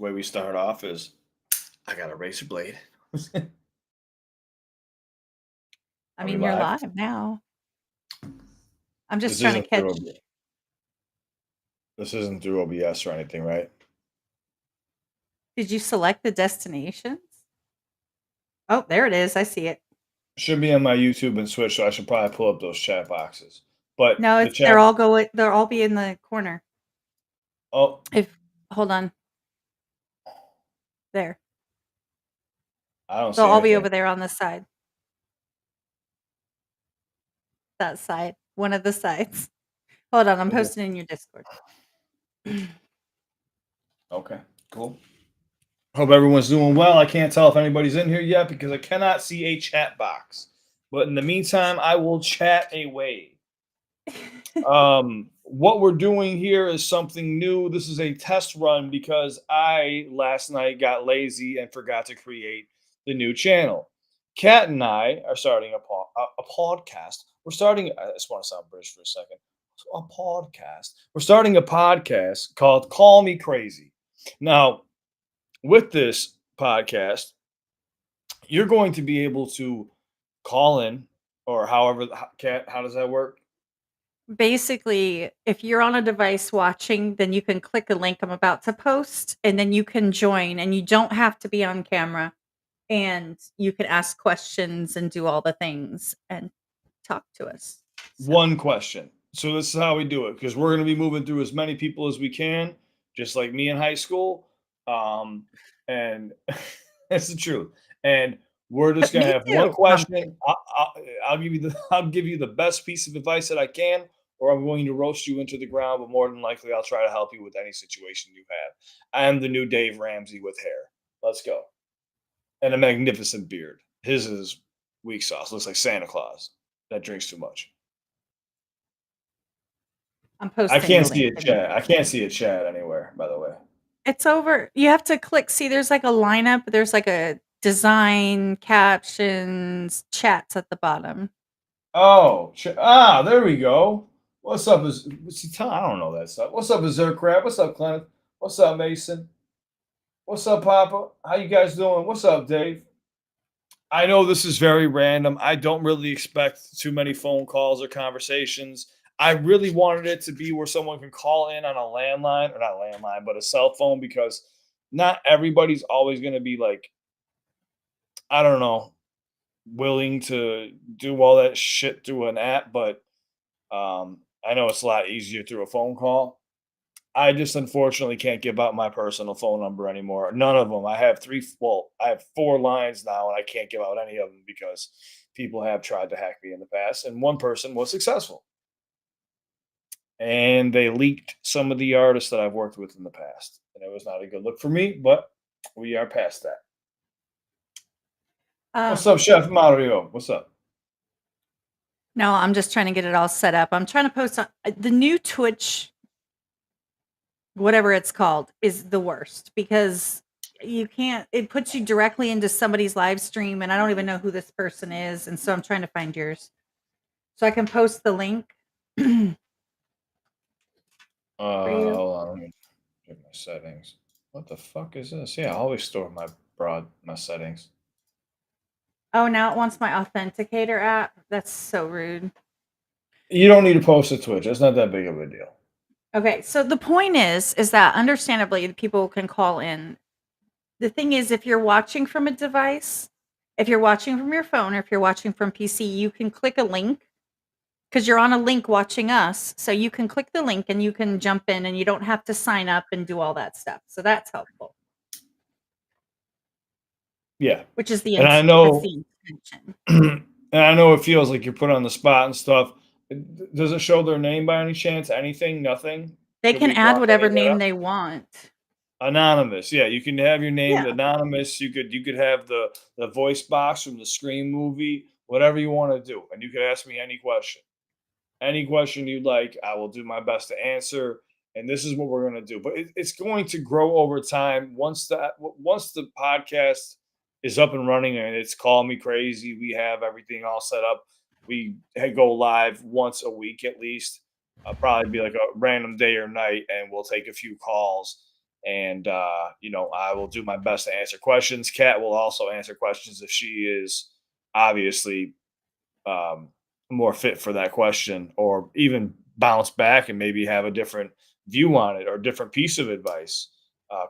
way we start off is I got a razor blade. I Are we mean, you're live? live now. I'm just This trying to isn't through catch. OBS. This isn't through OBS or anything, right? Did you select the destinations? Oh, there it is. I see it. Should be on my YouTube and Switch, so I should probably pull up those chat boxes. But No, the it's they're chat, all going. They'll all be in the corner. oh, If hold on, there. I don't They'll see all be anything. over there on the side. That side, one of the sides. Hold on, I'm posting in your Discord. Okay, cool. Hope everyone's doing well. I can't tell if anybody's in here yet because I cannot see a chat box. But in the meantime, I will chat away. What we're doing here is something new. This is a test run because I last night got lazy and forgot to create the new channel. Kat and I are starting a podcast. We're starting. I just want to sound British for a second. A podcast. We're starting a podcast called "Call Me Crazy." Now, with this podcast, you're going to be able to call in, or however, Kat, how does that work? Basically, if you're on a device watching, then you can click a link I'm about to post, and then you can join, and you don't have to be on camera, and you can ask questions and do all the things and talk to us. So One question. So this is how we do it because we're going to be moving through as many people as we can, just like me in high school. And that's the truth. And we're just going to me have one too. No, I'm kidding. question. I'll give you the I'll give you the best piece of advice that I can, or I'm going to roast you into the ground. But more than likely, I'll try to help you with any situation you have. I am the new Dave Ramsey with hair. Let's go. And a magnificent beard. His is weak sauce. Looks like Santa Claus that drinks too much. I'm I posting can't the see link a in the chat. I can't Discord. see a chat anywhere, by the way. It's over. You have to click. See, there's like a lineup. There's like a design, captions, chats at the bottom. Oh, there we go. What's up? I don't know that stuff. What's up, Azure Crab? What's up, Clement? What's up, Mason? What's up, Papa? How you guys doing? What's up, Dave? I know this is very random. I don't really expect too many phone calls or conversations. I really wanted it to be where someone can call in on a landline, or not landline, but a cell phone, because not everybody's always going to be like, I don't know, willing to do all that shit through an app, but I know it's a lot easier through a phone call. I just unfortunately can't give out my personal phone number anymore. None of them. I have I have 4 lines now, and I can't give out any of them because people have tried to hack me in the past, and one person was successful. And they leaked some of the artists that I've worked with in the past. And it was not a good look for me, but we are past that. What's up, Um, Chef Mario? What's up? no, I'm just trying to get it all set up. I'm trying to post on the new Twitch, whatever it's called, is the worst because you can't. It puts you directly into somebody's live stream, and I don't even know who this person is, and so I'm trying to find yours so I can post the link. For you. Hold on, let me check my settings. What the fuck is this? Yeah, I always store my settings. Oh, now it wants my authenticator app. That's so rude. You don't need to post to Twitch. It's not that big of a deal. Okay, so the point is that understandably people can call in. The thing is, if you're watching from a device, if you're watching from your phone or if you're watching from PC, you can click a link because you're on a link watching us. So you can click the link and you can jump in and you don't have to sign up and do all that stuff. So that's helpful, Yeah, which is and I that's know, the intention. and I know it feels like you're put on the spot and stuff. Does it show their name by any chance? Anything? Nothing? They Should can we add block any whatever of that name out? they want. Anonymous. Yeah, you can have your name Yeah. anonymous. You could have the voice box from the Scream movie, whatever you want to do, and you could ask me any question. Any question you'd like, I will do my best to answer. And this is what we're going to do. But it's going to grow over time. Once the podcast is up and running and it's Call Me Crazy, we have everything all set up. We go live once a week at least. Probably be like a random day or night, and we'll take a few calls. And I will do my best to answer questions. Kat will also answer questions if she is obviously um, more fit for that question, or even bounce back and maybe have a different view on it or a different piece of advice.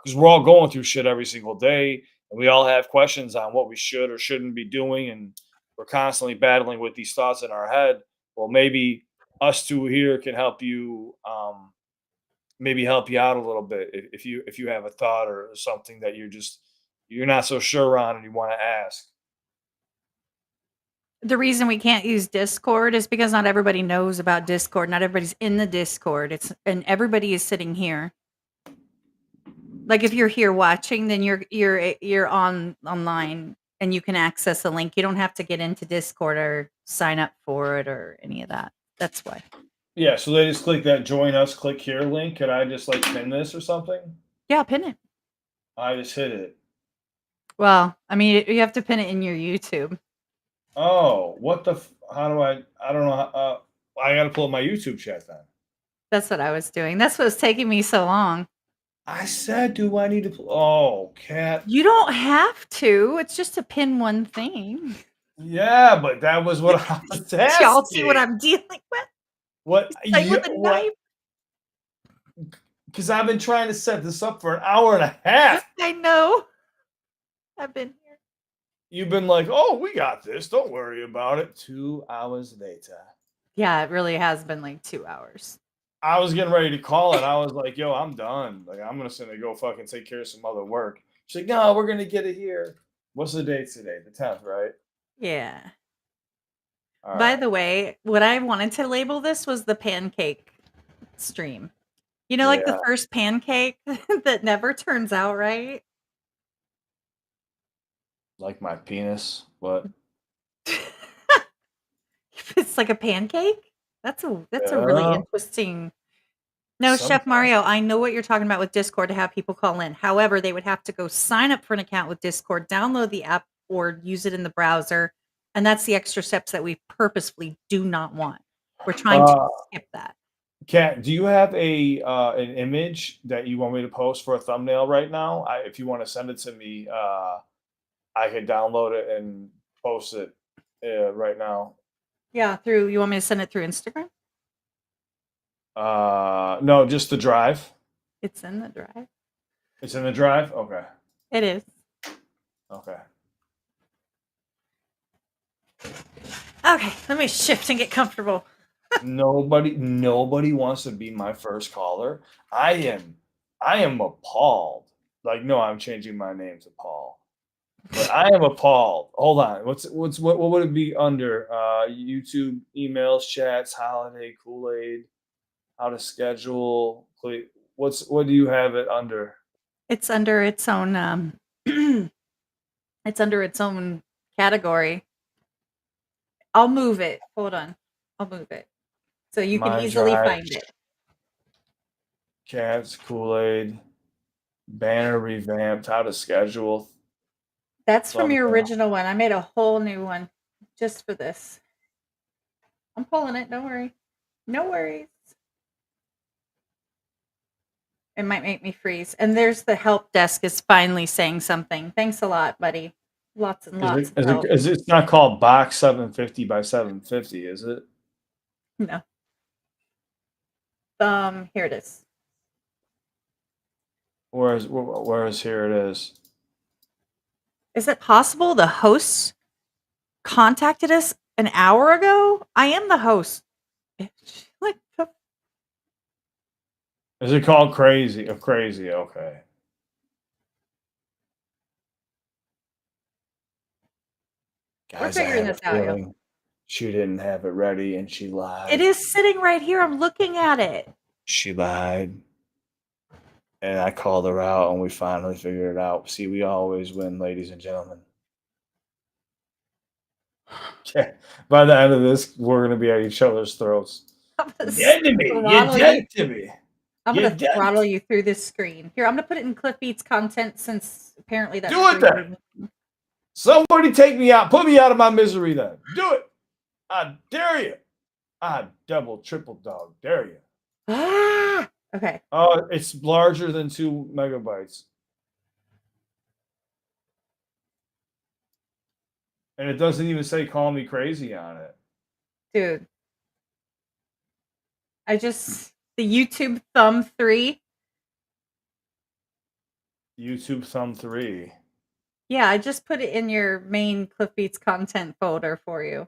Because we're all going through shit every single day, and we all have questions on what we should or shouldn't be doing, and we're constantly battling with these thoughts in our head. Well, maybe us two here can help you. Maybe help you out a little bit if you have a thought or something that you're not so sure on and you want to ask. The reason we can't use Discord is because not everybody knows about Discord. Not everybody's in the Discord. And everybody is sitting here. Like if you're here watching, then you're online and you can access a link. You don't have to get into Discord or sign up for it or any of that. That's why. Yeah, so they just click that join us, click here link. Could I just like pin this or something? Yeah, pin it. I just hit it. Well, I mean, you have to pin it in your YouTube. Oh, what the? How do I don't know. I got to pull up my YouTube chat then. That's what I was doing. That's what's taking me so long. I said, do I need to? Oh, cat. You don't have to. It's just to pin one thing. Yeah, but that was what I was Y'all see what asking. I'm dealing with? What? Play with a What? knife. Because I've been trying to set this up for an hour and a half. I know. I've been here. You've been like, oh, we got this. Don't worry about it. 2 hours later. Yeah, it really has been like 2 hours. I was getting ready to call it. I was like, yo, I'm done. Like, I'm just gonna go fucking take care of some other work. She's like, no, we're gonna get it here. What's the date today? The 10th, right? Yeah. All By right. the way, what I wanted to label this was the pancake stream. You know, like the Yeah. first pancake that never turns out right? Like my penis. What? It's like a pancake? That's a really Yeah. interesting. No, Chef Sometimes. Mario, I know what you're talking about with Discord to have people call in. However, they would have to go sign up for an account with Discord, download the app, or use it in the browser. And that's the extra steps that we purposefully do not want. We're trying to Uh, skip that. Kat, do you have an image that you want me to post for a thumbnail right now? If you want to send it to me, I could download it and post it right now. Yeah, you want me to send it through Instagram? No, just the drive. It's in the drive. It's in the drive. Okay. It is. Okay. Okay, let me shift and get comfortable. Nobody wants to be my first caller. I am appalled. Like, no, I'm changing my name to Paul. But I am appalled. Hold on. What would it be under? YouTube, emails, chats, holiday, Kool-Aid, how to schedule. What do you have it under? It's under its own it's under its own category. I'll move it. Hold on. I'll move it. So you can My easily drive, find it. cats, Kool-Aid, banner revamped, how to schedule. That's from your Thumbnail. original one. I made a whole new one just for this. I'm pulling it. Don't worry. No worries. It might make me freeze. And there's the help desk is finally saying something. Thanks a lot, buddy. Lots and lots of help. It's not called box 750 by 750, is it? No. Here it is. Where's here it is? Is it possible the host contacted us an hour ago? I am the host. Like, Is it called crazy? Oh, crazy. Okay. Guys, I figuring have a this out, yo. feeling she didn't have it ready and she lied. It is sitting right here. I'm looking at it. She lied. And I called her out and we finally figured it out. See, we always win, ladies and gentlemen. Okay. By the end of this, we're going to be at each other's throats. I'm gonna Dead to me. You're throttle dead you. to me. I'm You're gonna dead. throttle you through this screen. Here, I'm gonna put it in CliffBeats content since apparently that's Do it then. Somebody take me out. Put me out of my misery then. Do it. I dare you. I double, triple dog dare you. Ah! Okay. It's larger than 2 megabytes. And it doesn't even say call me crazy on it. Dude. The YouTube thumb 3. YouTube thumb 3. Yeah, I just put it in your main CliffBeats content folder for you.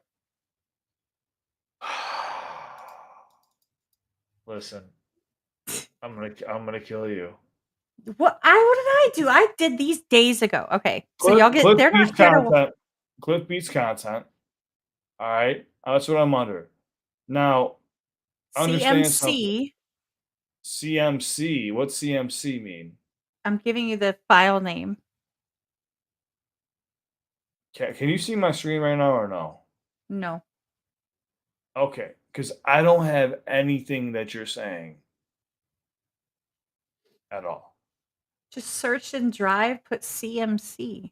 Listen, I'm gonna kill you. What did I do? I did these days ago. Okay. So y'all they're not CliffBeats here to content. CliffBeats content. All right, that's what I'm under. Now, understand something. CMC. CMC. What's CMC mean? I'm giving you the file name. Can you see my screen right now or no? No. Okay, because I don't have anything that you're saying at all. Just search in Drive, put CMC.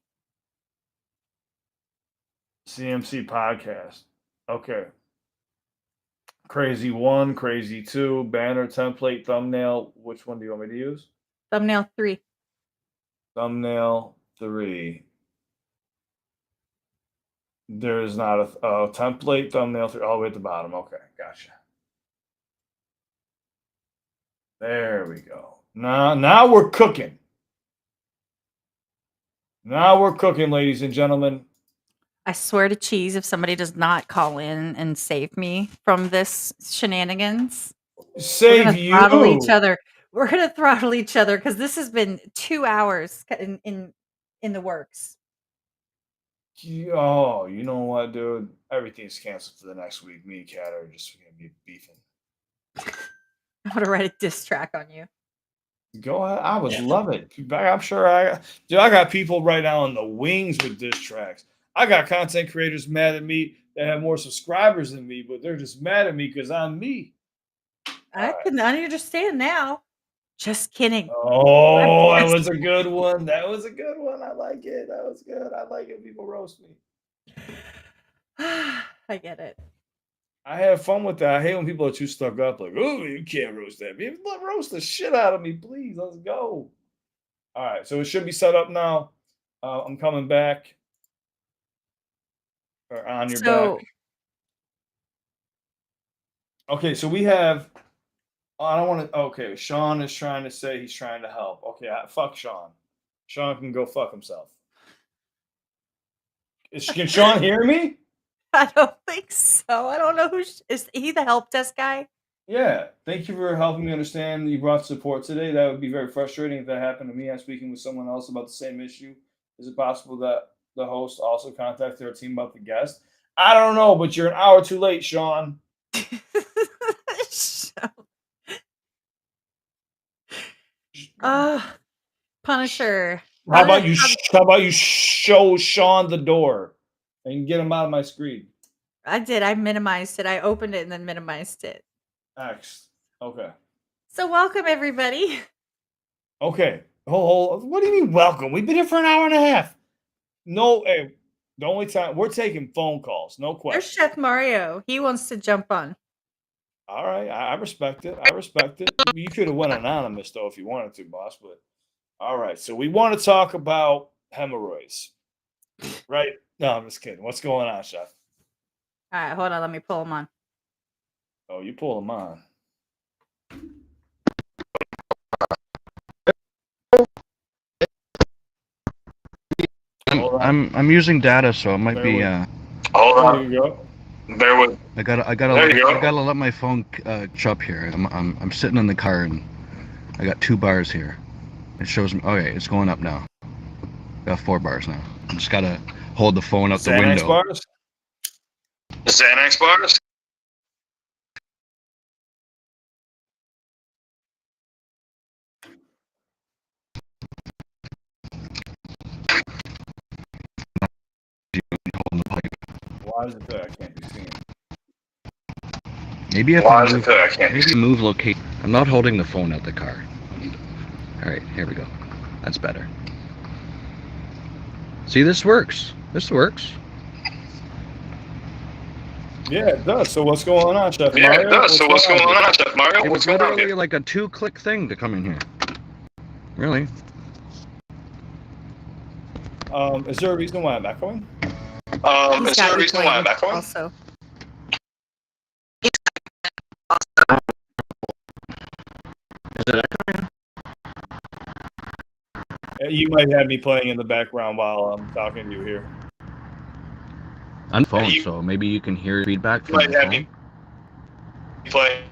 CMC podcast. Okay. Crazy 1, crazy 2, banner, template, thumbnail. Which one do you want me to use? Thumbnail 3. Thumbnail 3. There is not a template, thumbnail 3, all the way at the bottom. Okay, gotcha. There we go. Now we're cooking. Now we're cooking, ladies and gentlemen. I swear to cheese, if somebody does not call in and save me from this shenanigans, Save you. throttle each other. We're gonna throttle each other because this has been 2 hours in the works. Oh, you know what, dude? Everything's canceled for the next week. Me and Kat are just gonna be beefing. I want to write a diss track on you. Go ahead. I would love it. I'm sure I got people right now on the wings with diss tracks. I got content creators mad at me that have more subscribers than me, but they're just mad at me because I'm me. I can understand now. Just kidding. Oh, that was a good one. That was a good one. I like it. That was good. I like it. People roast me. I get it. I have fun with that. I hate when people are too stuck up. Like, oh, you can't roast that. Roast the shit out of me, please. Let's go. All right, so it should be set up now. I'm coming back. Or on your back. Okay, so we have. I don't want to. Okay, Sean is trying to say he's trying to help. Okay, fuck Sean. Sean can go fuck himself. Can Sean hear me? I don't think so. I don't know is he the help desk guy? Yeah. Thank you for helping me understand you brought support today. That would be very frustrating if that happened to me. I'm speaking with someone else about the same issue. Is it possible that the host also contacted our team about the guest? I don't know, but you're an hour too late, Sean. Punisher. How about you show Sean the door and get him out of my screen? I did. I minimized it. I opened it and then minimized it. X. Okay. So welcome everybody. Okay. What do you mean welcome? We've been here for an hour and a half. No, hey, the only time we're taking phone calls, no question. There's Chef Mario. He wants to jump on. All right, I respect it. I respect it. You could have went anonymous though if you wanted to, boss. But all right, so we want to talk about hemorrhoids, right? No, I'm just kidding. What's going on, Chef? All right, hold on. Let me pull them on. Oh, you pull them on. I'm using data, so it might be. Hold on. There you go. Bear with. I gotta let my phone catch up here. I'm sitting in the car and I got 2 bars here. It shows me. Okay, it's going up now. Got 4 bars now. I just gotta hold the phone out the window. Bars? The Xanax bars? Why is it that I can't be seen? Maybe if I move location. I'm not holding the phone out the car. All right, here we go. That's better. See, this works. This works. Yeah, it does. So what's going on, Chef Yeah, Mario? it does. So what's going here? on, Chef Mario? It was literally like a 2-click thing to come in here. Really? Is there a reason why I'm echoing? He's got echoing also. Is it echoing? You might have me playing in the background while I'm talking to you here. On phone, so maybe you can hear feedback from the phone. Play.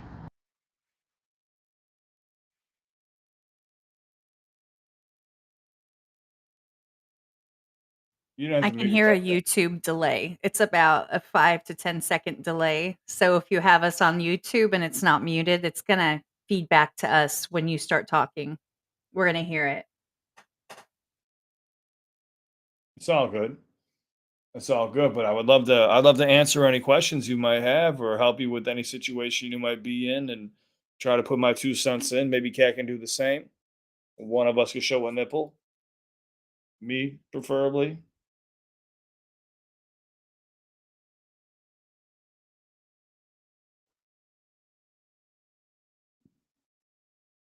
I can hear a YouTube delay. It's about a 5 to 10 second delay. So if you have us on YouTube and it's not muted, it's going to feed back to us when you start talking. We're going to hear it. It's all good. It's all good, but I'd love to answer any questions you might have or help you with any situation you might be in and try to put my 2 cents in. Maybe Cat can do the same. One of us can show a nipple. Me, preferably.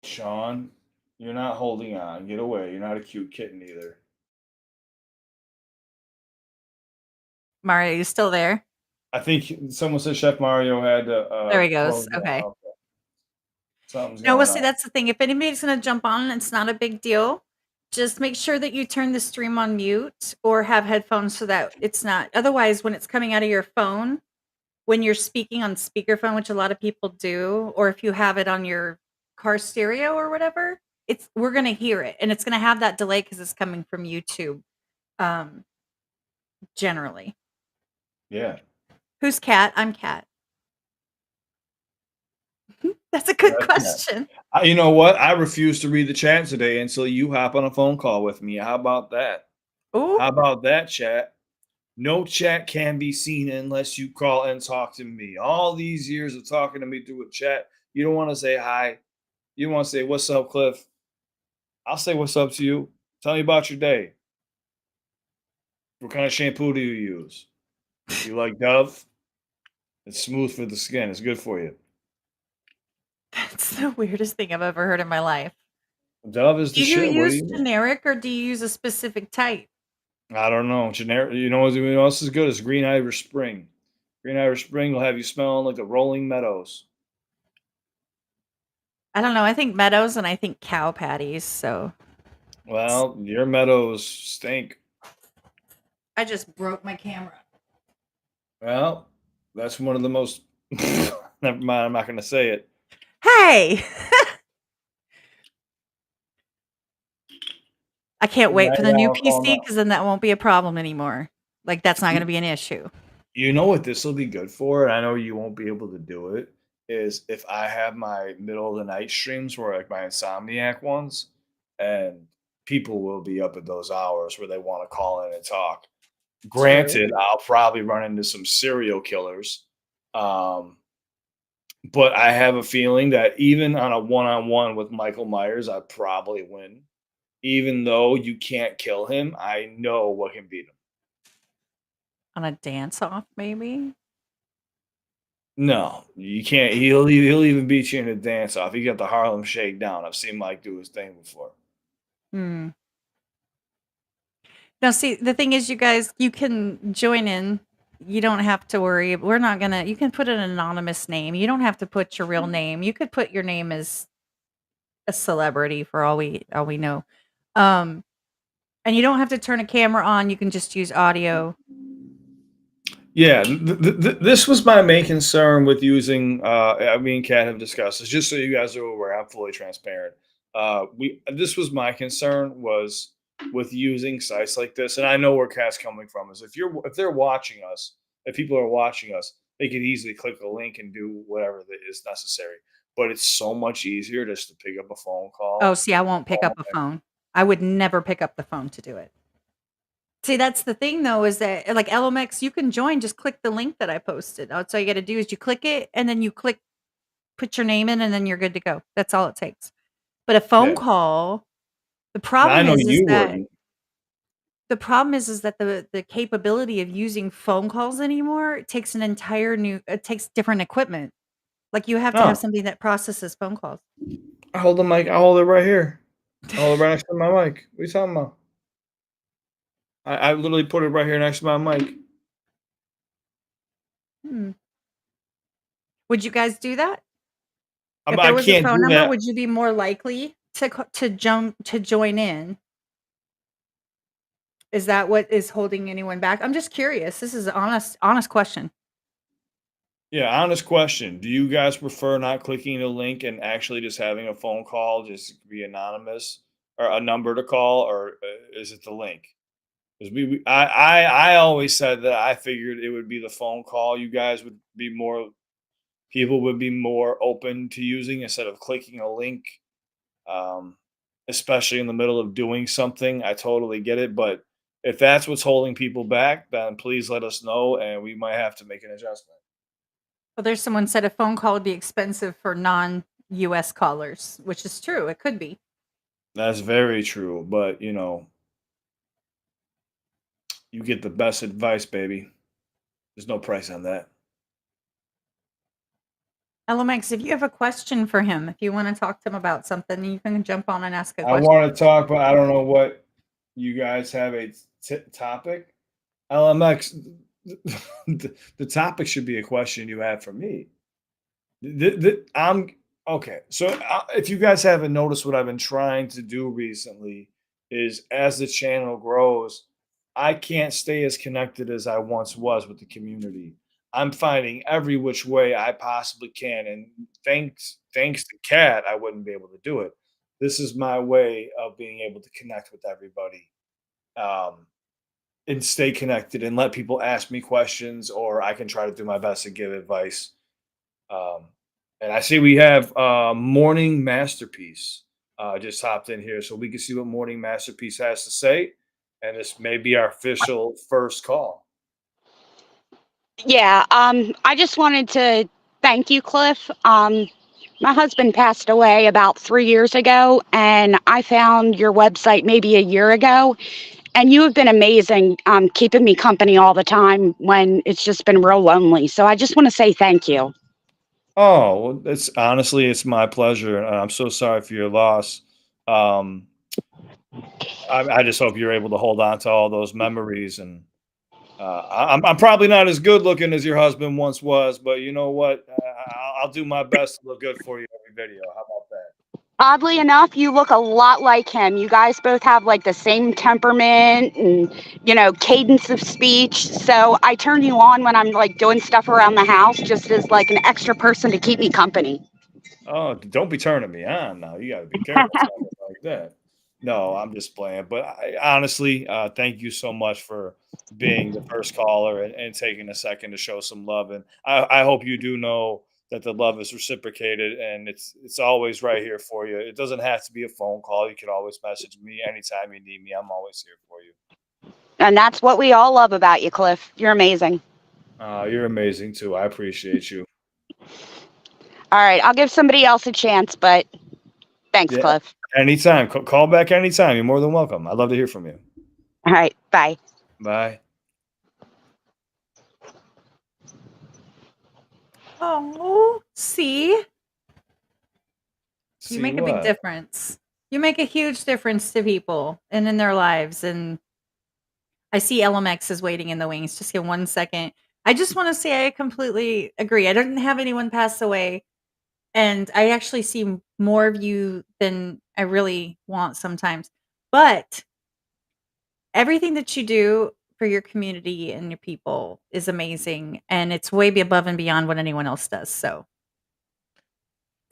Sean, you're not holding on. Get away. You're not a cute kitten either. Mario, you still there? I think someone said Chef Mario had to. There he goes. Okay. Something's No, going we'll see. on. That's the thing. If anybody's going to jump on, it's not a big deal. Just make sure that you turn the stream on mute or have headphones so that it's not. Otherwise, when it's coming out of your phone, when you're speaking on speakerphone, which a lot of people do, or if you have it on your car stereo or whatever, we're going to hear it, and it's going to have that delay because it's coming from YouTube. Generally. Yeah. Who's Cat? I'm Cat. That's a good question. You know what? I refuse to read the chat today until you hop on a phone call with me. How about that? Ooh. How about that, chat? No chat can be seen unless you call and talk to me. All these years of talking to me through a chat, you don't want to say hi. You want to say, "What's up, Cliff?" I'll say, "What's up" to you. Tell me about your day. What kind of shampoo do you use? You like Dove? It's smooth for the skin. It's good for you. That's the weirdest thing I've ever heard in my life. Dove is the shit. Do you use generic or do you use a specific type? I don't know. Generic. You know what else is good? Is Green Irish Spring. Green Irish Spring will have you smelling like the rolling meadows. I don't know. I think meadows and I think cow patties. So, well, your meadows stink. I just broke my camera. Well, that's one of the most. Never mind. I'm not going to say it. Hey. I can't wait for the new PC because then that won't be a problem anymore. Like that's not going to be an issue. You know what this will be good for? I know you won't be able to do it. Is if I have my middle of the night streams where like my insomniac ones, and people will be up at those hours where they want to call in and talk. Granted, I'll probably run into some serial killers. But I have a feeling that even on a one-on-one with Michael Myers, I'd probably win. Even though you can't kill him, I know what can beat him. On a dance-off, maybe? No, you can't. He'll even beat you in a dance-off. He got the Harlem Shakedown. I've seen Mike do his thing before. Now, see, the thing is, you guys, you can join in. You don't have to worry. We're not gonna. You can put an anonymous name. You don't have to put your real name. You could put your name as a celebrity for all we know. And you don't have to turn a camera on. You can just use audio. Yeah, this was my main concern with using. I mean, Kat have discussed this. Just so you guys are aware, I'm fully transparent. This was my concern was with using sites like this, and I know where Kat's coming from. Is if they're watching us, if people are watching us, they could easily click a link and do whatever that is necessary. But it's so much easier just to pick up a phone call. Oh, see, I won't pick up a phone. I would never pick up the phone to do it. See, that's the thing though, is that like LMX, you can join, just click the link that I posted. That's all you got to do is you click it and then you put your name in and then you're good to go. That's all it takes. But a phone call, the problem is that The problem is that the capability of using phone calls anymore takes an entire new it takes different equipment. Like, you have to have Oh, something that processes phone calls. I hold the mic. I hold it right here. I hold it right next to my mic. What are you talking about? I literally put it right here next to my mic. Hmm. Would you guys do that? If I there was a can't phone do number, that. would you be more likely to join in? Is that what is holding anyone back? I'm just curious. This is an honest question. Yeah, honest question. Do you guys prefer not clicking the link and actually just having a phone call, just to be anonymous, or a number to call, or is it the link? Because I always said that I figured it would be the phone call. You guys would be more people would be more open to using instead of clicking a link, um, especially in the middle of doing something. I totally get it, but if that's what's holding people back, then please let us know, and we might have to make an adjustment. Well, there's someone said a phone call would be expensive for non-US callers, which is true. It could be. That's very true, but you get the best advice, baby. There's no price on that. LMX, if you have a question for him, if you want to talk to him about something, you can jump on and ask a I question. want to talk, but I don't know what you guys have a topic. LMX, the topic should be a question you have for me. I'm okay. So if you guys haven't noticed, what I've been trying to do recently is, as the channel grows, I can't stay as connected as I once was with the community. I'm finding every which way I possibly can, and thanks to Cat, I wouldn't be able to do it. This is my way of being able to connect with everybody, um, and stay connected, and let people ask me questions, or I can try to do my best to give advice. um, and I see we have Morning Masterpiece just hopped in here, so we can see what Morning Masterpiece has to say. And this may be our official first call. Yeah, I just wanted to thank you, Cliff. My husband passed away about 3 years ago, and I found your website maybe a year ago, and you have been amazing, keeping me company all the time when it's just been real lonely. So I just want to say thank you. Oh, well, it's honestly, it's my pleasure, and I'm so sorry for your loss. Um, I just hope you're able to hold on to all those memories. And I'm probably not as good looking as your husband once was, but you know what? I'll do my best to look good for you every video. How about that? Oddly enough, you look a lot like him. You guys both have like the same temperament and, cadence of speech. So I turn you on when I'm like doing stuff around the house just as like an extra person to keep me company. Oh, don't be turning me on now. You got to be careful talking like that. No, I'm just playing. But honestly, thank you so much for being the first caller, and taking a second to show some love. And I hope you do know that the love is reciprocated, and it's always right here for you. It doesn't have to be a phone call. You can always message me anytime you need me. I'm always here for you. And that's what we all love about you, Cliff. You're amazing. You're amazing too. I appreciate you. All right, I'll give somebody else a chance, but thanks, Yeah, Cliff. anytime. Call back anytime. You're more than welcome. I'd love to hear from you. All right, bye. Bye. Oh, see? You See make a big what? difference. You make a huge difference to people and in their lives. And I see LMX is waiting in the wings. Just give 1 second. I just want to say I completely agree. I didn't have anyone pass away, and I actually see more of you than I really want sometimes. But everything that you do for your community and your people is amazing, and it's way above and beyond what anyone else does. So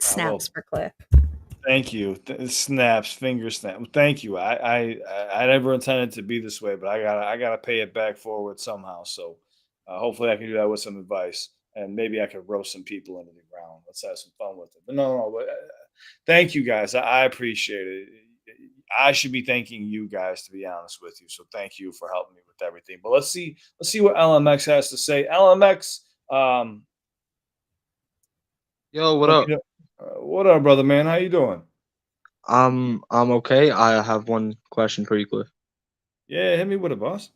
snaps Well, for Cliff. thank you. Snaps, finger snap. Thank you. I never intended to be this way, but I gotta pay it back forward somehow. So hopefully I can do that with some advice, and maybe I could roast some people into the ground. Let's have some fun with it. But no. But thank you guys. I appreciate it. I should be thanking you guys, to be honest with you. So thank you for helping me with everything. But let's see what LMX has to say. LMX, Yo, what let up? me know. What up, brother man? How you doing? I'm okay. I have one question for you, Cliff. Yeah, hit me with a boss.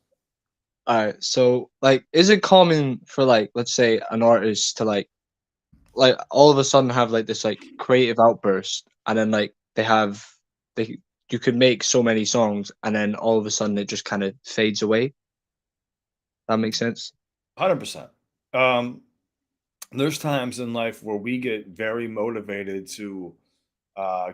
All right. So, like, is it common for, like, let's say an artist to like all of a sudden have like this like creative outburst, and then like they you could make so many songs, and then all of a sudden it just kind of fades away? That makes sense. 100%. Um, there's times in life where we get very motivated to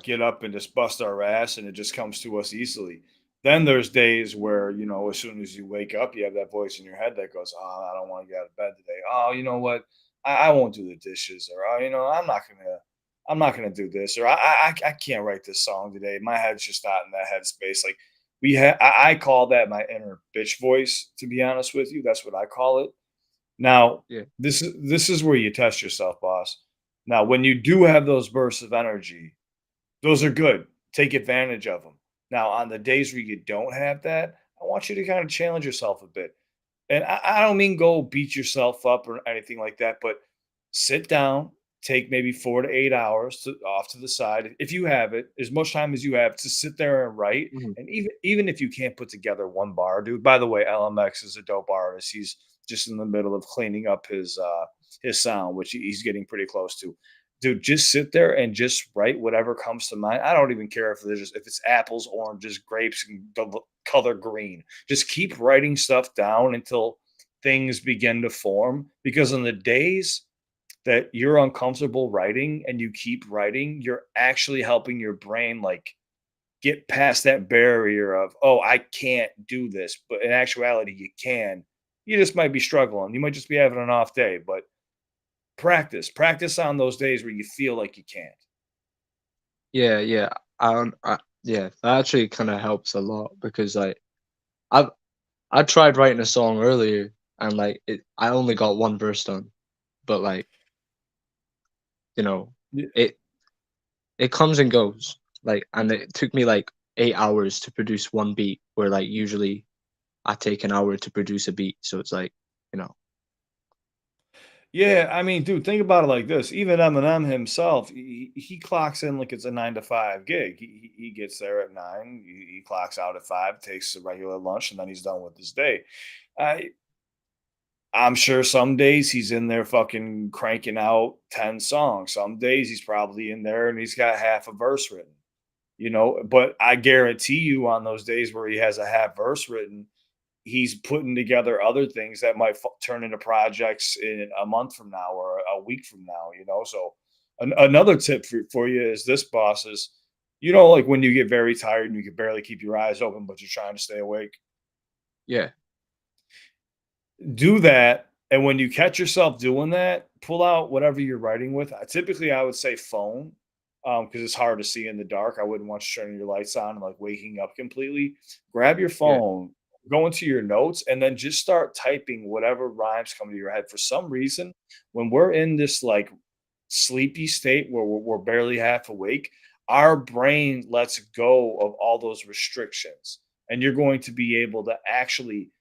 get up and just bust our ass, and it just comes to us easily. Then there's days where, as soon as you wake up, you have that voice in your head that goes, "Oh, I don't want to get out of bed today. Oh, you know what? I won't do the dishes, or oh, I'm not gonna do this, or I can't write this song today. My head's just not in that headspace." Like I call that my inner bitch voice. To be honest with you, that's what I call it. Now, Yeah. this is where you test yourself, boss. Now, when you do have those bursts of energy, those are good. Take advantage of them. Now, on the days where you don't have that, I want you to kind of challenge yourself a bit. And I don't mean go beat yourself up or anything like that, but sit down, take maybe 4 to 8 hours off to the side. If you have it, as much time as you have to sit there and write. Mhm. And even if you can't put together one bar, dude. By the way, LMX is a dope artist. He's just in the middle of cleaning up his sound, which he's getting pretty close to. Dude, just sit there and just write whatever comes to mind. I don't even care if it's apples, oranges, grapes, and the color green. Just keep writing stuff down until things begin to form. Because on the days that you're uncomfortable writing and you keep writing, you're actually helping your brain like get past that barrier of, oh, I can't do this. But in actuality, you can. You just might be struggling. You might just be having an off day, but practice on those days where you feel like you can't. Yeah, yeah. Yeah, that actually kind of helps a lot because like I've I tried writing a song earlier, and like I only got one verse done, but like you know Yeah. it it comes and goes, like, and it took me like 8 hours to produce one beat, where like usually I take an hour to produce a beat. So it's like, you know, Yeah, I mean, dude, think about it like this. Even Eminem himself, he clocks in like it's a 9 to 5 gig. He gets there at 9, he clocks out at 5, takes a regular lunch, and then he's done with his day. I I'm sure some days he's in there fucking cranking out 10 songs. Some days he's probably in there and he's got half a verse written, but I guarantee you on those days where he has a half verse written, he's putting together other things that might turn into projects in a month from now or a week from now. So another tip for you is this, boss, is, like when you get very tired and you can barely keep your eyes open, but you're trying to stay awake, yeah, do that. And when you catch yourself doing that, pull out whatever you're writing with. Typically, I would say phone, because it's hard to see in the dark. I wouldn't want you turning your lights on and like waking up completely. Grab your yeah, phone, go into your notes, and then just start typing whatever rhymes come to your head. For some reason, when we're in this like sleepy state where we're barely half awake, our brain lets go of all those restrictions. And you're going to be able to actually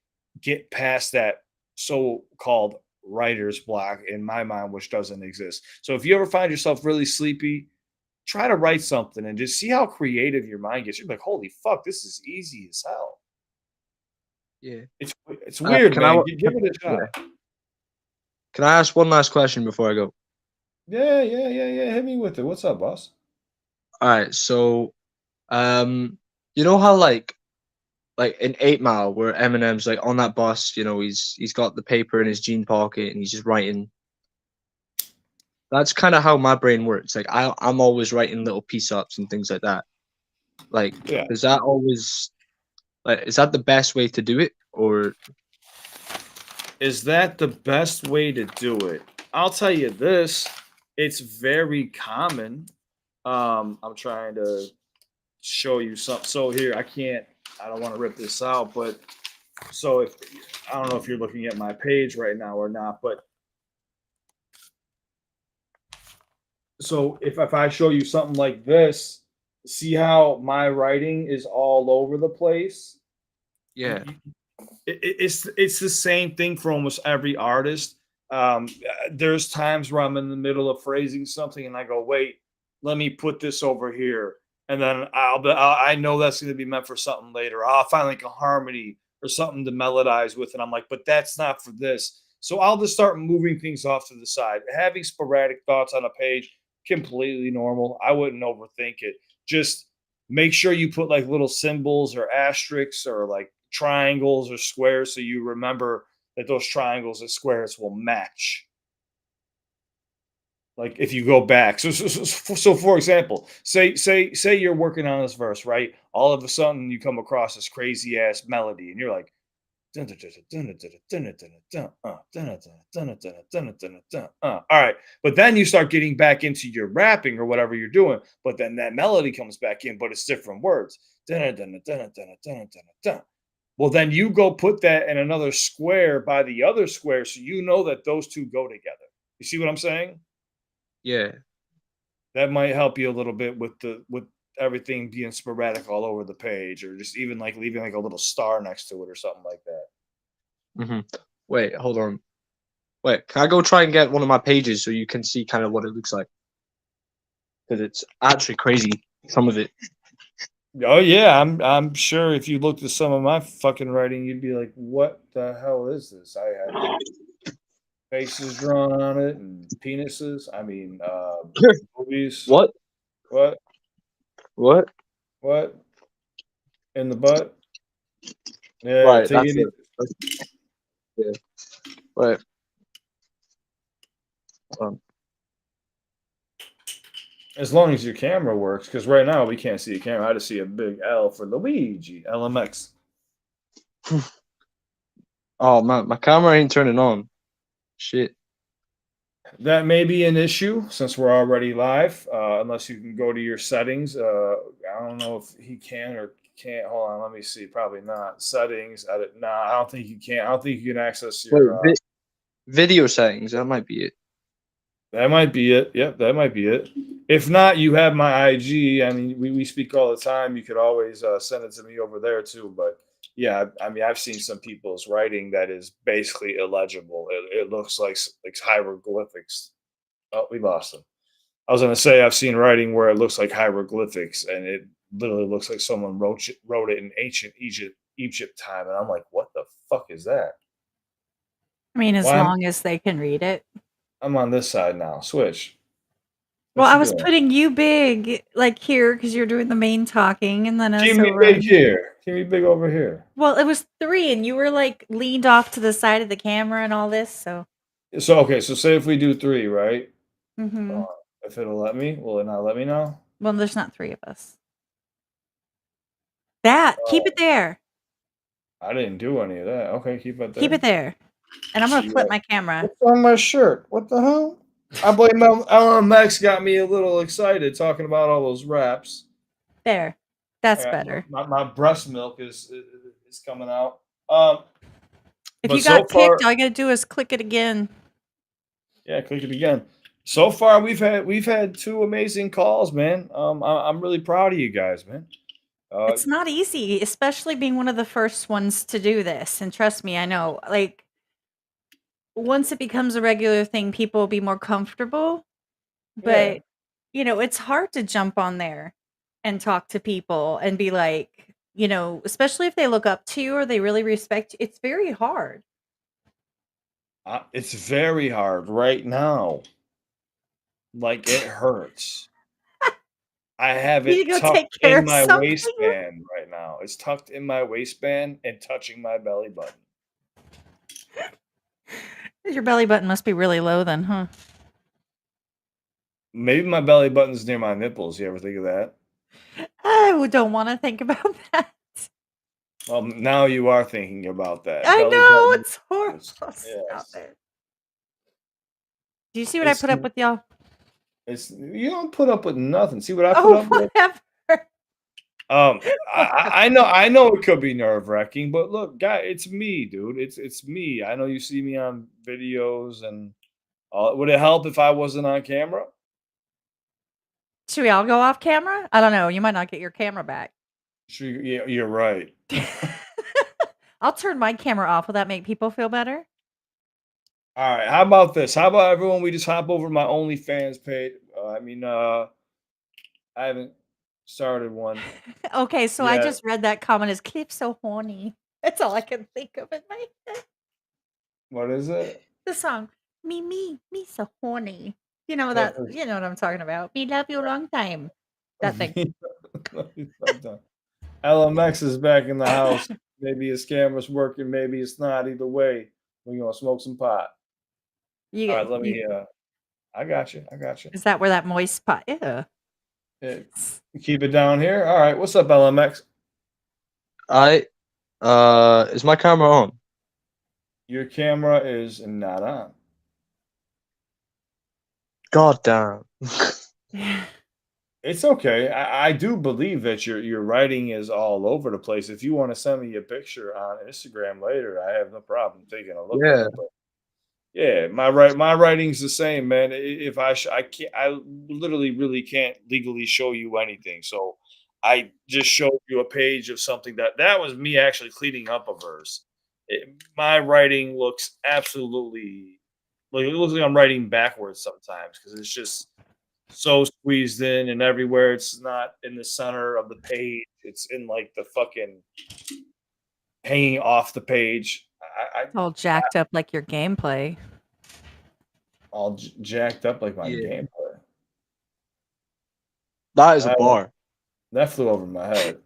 get past that so-called writer's block in my mind, which doesn't exist. So if you ever find yourself really sleepy, try to write something and just see how creative your mind gets. You're like, holy fuck, this is easy as hell. yeah. It's weird, Can I? man. Give it a Yeah. shot. Can I ask one last question before I go? Yeah, yeah, yeah, yeah. Hit me with it. What's up, boss? All right. So, you know how like in 8 Mile, where Eminem's like on that bus, he's got the paper in his jean pocket and he's just writing. That's kind of how my brain works. Like I'm always writing little piece ups and things like that. Like, Yeah. is that always like is that the best way to do it, or Is that the best way to do it? I'll tell you this, it's very common. I'm trying to show you something. So here, I don't want to rip this out, but so if I don't know if you're looking at my page right now or not, but so if I show you something like this, see how my writing is all over the place? yeah, It's the same thing for almost every artist. There's times where I'm in the middle of phrasing something and I go, wait, let me put this over here. and then I know that's going to be meant for something later. I'll find like a harmony or something to melodize with, and I'm like, but that's not for this. So I'll just start moving things off to the side. Having sporadic thoughts on a page, completely normal. I wouldn't overthink it. Just make sure you put like little symbols or asterisks or like triangles or squares so you remember that those triangles and squares will match. Like if you go back, so for example, say you're working on this verse, right? All of a sudden you come across this crazy ass melody, and you're like, all right, but then you start getting back into your rapping or whatever you're doing, but then that melody comes back in, but it's different words. Well, then you go put that in another square by the other square, so you know that those two go together. You see what I'm saying? Yeah. That might help you a little bit with everything being sporadic all over the page, or just even like leaving like a little star next to it or something like that. Wait, hold on. Wait, can I go try and get one of my pages so you can see kind of what it looks like? Because it's actually crazy, some of it. Oh yeah, I'm sure if you looked at some of my fucking writing, you'd be like, "What the hell is this?" I had faces drawn on it and penises. I mean, movies. What? What? What? What? In the butt? Yeah, Right, take that's it. it. Yeah. Wait. As long as your camera works, because right now we can't see a camera. I just see a big L for Luigi, LMX. Oh man, my camera ain't turning on. Shit. That may be an issue since we're already live, unless you can go to your settings. I don't know if he can or can't. Hold on, let me see. Probably not. Settings, edit. Nah, I don't think you can. I don't think you can access Wait, your. video settings, that might be it. That might be it. Yep, that might be it. If not, you have my IG. I mean, we speak all the time. You could always send it to me over there too. But yeah, I mean, I've seen some people's writing that is basically illegible. It looks like hieroglyphics. Oh, we lost him. I was gonna say I've seen writing where it looks like hieroglyphics, and it literally looks like someone wrote it in ancient Egypt time, and I'm like, what the fuck is that? I mean, as Why long as they can read it. I'm on this side now. Switch. Well, What I you was doing? putting you big, like, here because 'cause you're doing the main talking, and then us Keep me over big on here. here. Keep me big over here. Well, it was 3, and you were, like, leaned off to the side of the camera and all this, so So okay, so say if we do three, right? mhm. If it'll let me, will it not let me now? Well, there's not 3 of us. Keep it Oh, there. I didn't do any of that. Okay, keep it Keep there. it there, and I'm gonna You flip got my camera. what's on my shirt? What the hell? I blame LMX got me a little excited talking about all those raps. There. That's Yeah, better. my breast milk is coming out. Um, If but you so got far, kicked, all you gotta do is click it again. yeah, click it again. So far, we've had two amazing calls, man. I'm really proud of you guys, man. Uh, It's not easy, especially being one of the first ones to do this, and trust me, I know, like, once it becomes a regular thing, people will be more comfortable, yeah, but, it's hard to jump on there and talk to people and be like, especially if they look up to you or they really respect you, it's very hard. it's very hard right now. Like it hurts. I have You need it to go tucked take care in of my something. waistband right now. It's tucked in my waistband and touching my belly button. Your belly button must be really low then, huh? Maybe my belly button's near my nipples. You ever think of that? Don't wanna think about that. Well, now you are thinking about that. I Belly know, button. it's horrible. Stop Yes. it. Do you see what I It's put up with, y'all? it's you don't put up with nothing. See what I put Oh, up with? whatever. I know it could be nerve wracking, but look, guy, it's me, dude. It's me. I know you see me on videos, and would it help if I wasn't on camera? Should we all go off camera? I don't know, you might not get your camera back. Sure, yeah, you're right. I'll turn my camera off. Will that make people feel better? All right, how about this? How about everyone? We just hop over to my OnlyFans page. I haven't. started one. Okay, so I Yeah. just read that comment as Cliff so horny. That's all I can think of in my head. What is it? The song, me so horny. You know That that you know what I'm talking about. Me love you a long time. That thing. LMX is back in the house. Maybe his camera's working, maybe it's not. Either way, we're gonna smoke some pot. You All get right, let you me I got you. I got you. is that where that moist spot yeah. Yeah, keep it down here. All right, what's up, LMX? Is my camera on? Your camera is not on. God damn. It's okay. I do believe that your writing is all over the place. If you want to send me a picture on Instagram later, I have no problem taking a look at Yeah. it. But yeah, my writing's the same, man. If I can't, I literally really can't legally show you anything. So I just showed you a page of something that was me actually cleaning up a verse. My writing looks absolutely like it looks like I'm writing backwards sometimes because it's just so squeezed in and everywhere. It's not in the center of the page. It's in like the fucking hanging off the page. All jacked up like your gameplay. All jacked up like my Yeah. gameplay. That is a That, bar. that flew over my head.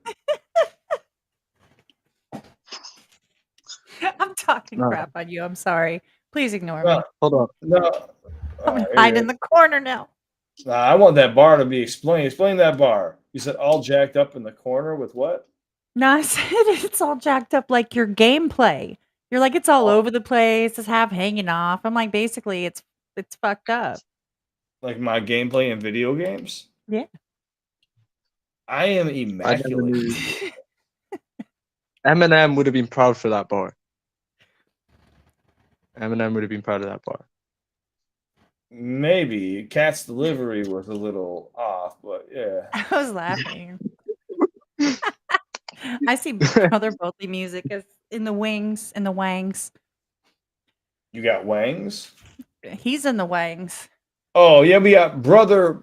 I'm talking No. crap on you. I'm sorry. Please ignore No, me. Hold on. no. I'm gonna Here hide it in is. the corner now. Nah, I want that bar to be explained. Explain that bar. You said all jacked up in the corner with what? No, I said it's all jacked up like your gameplay. You're like, it's all Oh, over the place, it's half hanging off. I'm like, basically, it's fucked up. like my gameplay in video games? Yeah. I am I never immaculate. knew. Eminem would have been proud for that bar. Eminem would have been proud of that bar. Maybe Cat's delivery was a little off, but yeah. I was laughing. I see Brother Boldly music as in the wings, in the wangs. You got Wangs? He's in the wangs. Oh, yeah, we got Brother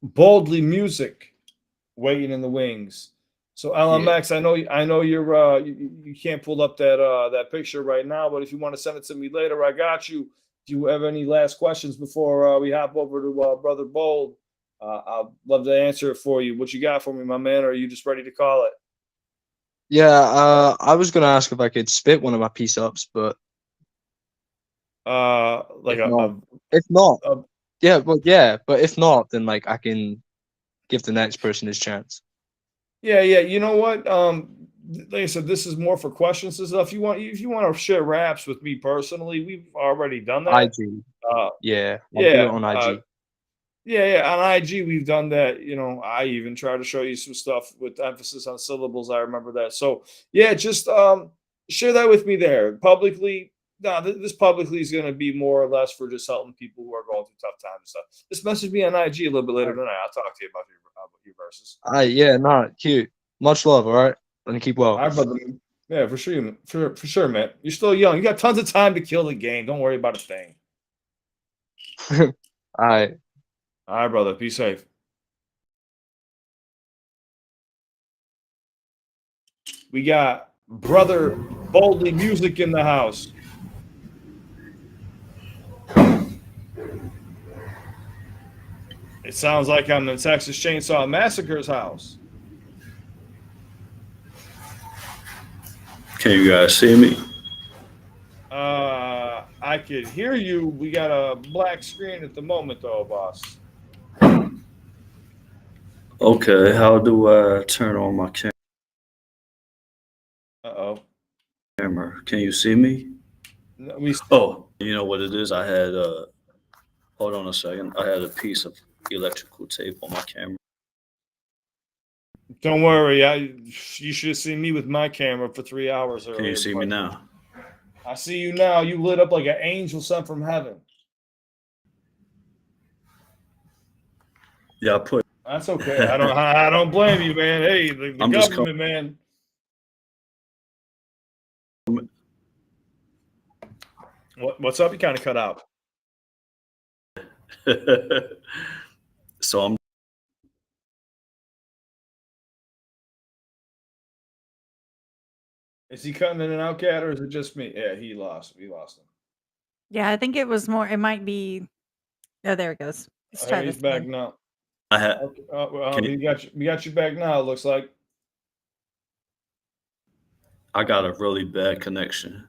Boldly Music waiting in the wings. So LMX, I know you're you can't pull up that picture right now, but if you want to send it to me later, I got you. If you have any last questions before we hop over to Brother Bold, I'd love to answer it for you. What you got for me, my man? Or are you just ready to call it? Yeah, I was gonna ask if I could spit one of my piece ups, but Like if not, a yeah, but if not, then like I can give the next person his chance. yeah. You know what? Like I said, this is more for questions and stuff. If you want to share raps with me personally, we've already done that. IG. Uh, Yeah, I'll do yeah, it on IG. yeah. On IG, we've done that. You know, I even try to show you some stuff with emphasis on syllables. I remember that. So yeah, just share that with me there publicly. No, this publicly is going to be more or less for just helping people who are going through tough times and stuff. Just message me on IG a little bit later tonight. I'll talk to you about your verses. Yeah, nah, cute. Much love, all right? And keep well. All right, brother. Yeah, for sure, for sure, man. You're still young. You got tons of time to kill the game. Don't worry about a thing. All right. All right, brother. Be safe. We got Brother Boldly Music in the house. It sounds like I'm in Texas Chainsaw Massacre's house. Can you guys see me? I could hear you. We got a black screen at the moment, though, boss. Okay, how do I turn on my Uh-oh. camera? Can you see me? No, we Oh, you know what it is? I had hold on a second. I had a piece of electrical tape on my camera. don't worry. You should have seen me with my camera for 3 hours earlier. Can you see me now? I see you now. You lit up like an angel sent from heaven. Yeah, I put. That's okay. I don't blame you, man. Hey, the I'm just government, man. What's up? You kind of cut out. So I'm Is he cutting in and out, Cat, or is it just me? Yeah, he lost. We lost him. Yeah, I think it was more. It might be. Oh, there it goes. Let's try Hey, he's this back again. now. I had. Okay, Can we you, got you back now. It looks like. I got a really bad connection.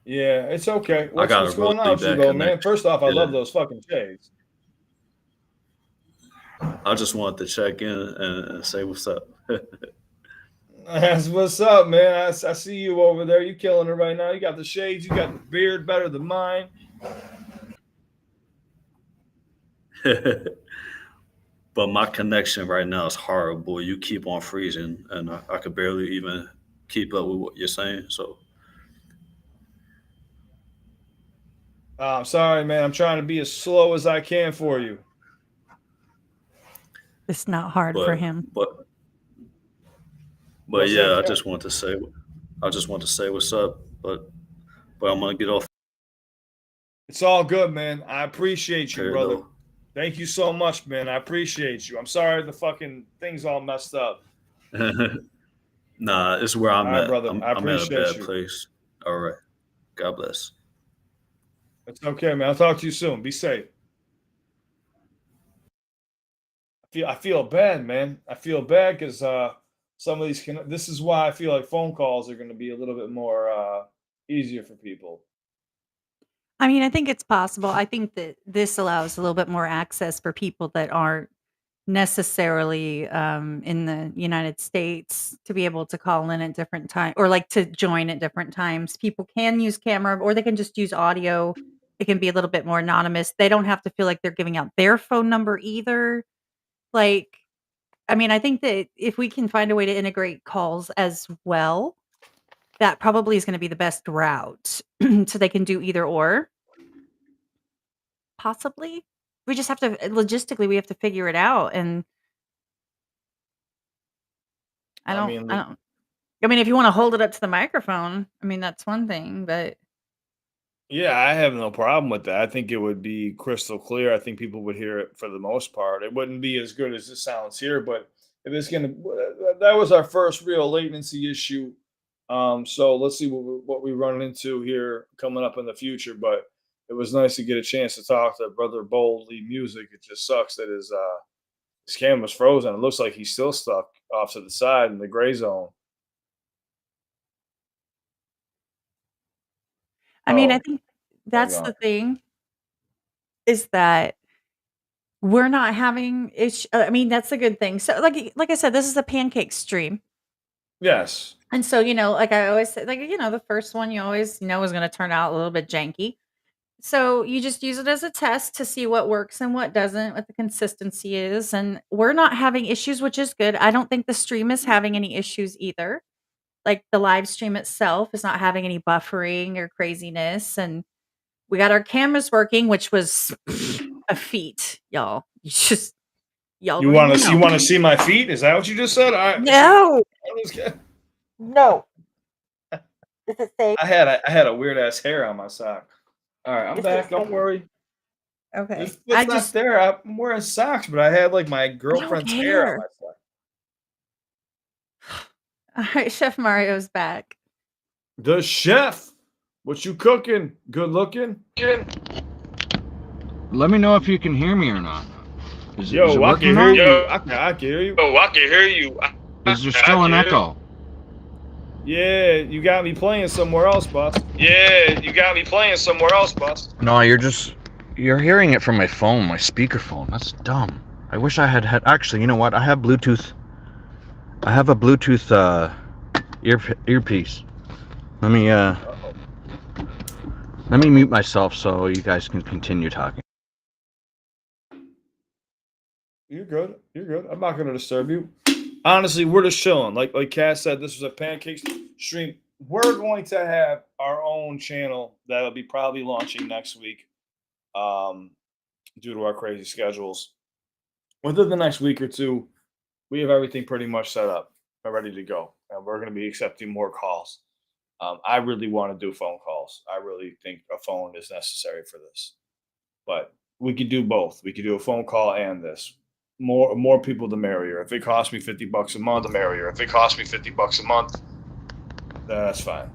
Yeah, it's okay. I got a What's going on really with you bad though, man? connection. First off, I Yeah. love those fucking shades. I just wanted to check in and say what's up. That's what's up, man. I see you over there. You killing it right now. You got the shades. You got the beard better than mine. But my connection right now is horrible. You keep on freezing, and I could barely even keep up with what you're saying. So, I'm sorry, man. I'm trying to be as slow as I can for you. It's not hard for but him. but What's yeah, that, I Cat? just want to say what's up. But I'm gonna get off It's all good, man. I appreciate you, here brother. though. Thank you so much, man. I appreciate you. I'm sorry the fucking thing's all messed up. Nah, it's where All I'm right, at. brother. I I'm at a appreciate bad you. place. All right. God bless. It's okay, man. I'll talk to you soon. Be safe. I feel bad, man. I feel bad because some of these this is why I feel like phone calls are going to be a little bit more easier for people. I mean, I think it's possible. I think that this allows a little bit more access for people that aren't necessarily in the United States to be able to call in at different times or like to join at different times. People can use camera or they can just use audio. It can be a little bit more anonymous. They don't have to feel like they're giving out their phone number either. Like, I mean, I think that if we can find a way to integrate calls as well, that probably is going to be the best route. So they can do either or. Possibly. We just have to logistically, we have to figure it out, and I I don't mean, I don't I mean, if you wanna hold it up to the microphone, I mean, that's one thing, but yeah, I have no problem with that. I think it would be crystal clear. I think people would hear it for the most part. It wouldn't be as good as it sounds here, but if it's gonna, that was our first real latency issue. So let's see what we run into here coming up in the future. But it was nice to get a chance to talk to Brother Boldly Music. It just sucks that his camera's frozen. It looks like he's still stuck off to the side in the gray zone. I mean, I Oh, think hold that's on. the thing is that we're not having I mean, that's a good thing. So, like I said, this is a pancake stream, Yes. and so, like I always say, like, the first one you always know is gonna turn out a little bit janky. So you just use it as a test to see what works and what doesn't, what the consistency is. And we're not having issues, which is good. I don't think the stream is having any issues either. Like the live stream itself is not having any buffering or craziness. And we got our cameras working, which was a feat, y'all. Y'all don't even You know. want to see my feet? Is that what you just said? No, I was kidding. no. Is it safe? I had a weird ass hair on my sock. All right, I'm Is it back. Don't safe? worry. Okay. This foot's not there. I'm wearing socks, but I had like my I don't girlfriend's hair on care. my sock. All right, Chef Mario's back. The chef, what you cooking? Good looking. Let me know if you can hear me or not. Is it Yo, I can working hear now? you. I can hear you. Oh, I can hear you. Is there still an echo? Yeah, you got me playing somewhere else, boss. Yeah, you got me playing somewhere else, boss. No, you're hearing it from my phone, my speakerphone. That's dumb. I wish I had actually, you know what? I have Bluetooth. I have a Bluetooth earpiece. Let me mute myself so you guys can continue talking. You're good. You're good. I'm not gonna disturb you. Honestly, we're just chilling. Like Cass said, this was a pancake stream. We're going to have our own channel that'll be probably launching next week, due to our crazy schedules. Within the next week or two, we have everything pretty much set up and ready to go, and we're going to be accepting more calls. I really want to do phone calls. I really think a phone is necessary for this, but we could do both. We could do a phone call and this. More people, the merrier. If it costs me $50 a month, the merrier. If it costs me $50 a month, That's fine.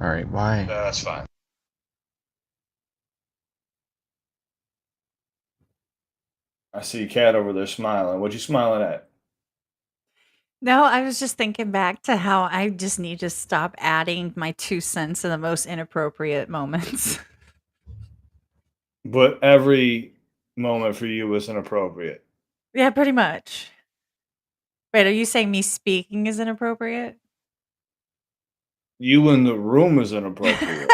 All right, why? That's fine. I see a cat over there smiling. What you smiling at? No, I was just thinking back to how I just need to stop adding my 2 cents in the most inappropriate moments. But every moment for you was inappropriate. Yeah, pretty much. Wait, are you saying me speaking is inappropriate? You in the room is inappropriate.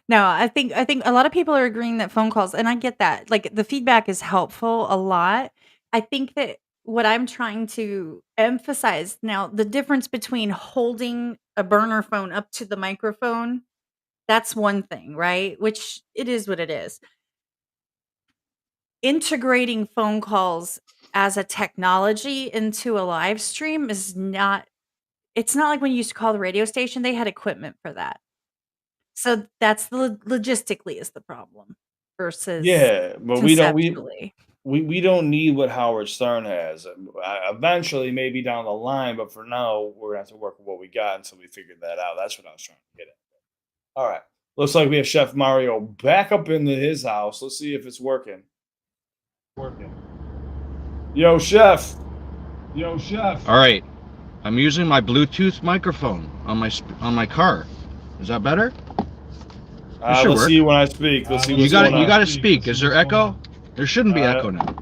No, I think a lot of people are agreeing that phone calls, and I get that. Like, the feedback is helpful a lot. I think that what I'm trying to emphasize now, the difference between holding a burner phone up to the microphone, that's one thing, right? Which it is what it is. Integrating phone calls as a technology into a live stream is not, it's not like when you used to call the radio station, they had equipment for that. So that's the logistically is the problem versus Yeah, but conceptually. we don't need what Howard Stern has. Eventually, maybe down the line, but for now, we're gonna have to work with what we got until we figure that out. That's what I was trying to get at. All right, looks like we have Chef Mario back up into his house. Let's see if it's working. Yo, Chef. All right, I'm using my Bluetooth microphone on my car. Is that better? should Let's work. see when I speak. Let's see You what's got going on. You got to speak. Is there echo? There shouldn't be echo now.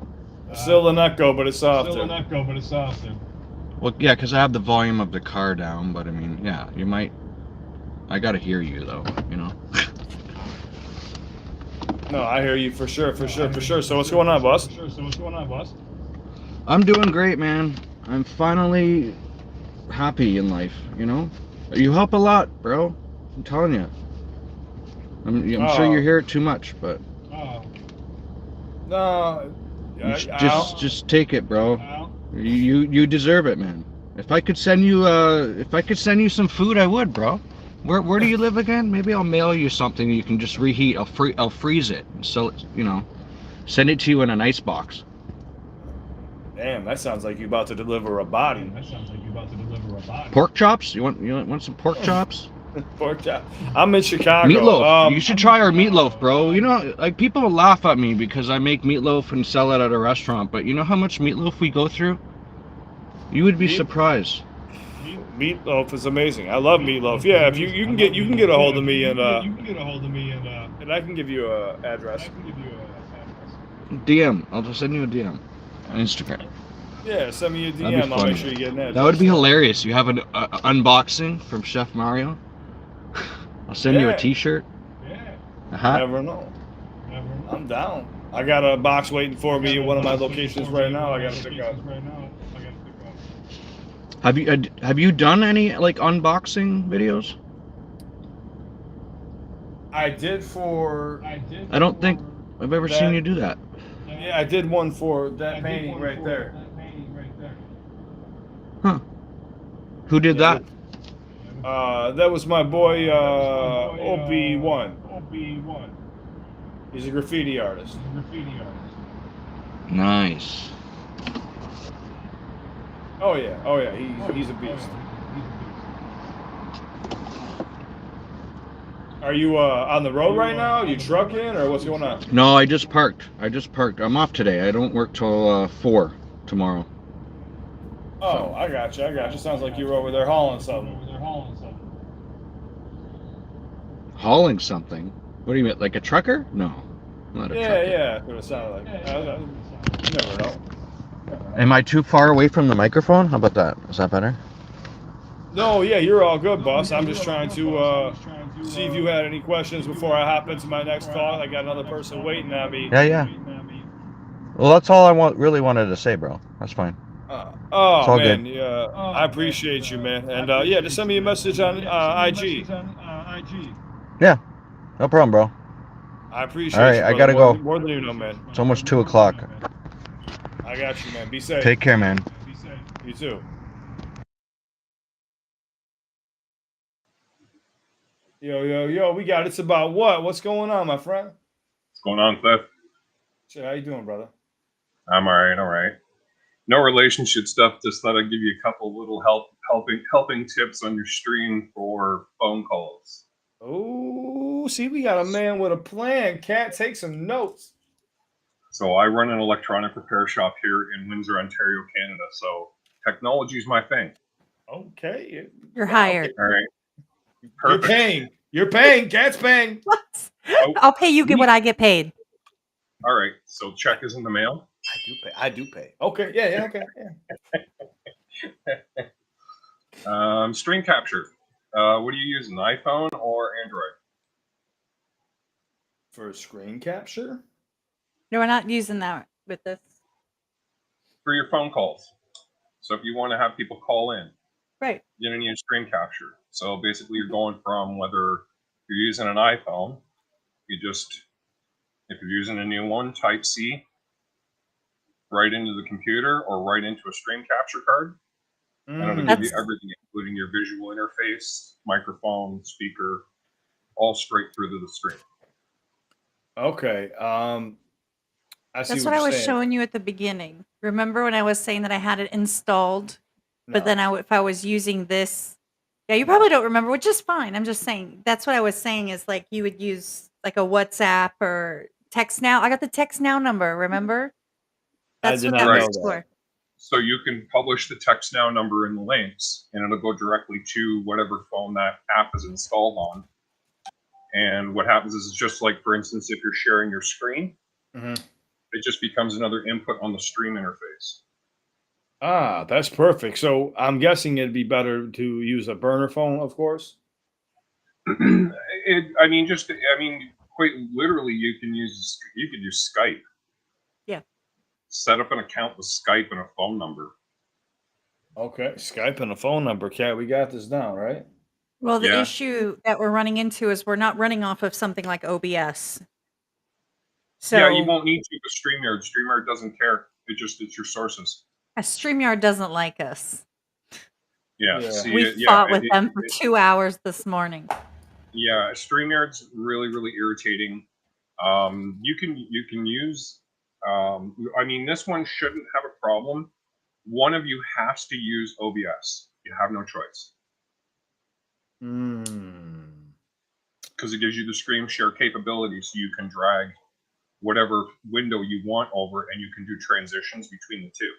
Still an echo, but it's softer. Well, yeah, because I have the volume of the car down. But I mean, yeah, you might. I gotta hear you though. You know. No, I hear you for sure. So what's going on, boss? I'm doing great, man. I'm finally happy in life. You know. You help a lot, bro. I'm telling you. I'm sure you hear it too much, but No, just take it, bro. You deserve it, man. If I could send you some food, I would, bro. Where do you live again? Maybe I'll mail you something you can just reheat. I'll freeze it and sell it. You know, send it to you in an ice box. Damn, that sounds like you about to deliver a body. Pork chops? You want some pork chops? Pork chop. I'm in Chicago. Meatloaf. You should try our meatloaf, bro. You know, like people laugh at me because I make meatloaf and sell it at a restaurant, but you know how much meatloaf we go through? You would be surprised. Meatloaf is amazing. I love meatloaf. Yeah, if you can get a hold of me and I can give you a address. DM. I'll just send you a DM on Instagram. Yeah, send me a DM. I'll make sure you get an address. That would be hilarious. You have an unboxing from Chef Mario. I'll send you a T-shirt. A hat. Never know. I'm down. I got a box waiting for me at one of my locations right now. I got to pick up. Have you done any like unboxing videos? I did for. I don't think I've ever seen you do that. Yeah, I did one for that painting right there. Huh? Who did that? That was my boy OB1. He's a graffiti artist. Nice. Oh yeah. He's a beast. Are you on the road right now? Are you trucking or what's going on? No, I just parked. I'm off today. I don't work till 4 tomorrow. Oh, I got you. Sounds like you were over there hauling something. Hauling something? What do you mean, like a trucker? No, not a trucker. Yeah. That's what it sounded like. You never know. Am I too far away from the microphone? How about that? Is that better? No, yeah, you're all good, boss. I'm just trying to see if you had any questions before I hop into my next call. I got another person waiting on me. Yeah. Well, that's all I really wanted to say, bro. That's fine. Oh man, yeah, I appreciate you, man. And yeah, just send me a message on IG. Yeah, no problem, bro. I appreciate all right, you. I gotta go. go. More than you know, man. It's almost 2 o'clock. I got you, man. Be safe. Take care, man. You too. Yo, we got it's about what? What's going on, my friend? What's going on, Cliff? Shit, how you doing, brother? I'm all right. All right. No relationship stuff. Just thought I'd give you a couple little helping tips on your stream for phone calls. Oh, see, we got a man with a plan. Cat, take some notes. So I run an electronic repair shop here in Windsor, Ontario, Canada. So technology is my thing. Okay. You're Wow, hired. okay. All right. You're Perfect. paying. You're paying. Cat's paying. What? Oh, I'll pay you get what I get paid. all right. So check is in the mail. I do pay. Okay. Yeah. Okay. Yeah. Screen capture. What do you use, an iPhone or Android? For screen capture? No, we're not using that with this. For your phone calls. So if you want to have people call in, Right. you're going to need screen capture. So basically, you're going from whether you're using an iPhone, if you're using a new one, type C right into the computer or right into a screen capture card. And it'll give you everything, including your visual interface, microphone, speaker, all straight through to the screen. Okay. I see That's what what I you're was saying. showing you at the beginning. Remember when I was saying that I had it installed, but No. then if I was using this, yeah, you probably don't remember, which is fine. I'm just saying that's what I was saying is like you would use like a WhatsApp or text now. I got the text now number. Remember? That's I did what not that know was that. for. So you can publish the text now number in the links, and it'll go directly to whatever phone that app is installed on. And what happens is, it's just like, for instance, if you're sharing your screen, it just becomes another input on the stream interface. Ah, that's perfect. So I'm guessing it'd be better to use a burner phone, of course. Quite literally, you could use Skype. Yeah. Set up an account with Skype and a phone number. Okay, Skype and a phone number. Cat, we got this down, right? Well, the Yeah. issue that we're running into is we're not running off of something like OBS. So Yeah, you won't need to with StreamYard. StreamYard doesn't care. It's your sources. a StreamYard doesn't like us. Yeah. Yeah. See, We fought with them for 2 hours this morning. Yeah, StreamYard's really, really irritating. You can use. This one shouldn't have a problem. One of you has to use OBS. You have no choice. Because it gives you the screen share capability, so you can drag whatever window you want over, and you can do transitions between the two.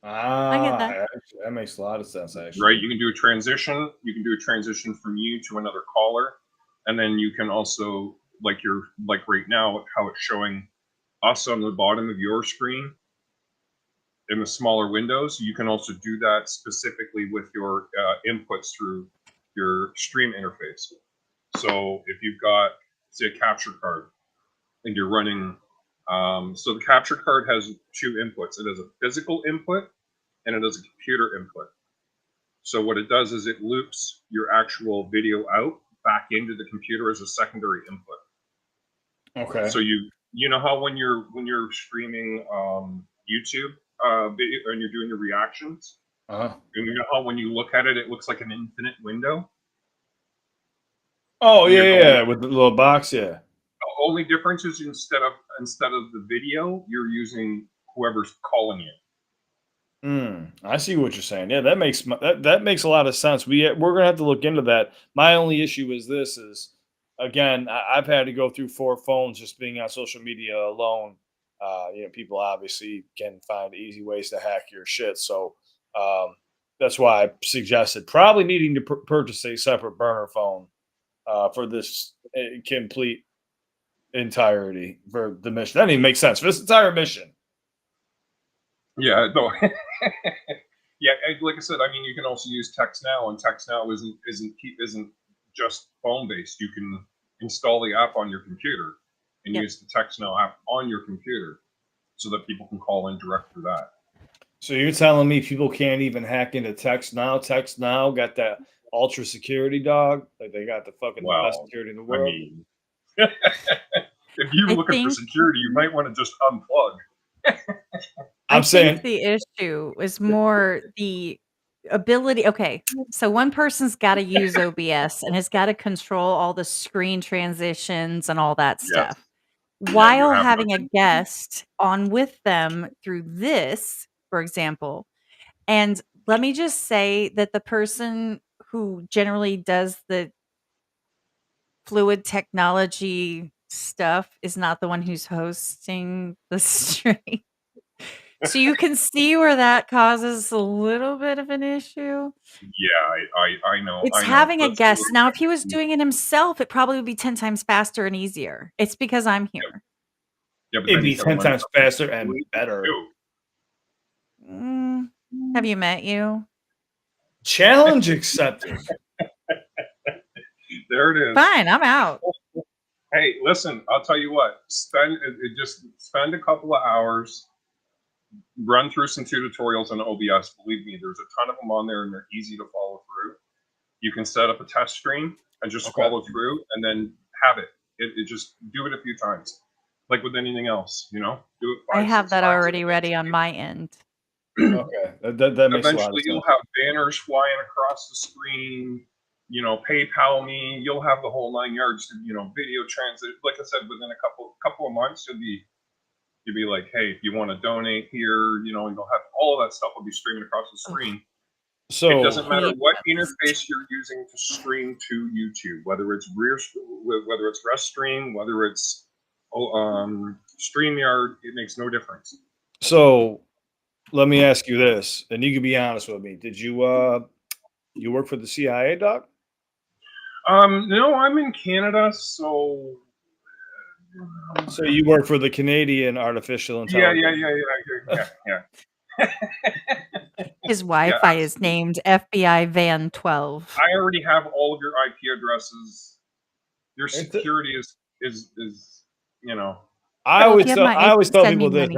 I get that. That makes a lot of sense, actually. Right? You can do a transition. You can do a transition from you to another caller, and then you can also, like right now, how it's showing us on the bottom of your screen in the smaller windows. You can also do that specifically with your inputs through your stream interface. So if you've got, say, a capture card, and you're running, so the capture card has two inputs. It has a physical input, and it has a computer input. So what it does is it loops your actual video out back into the computer as a secondary input. Okay. So you know how when you're streaming YouTube video and you're doing your reactions, and you know how when you look at it, it looks like an infinite window. Oh yeah, with the little box, yeah. The only difference is instead of the video, you're using whoever's calling you. I see what you're saying. Yeah, that makes a lot of sense. We're gonna have to look into that. My only issue is again, I've had to go through 4 phones just being on social media alone. People obviously can find easy ways to hack your shit. So that's why I suggested probably needing to purchase a separate burner phone for this complete entirety for the mission. That doesn't even make sense for this entire mission. Yeah, no. Yeah, like I said, you can also use Text Now, and Text Now isn't just phone based. You can install the app on your computer and use the Text Now app on your computer, so that people can call in direct through that. So you're telling me people can't even hack into Text Now? Text Now got that ultra security, dog. Like they got the fucking best security in the world. If you're looking for security, you might want to just unplug. I think the issue is more the ability. Okay, so one person's got to use OBS and has got to control all the screen transitions and all that stuff. while have having a no- guest on with them through this, for example. And let me just say that the person who generally does the fluid technology stuff is not the one who's hosting the stream. So you can see where that causes a little bit of an issue. Yeah, I know. It's I know. having a That's guest. little Now, if he was bit- doing it himself, it probably would be 10 times faster and easier. It's because I'm here. Yeah, but It'd then be he's gotta 10 learn times how to faster do and it better. too. Have you met you? Challenge accepted. There it is. Fine, I'm out. Hey, listen, I'll tell you what. Just spend a couple of hours, run through some tutorials on OBS. Believe me, there's a ton of them on there, and they're easy to follow through. You can set up a test stream and just Okay. follow through, and then have it. It just do it a few times, like with anything else. You know, do it I 5, have 6 that times. already ready on my end. Okay. That makes a lot of Eventually, sense. you'll have banners flying across the screen. You know, PayPal me. You'll have the whole 9 yards. You know, video transit. Like I said, within a couple of months, you'll be like, hey, if you want to donate here, you know, you'll have all of that stuff will be streaming across the screen. So It doesn't matter hate what this. interface you're using to stream to YouTube, whether it's whether it's Restream, whether it's StreamYard, it makes no difference. So let me ask you this, and you can be honest with me. Did you work for the CIA, Doc? No, I'm in Canada, so So you work for the Canadian Artificial yeah, Intelligence. His Wi-Fi is named FBI Van 12. I already have all of your IP addresses. Your It's a- security is you know. I Well, if always you have tell my I always IP, tell send me people this.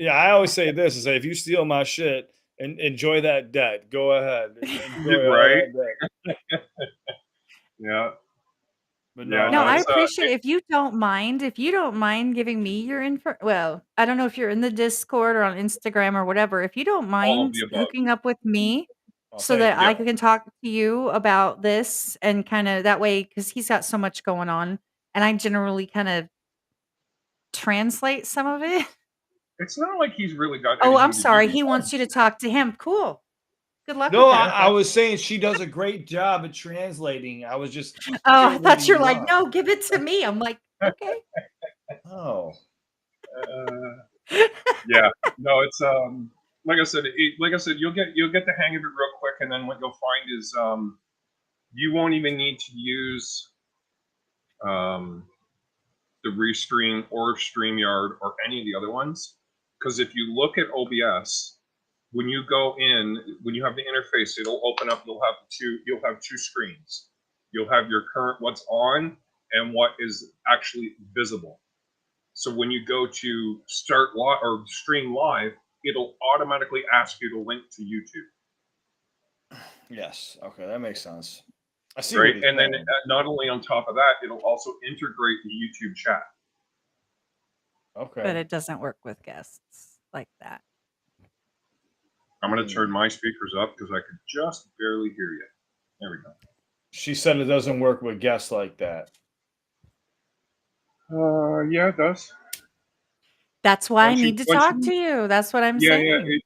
money. I always say this: is say if you steal my shit and enjoy that debt, go ahead. Enjoy all Right? that debt. Yeah. But Yeah, No, no, I it's appreciate if you don't mind giving me your info. Well, I don't know if you're in the Discord or on Instagram or whatever. If you don't all of mind the above. hooking up with me Oh, so thank that you. I can talk to you about this and kind of that way, because he's got so much going on, and I generally kind of translate some of it. It's not like he's really got Oh, anything I'm to sorry. do. He wants you to talk to him. Cool. Good luck No, with that. I was saying she does a great job at translating. I was just Oh, I thought leading you're you like, on. no, give it to me. I'm like, okay. Oh, Yeah, no, it's like I said, you'll get the hang of it real quick, and then what you'll find is you won't even need to use the Restream or StreamYard or any of the other ones, because if you look at OBS, when you go in, when you have the interface, it'll open up. You'll have two screens. You'll have your current what's on and what is actually visible. So when you go to start live or stream live, it'll automatically ask you to link to YouTube. yes. Okay, that makes sense. I see. Right, What he's and then saying. not only on top of that, it'll also integrate the YouTube chat. Okay. But it doesn't work with guests like that. I'm going to turn my speakers up because I could just barely hear you. There we go. She said it doesn't work with guests like that. Yeah, it does. That's why I Once you- need to once talk you- to you. That's what I'm Yeah, saying.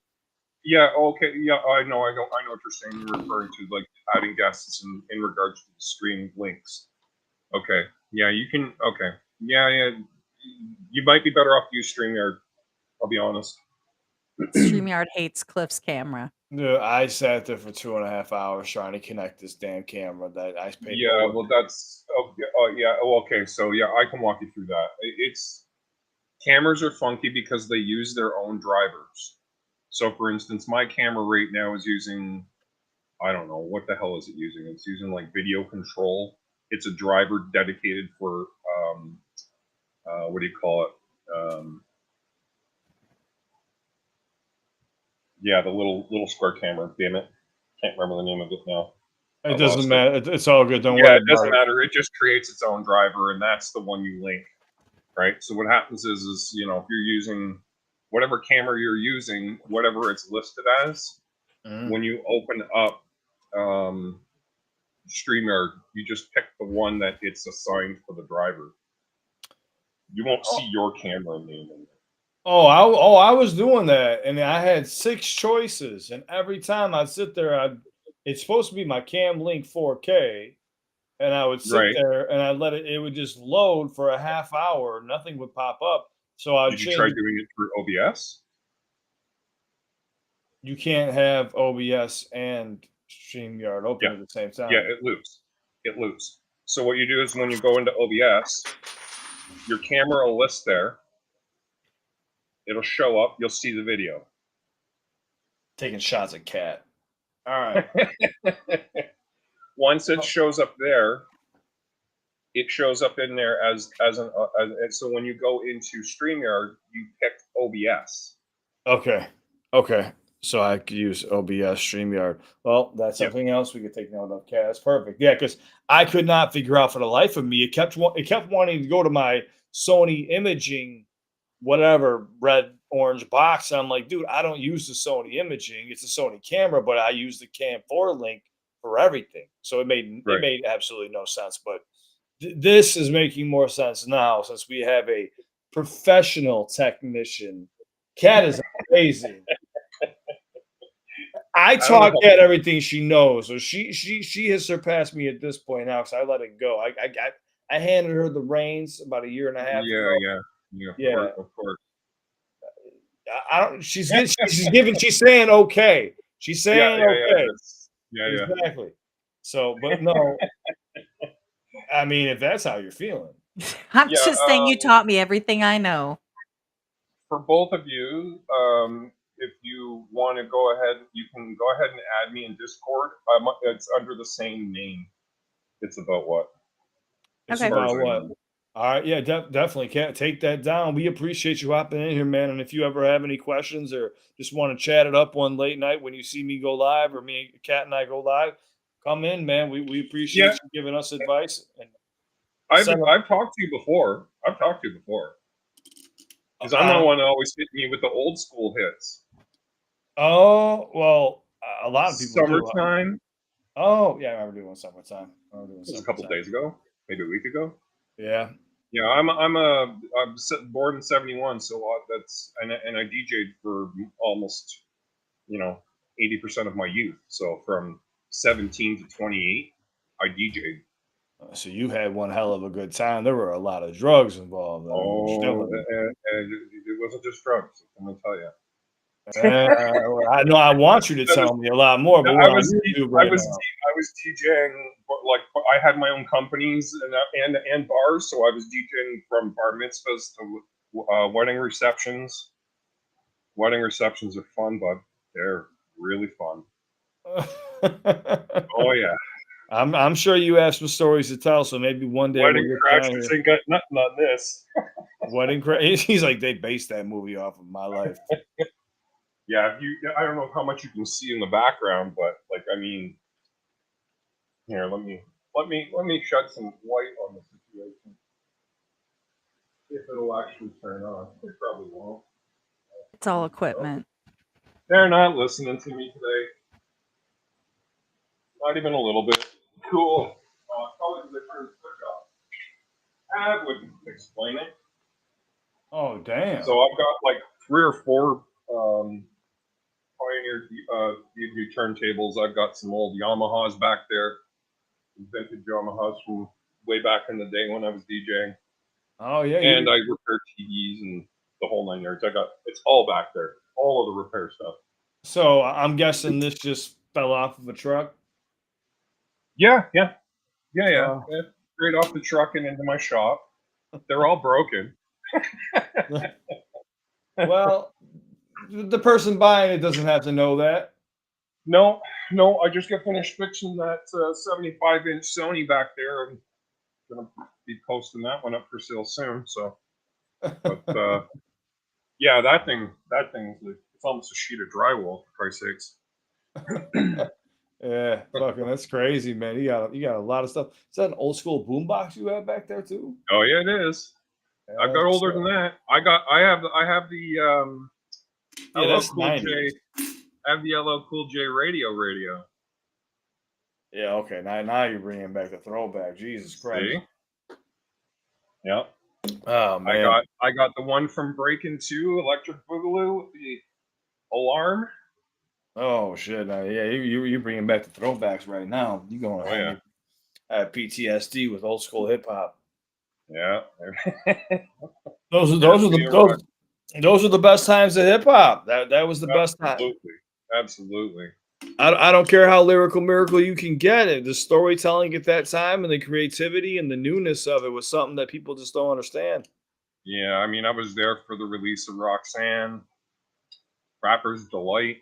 yeah, okay, yeah. I know what you're saying. You're referring to like adding guests in regards to the stream links. Okay, yeah, you can. Okay, yeah. You might be better off to use StreamYard. I'll be honest. StreamYard hates Cliff's camera. Yeah, I sat there for 2.5 hours trying to connect this damn camera that I paid. Yeah, well, that's yeah. Oh, okay. So yeah, I can walk you through that. It's cameras are funky because they use their own drivers. So, for instance, my camera right now is using, I don't know what the hell is it using. It's using like video control. It's a driver dedicated for what do you call it? Yeah, the little square camera. Damn it, can't remember the name of it now. It doesn't matter. It's all good. Don't Yeah, worry it doesn't about it. matter. It just creates its own driver, and that's the one you link, right? So what happens is you know if you're using whatever camera you're using, whatever it's listed as, when you open up StreamYard, you just pick the one that it's assigned for the driver. You won't see your camera name in there. I was doing that, and I had 6 choices, and every time I'd sit there, it's supposed to be my Cam Link 4K, and I would sit Right. there and I'd let it would just load for a half hour, nothing would pop up. So I'd Did you try change. doing it through OBS? You can't have OBS and StreamYard open Yeah. at the same Yeah, time. it loops. It loops. So what you do is when you go into OBS, your camera will list there. It'll show up. You'll see the video. Taking shots at Cat. All right. Once it shows up there, it shows up in there as so when you go into StreamYard, you pick OBS. Okay. Okay. So I could use OBS StreamYard. Well, that's Yep. something else we could take note of. Cat, that's perfect. Yeah, because I could not figure out for the life of me. It kept wanting to go to my Sony imaging, whatever red orange box. And I'm like, dude, I don't use the Sony imaging. It's a Sony camera, but I use the Cam 4 link for everything. So it Right. made absolutely no sense. But this is making more sense now since we have a professional technician. Cat is amazing. I don't know taught how- Cat everything she knows, so she has surpassed me at this point now because I let it go. I handed her the reins about a year and a half ago. Yeah. Of course. I don't. She's saying okay. She's saying okay. Yeah. Exactly. So, but no. I mean, if that's how you're feeling, I'm Yeah, just saying you taught me everything I know. for both of you, if you want to go ahead, you can go ahead and add me in Discord. It's under the same name. It's about what? it's Okay. about As I what. remember. All right, yeah, definitely can't take that down. We appreciate you hopping in here, man. And if you ever have any questions or just want to chat it up one late night when you see me go live or me, Kat, and I go live, come in, man. We appreciate Yeah. you giving us advice. And I've talked to you before. Because I'm the one that always hit me with the old school hits. Oh well, a lot of people do. Summertime. Oh yeah, I remember doing summertime. It was a couple days ago, maybe a week ago. Yeah. Yeah, I'm born in '71, so that's and I DJ'd for almost 80% of my youth. So from 17 to 28, I DJ'd. So you had one hell of a good time. There were a lot of drugs involved. Oh, and it wasn't just drugs. I'm gonna tell you. I know. I want you to tell me a lot more, but we're on YouTube right now. I was DJing, like I had my own companies and bars, so I was DJing from bar mitzvahs to wedding receptions. Wedding receptions are fun, bud. They're really fun. Oh yeah. I'm sure you have some stories to tell, so maybe one day Wedding we'll Crashers ain't got nothing on this. Wedding Crash. He's like, they based that movie off of my life. Yeah, I don't know how much you can see in the background, but like I mean, here, let me shed some light on the situation. If it'll actually turn on. It probably won't. It's all equipment. They're not listening to me today. Not even a little bit. Cool. Probably because they turned the switch off. I wouldn't explain it. Oh damn! So I've got like 3 or 4 Pioneer DV turntables. I've got some old Yamahas back there, vintage Yamahas from way back in the day when I was DJing. Oh yeah, and I repair TVs and the whole 9 yards. It's all back there, all of the repair stuff. So I'm guessing this just fell off of a truck. Yeah. Straight off the truck and into my shop. They're all broken. Well, the person buying it doesn't have to know that. No, I just got finished fixing that 75-inch Sony back there. I'm gonna be posting that one up for sale soon. So, but yeah, that thing's like, it's almost a sheet of drywall, for Christ's sakes. Yeah, fucking, that's crazy, man. You got a lot of stuff. Is that an old school boombox you have back there too? Oh yeah, it is. I've got older than that. I have the LL Cool J. I have the LL Cool J radio. Yeah, okay. Now you're bringing back the throwback. Jesus Christ. See? Yeah. Oh man. I got the one from Breaking 2, Electric Boogaloo, the alarm. Oh shit. Yeah, you bringing back the throwbacks right now. You going to Oh have yeah, me have PTSD with old school hip hop. yeah. Those are Pass those are me the a rock. those are the best times of hip hop. That was the best time. Absolutely, absolutely. I don't care how lyrical miracle you can get it. The storytelling at that time and the creativity and the newness of it was something that people just don't understand. Yeah, I mean, I was there for the release of Roxanne, Rapper's Delight,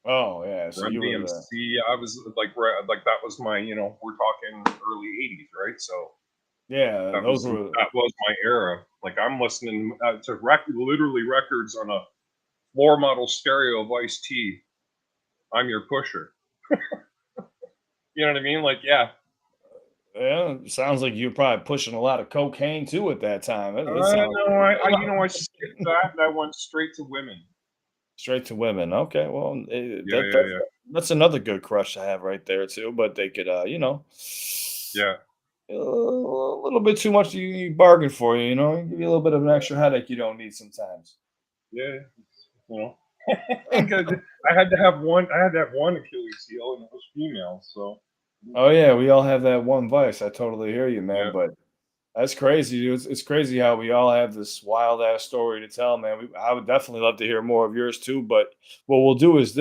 Oh yeah, so Run you were the DMC. I was like that was my, we're talking early '80s, right? So yeah, those were that was my era. Like I'm listening to literally records on a floor model stereo of Ice-T. I'm your pusher. You know what I mean? Like, yeah. yeah. Sounds like you're probably pushing a lot of cocaine too at that time. It sounds No, I skipped that and I went straight to women. straight to women. Okay, well, Yeah, yeah, yeah, that's another good crush to have right there too. But they could, yeah, a little bit too much you bargain for you. You know, give you a little bit of an extra headache you don't need sometimes. yeah. You know, 'Cause I had to have one. I had to have one Achilles heel, and it was female. So Oh yeah, we all have that one vice. I totally hear you, man. yeah, But that's crazy. Dude. It's crazy how we all have this wild ass story to tell, man. I would definitely love to hear more of yours too. But what we'll do is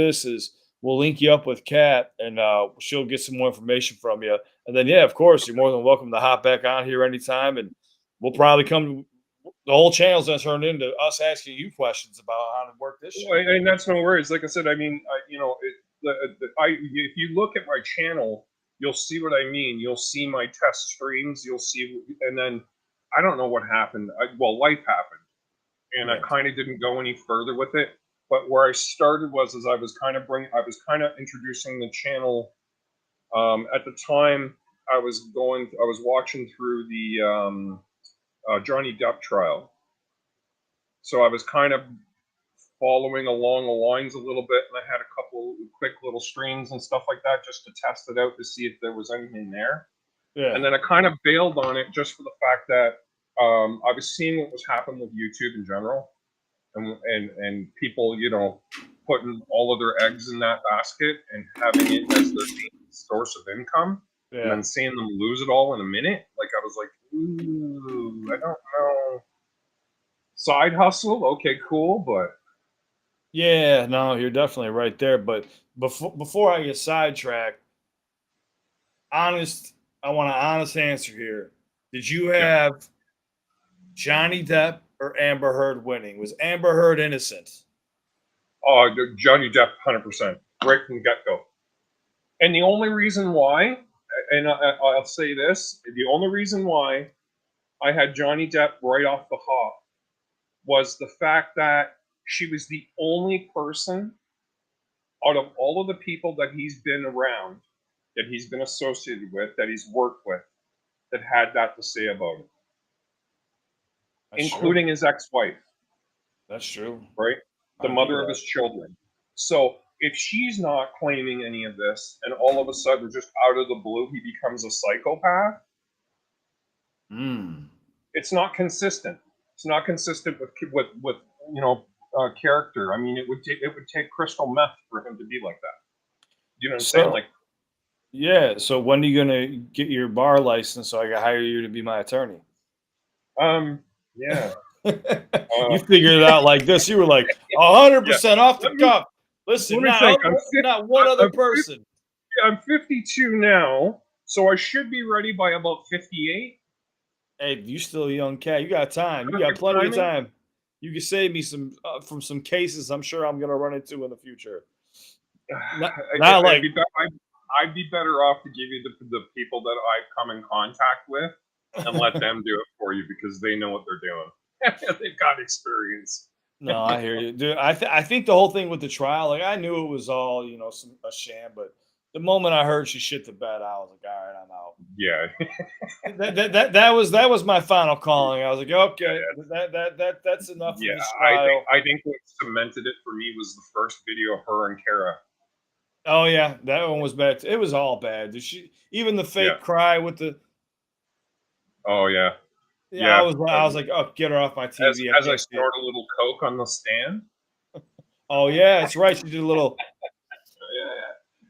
we'll link you up with Kat, and she'll get some more information from you. And then yeah, of course, you're more than welcome to hop back on here anytime, and we'll probably come. The whole channel's gonna turn into us asking you questions about how to work this shit. well, and that's no worries. Like I said, I mean, if you look at my channel, you'll see what I mean. You'll see my test streams. You'll see, and then I don't know what happened. Well, life happened, and I Yeah, kind of didn't go any further with it. But where I started was as I was kind of introducing the channel. At the time, I was watching through the Johnny Depp trial, so I was kind of following along the lines a little bit, and I had a couple quick little streams and stuff like that just to test it out to see if there was anything there. And yeah, then I kind of bailed on it just for the fact that I was seeing what was happening with YouTube in general, and people, putting all of their eggs in that basket and having it as their main source of income, and yeah. then seeing them lose it all in a minute. Like I was like, ooh, I don't know. Side hustle, okay, cool, but Yeah, no, you're definitely right there. But before I get sidetracked, honest, I want an honest answer here. Did you yeah. have Johnny Depp or Amber Heard winning? Was Amber Heard innocent? Oh, Johnny Depp, 100%, right from the get go. And the only reason why, and I'll say this, the only reason why I had Johnny Depp right off the hop was the fact that she was the only person out of all of the people that he's been around, that he's been associated with, that he's worked with, that had that to say about it, That's true. including his ex-wife, That's true. right? The I'll give you mother of that. his children. So if she's not claiming any of this, and all of a sudden, just out of the blue, he becomes a psychopath, Mm. it's not consistent. It's not consistent with character. I mean, it would take crystal meth for him to be like that. You know what I'm saying? So Like, yeah. So when are you gonna get your bar license so I can hire you to be my attorney? yeah, You figured it out like this. You were like yeah. 100% off the Let me cuff. Listen, let me think. not one other person. I'm 52 now, so I should be ready by about 58. Hey, you still a young cat. You got time. You got Perfect plenty of timing. time. You can save me some from some cases I'm sure I'm gonna run into in the future. Not, not like I'd be better off to give you the people that I've come in contact with and let them do it for you because they know what they're doing. They've got experience. no, I hear you, dude. I think the whole thing with the trial, like I knew it was all a sham, but the moment I heard she shit the bed, I was like, all right, I'm out. Yeah. That was my final calling. I was like, okay, that's enough Yeah, of this trial. I think what cemented it for me was the first video of her and Kara. Oh yeah, that one was bad. It was all bad. Did she even the Yeah. fake cry with the Oh yeah. Yeah, I Yeah. was like, oh, get her off my As TV. I as I can't see it. snort a little coke on the stand. Oh yeah, that's right. She did a little. Yeah.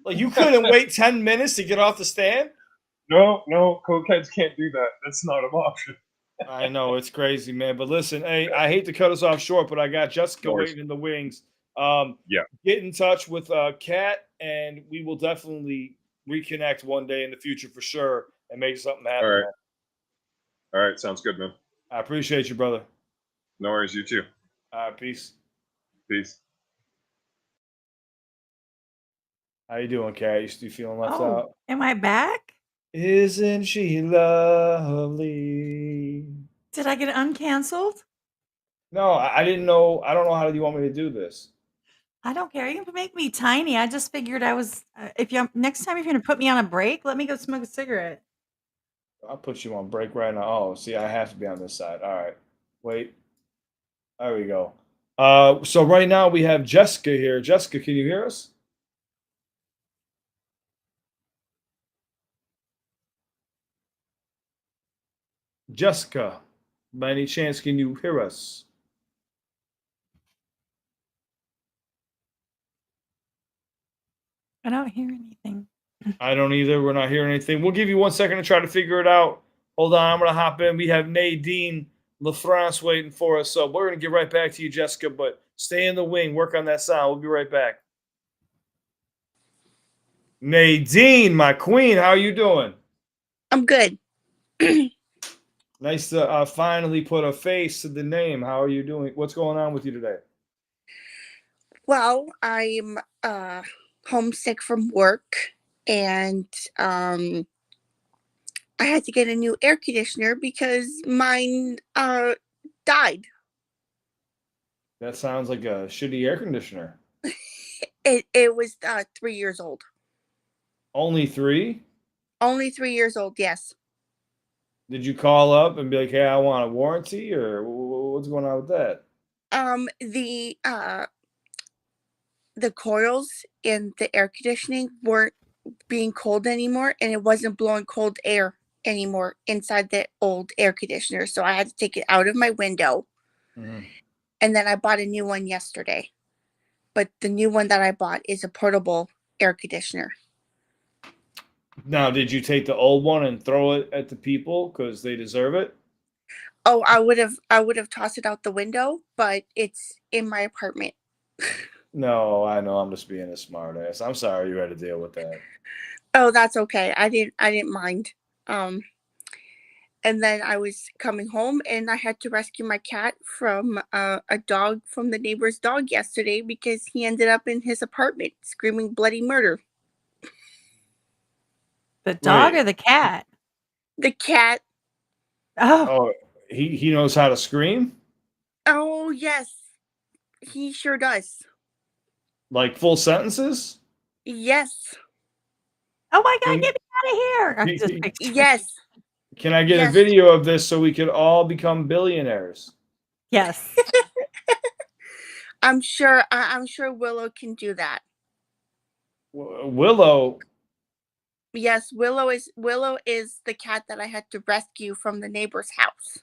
Like you couldn't wait 10 minutes to get off the stand. No, cokeheads can't do that. That's not an option. I know it's crazy, man. But listen, hey, I hate to cut us off short, but I got Jessica No worries. waiting in the wings. Yeah. Get in touch with Kat, and we will definitely reconnect one day in the future for sure and make something happen. All right. Man. All right. Sounds good, man. I appreciate you, brother. No worries. You too. All right, peace. Peace. How you doing, Kat? You still feeling left Oh, out? am I back? Isn't she lovely? Did I get uncanceled? No, I didn't know. I don't know how do you want me to do this. I don't care. You can make me tiny. I just figured I was. If you next time if you're gonna put me on a break, let me go smoke a cigarette. I'll put you on break right now. Oh, see, I have to be on this side. All right. Wait. There we go. So right now we have Jessica here. Jessica, can you hear us? Jessica, by any chance, can you hear us? I don't hear anything. I don't either. We're not hearing anything. We'll give you 1 second to try to figure it out. Hold on, I'm gonna hop in. We have Nadine LaFrance waiting for us, so we're gonna get right back to you, Jessica. But stay in the wing, work on that sound. We'll be right back. Nadine, my queen, how are you doing? I'm good. Nice to finally put a face to the name. How are you doing? What's going on with you today? Well, I'm homesick from work, and I had to get a new air conditioner because mine died. That sounds like a shitty air conditioner. It was 3 years old. Only 3? Only 3 years old, yes. Did you call up and be like, "Hey, I want a warranty," or what's going on with that? The coils in the air conditioning weren't being cold anymore, and it wasn't blowing cold air anymore inside the old air conditioner. So I had to take it out of my window, Mhm. and then I bought a new one yesterday. But the new one that I bought is a portable air conditioner. Now, did you take the old one and throw it at the people because they deserve it? Oh, I would have tossed it out the window, but it's in my apartment. No, I know. I'm just being a smartass. I'm sorry you had to deal with that. Oh, that's okay. I didn't mind. And then I was coming home, and I had to rescue my cat from a dog from the neighbor's dog yesterday because he ended up in his apartment screaming bloody murder. The dog Wait. or the cat? The cat. Oh, Oh, he knows how to scream? Oh, yes. He sure does. Like full sentences? Yes. oh my God! Can, Get me out of here! I'm just can, picturing. Yes. can I get a Yes. video of this so we could all become billionaires? Yes. I'm sure Willow can do that. Willow, Yes, Willow is the cat that I had to rescue from the neighbor's house.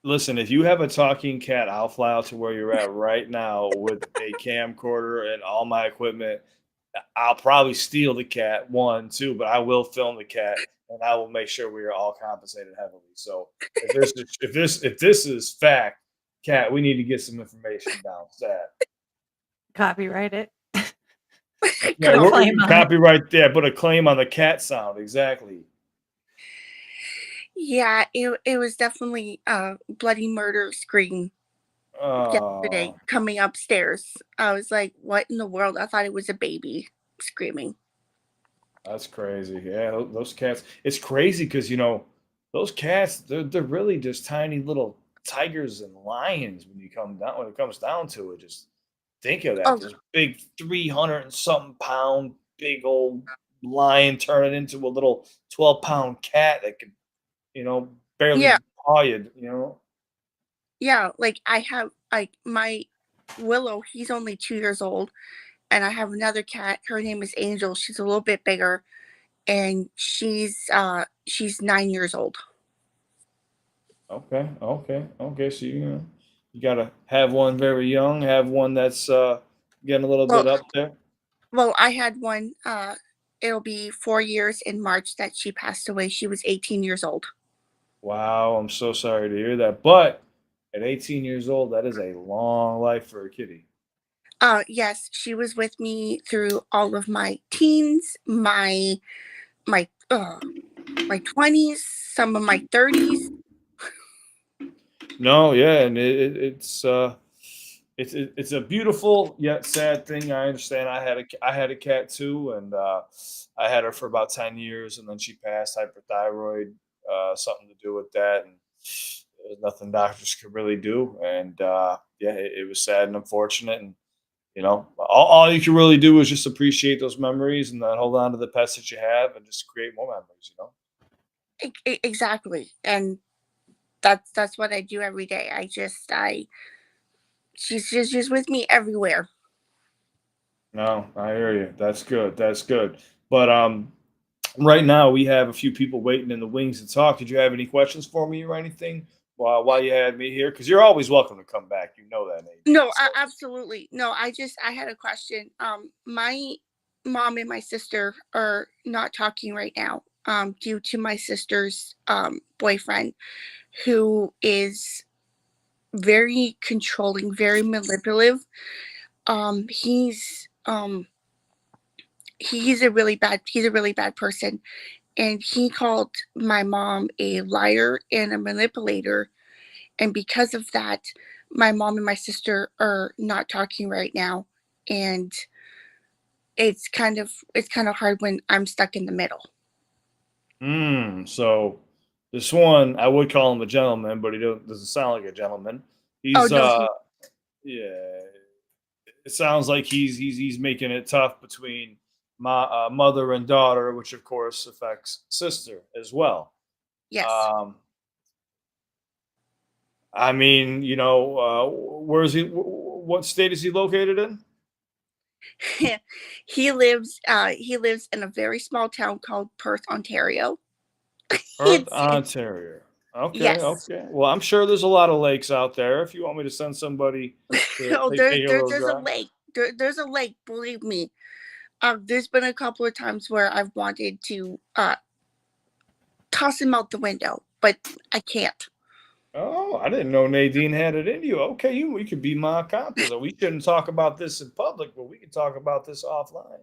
listen, if you have a talking cat, I'll fly out to where you're at right now with a camcorder and all my equipment. I'll probably steal the cat, 1, 2, but I will film the cat and I will make sure we are all compensated heavily. So if this is fact, cat, we need to get some information down stat. Copyright it. Yeah, Put a claim on it. copyright there, put a claim on the cat sound, exactly. Yeah, it was definitely a bloody murder scream yesterday coming upstairs. I was like, what in the world? I thought it was a baby screaming. That's crazy. Yeah, those cats. It's crazy because those cats. They're really just tiny little tigers and lions when it comes down to it. Just think of that. Oh. This big 300 and something pound big old lion turning into a little 12-pound cat that could barely Yeah. paw you. Yeah, like I have my Willow, he's only 2 years old, and I have another cat. Her name is Angel. She's a little bit bigger, and she's 9 years old. Okay. So you gotta have one very young, have one that's getting a little bit Well, up there. I had one. It'll be 4 years in March that she passed away. She was 18 years old. Wow, I'm so sorry to hear that. But at 18 years old, that is a long life for a kitty. Yes, she was with me through all of my teens, my my 20s, some of my 30s. No, yeah, and it's a beautiful yet sad thing. I understand. I had a cat too, and I had her for about 10 years, and then she passed hyperthyroid, something to do with that, and there's nothing doctors could really do. And yeah, it was sad and unfortunate. And all you can really do is just appreciate those memories and then hold on to the pets that you have and just create more memories. Exactly, and that's what I do every day. I she's with me everywhere. No, I hear you. That's good. That's good. But right now we have a few people waiting in the wings to talk. Did you have any questions for me or anything while you had me here? Because you're always welcome to come back. You know that, Nadine. No, So absolutely. No, I had a question. My mom and my sister are not talking right now, due to my sister's boyfriend, who is very controlling, very manipulative. Um, he's um he's a really bad person, and he called my mom a liar and a manipulator. And because of that, my mom and my sister are not talking right now, and it's kind of hard when I'm stuck in the middle. so this one I would call him a gentleman, but he doesn't sound like a gentleman. Oh He's no, yeah. It sounds like he's making it tough between my mother and daughter, which of course affects sister as well. yes. Um, I mean, where is he? What state is he located in? He lives in a very small town called Perth, Ontario. Perth, It's Ontario. Okay, Yes. okay. Well, I'm sure there's a lot of lakes out there. If you want me to send somebody to Oh, take a little there's a drive. lake. There's a lake. Believe me. There's been a couple of times where I've wanted to toss him out the window, but I can't. Oh, I didn't know Nadine had it in you. Okay, we could be my accomplice. We shouldn't talk about this in public, but we can talk about this offline.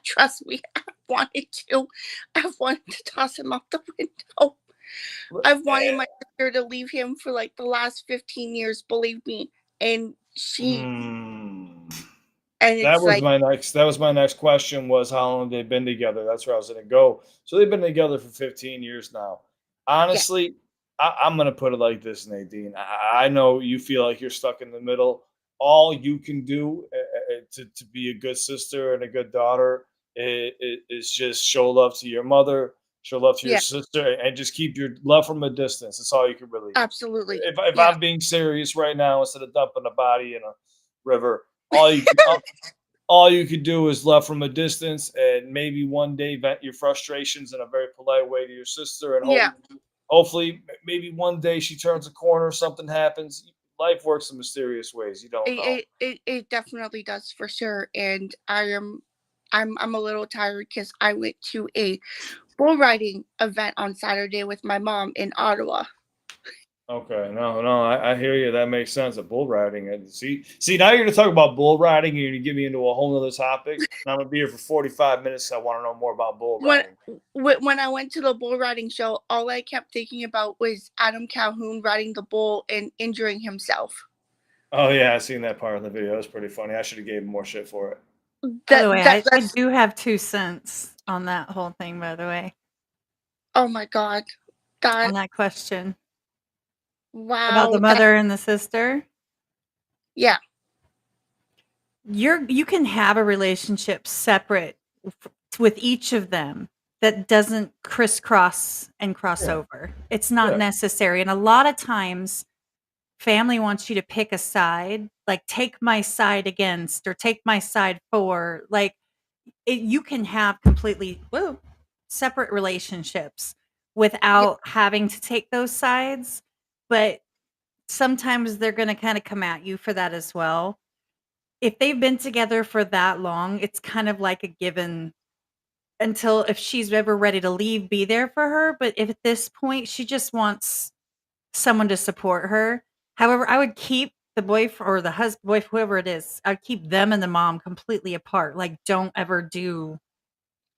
Trust me, wanted to. I've wanted to toss him out the window. I've wanted my sister to leave him for like the last 15 years, believe me. And she, Hmm. and it's like, That was my next question was how long they've been together. That's where I was gonna go. So they've been together for 15 years now. yeah, Honestly, I'm gonna put it like this, Nadine. I know you feel like you're stuck in the middle. All you can do to be a good sister and a good daughter is just show love to your mother, show love to your yeah, sister, and just keep your love from a distance. That's all you can really do. absolutely. If Yeah, I'm being serious right now, instead of dumping a body in a river, all you can, all you could do is love from a distance and maybe one day vent your frustrations in a very polite way to your sister and yeah. hopefully maybe one day she turns a corner, something happens. Life works in mysterious ways. You don't know. It definitely does for sure. And I'm a little tired because I went to a bull riding event on Saturday with my mom in Ottawa. Okay, no, I hear you. That makes sense. A bull riding, and see, now you're gonna talk about bull riding, and you're gonna get me into a whole nother topic. And I'm gonna be here for 45 minutes. I want to know more about bull When riding. when I went to the bull riding show, all I kept thinking about was Adam Calhoun riding the bull and injuring himself. Oh yeah, I seen that part of the video. It was pretty funny. I should have gave him more shit for it. By the way, I That's do have 2 cents on that whole thing, by the way, oh my god. on That that question about the wow. That mother and the sister. yeah, You can have a relationship separate with each of them that doesn't crisscross and cross Yeah, over. It's not yeah. necessary, and a lot of times family wants you to pick a side, like take my side against or take my side for. Like you can have completely separate relationships without having to take those sides, but sometimes they're gonna kinda come at you for that as well. If they've been together for that long, it's kind of like a given until if she's ever ready to leave, be there for her, but if at this point she just wants someone to support her. However, I would keep the boyfriend or the husband, wife, whoever it is, I'd keep them and the mom completely apart. Like, don't ever do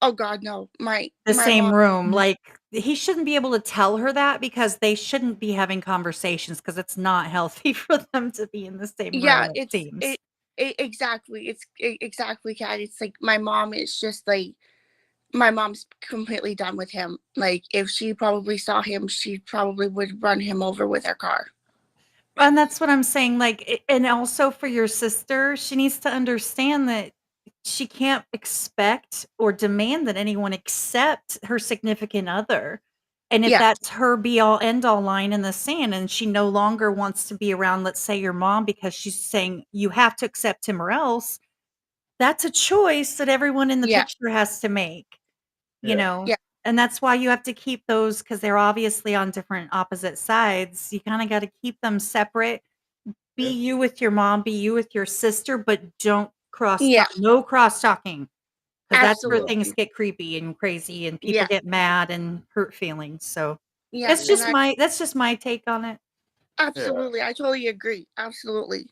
Oh God, no. the My same mom. room. Like, he shouldn't be able to tell her that because they shouldn't be having conversations because it's not healthy for them to be in the same Yeah, room, it seems. exactly. Exactly, Kat. It's like my mom is just like my mom's completely done with him. Like if she probably saw him, she probably would run him over with her car. And that's what I'm saying, like, and also for your sister, she needs to understand that she can't expect or demand that anyone accept her significant other. And if Yeah, that's her be all end all line in the sand and she no longer wants to be around, let's say your mom, because she's saying you have to accept him or else, that's a choice that everyone in the yeah, picture has to make. You Yeah. know? yeah, And that's why you have to keep those because 'cause they're obviously on different opposite sides. You kinda gotta keep them separate. Be Yeah. you with your mom, be you with your sister, but don't cross yeah. talk no cross talking, because that's where Yeah. things Absolutely. get creepy and crazy and people Yeah, get mad and hurt feelings, so yeah. And I that's just my take on it. Yeah. absolutely, I totally agree. Absolutely.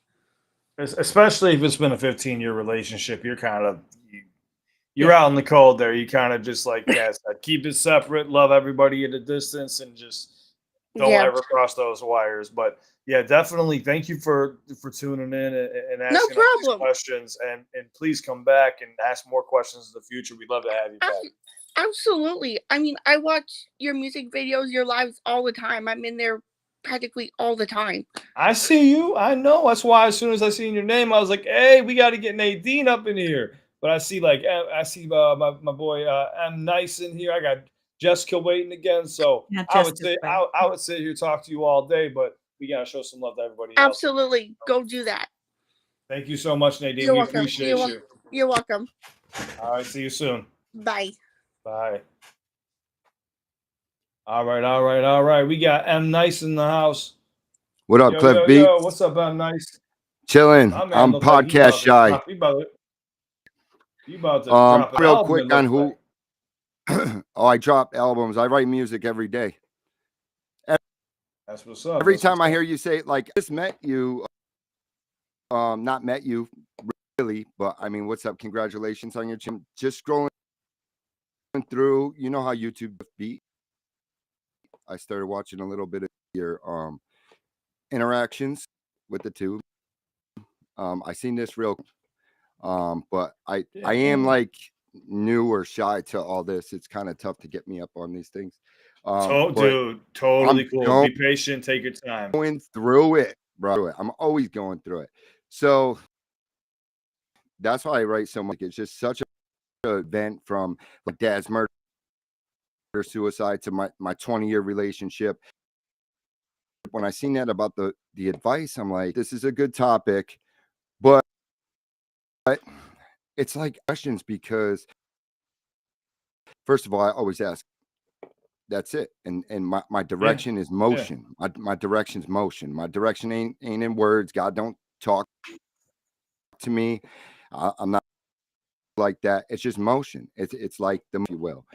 Especially if it's been a 15-year relationship, you're kind of you're Yeah. out in the cold there. You kind of just like Cass said, keep it separate, love everybody at a distance, and just don't Yeah. ever cross those wires. But yeah, definitely. Thank you for tuning in and No asking us these problem. questions. And please come back and ask more questions in the future. We'd love to have you Ab- back. Absolutely. I mean, I watch your music videos, your lives all the time. I'm in there practically all the time. I see you. I know. That's why as soon as I seen your name, I was like, "Hey, we got to get Nadine up in here." But I see like I see my boy M Nice in here. I got Jessica waiting again. So Yeah, I would Jessica's say great. I would sit here talk to you all day, but we gotta show some love to everybody else. Absolutely. Go do that. Thank you so much, Nadine. You're We welcome. appreciate you. You're welcome. All right, see you soon. Bye. Bye. All right, all right, all right. We got M Nice in the house. What up, Yo, yo, CliffBeats? yo. What's up, M Nice? Chilling. My man I'm look like he podcast about to shy. drop. He about to drop an Real album. quick It on look like. who. Oh, I drop albums. I write music every day. That's what's up. Every That's time what's I up. hear you say like, "Just met you," not met you really, but I mean, what's up? Congratulations on your channel. Just scrolling through, you know how YouTube beat. I started watching a little bit of your interactions with the two. I seen this real, but I am like new or shy to all this. It's kind of tough to get me up on these things. But Dude, totally I'm cool. Be patient. Take your time. going through it, bro. I'm always going through it. So that's why I write so much. It's just such an event from like dad's murder, suicide to my 20-year relationship. When I seen that about the advice, I'm like, this is a good topic, but it's like questions because first of all, I always ask. That's it. And my direction is motion. My direction's motion. My direction ain't in words. God don't talk to me. I'm not like that. It's just motion. It's like the, if you will.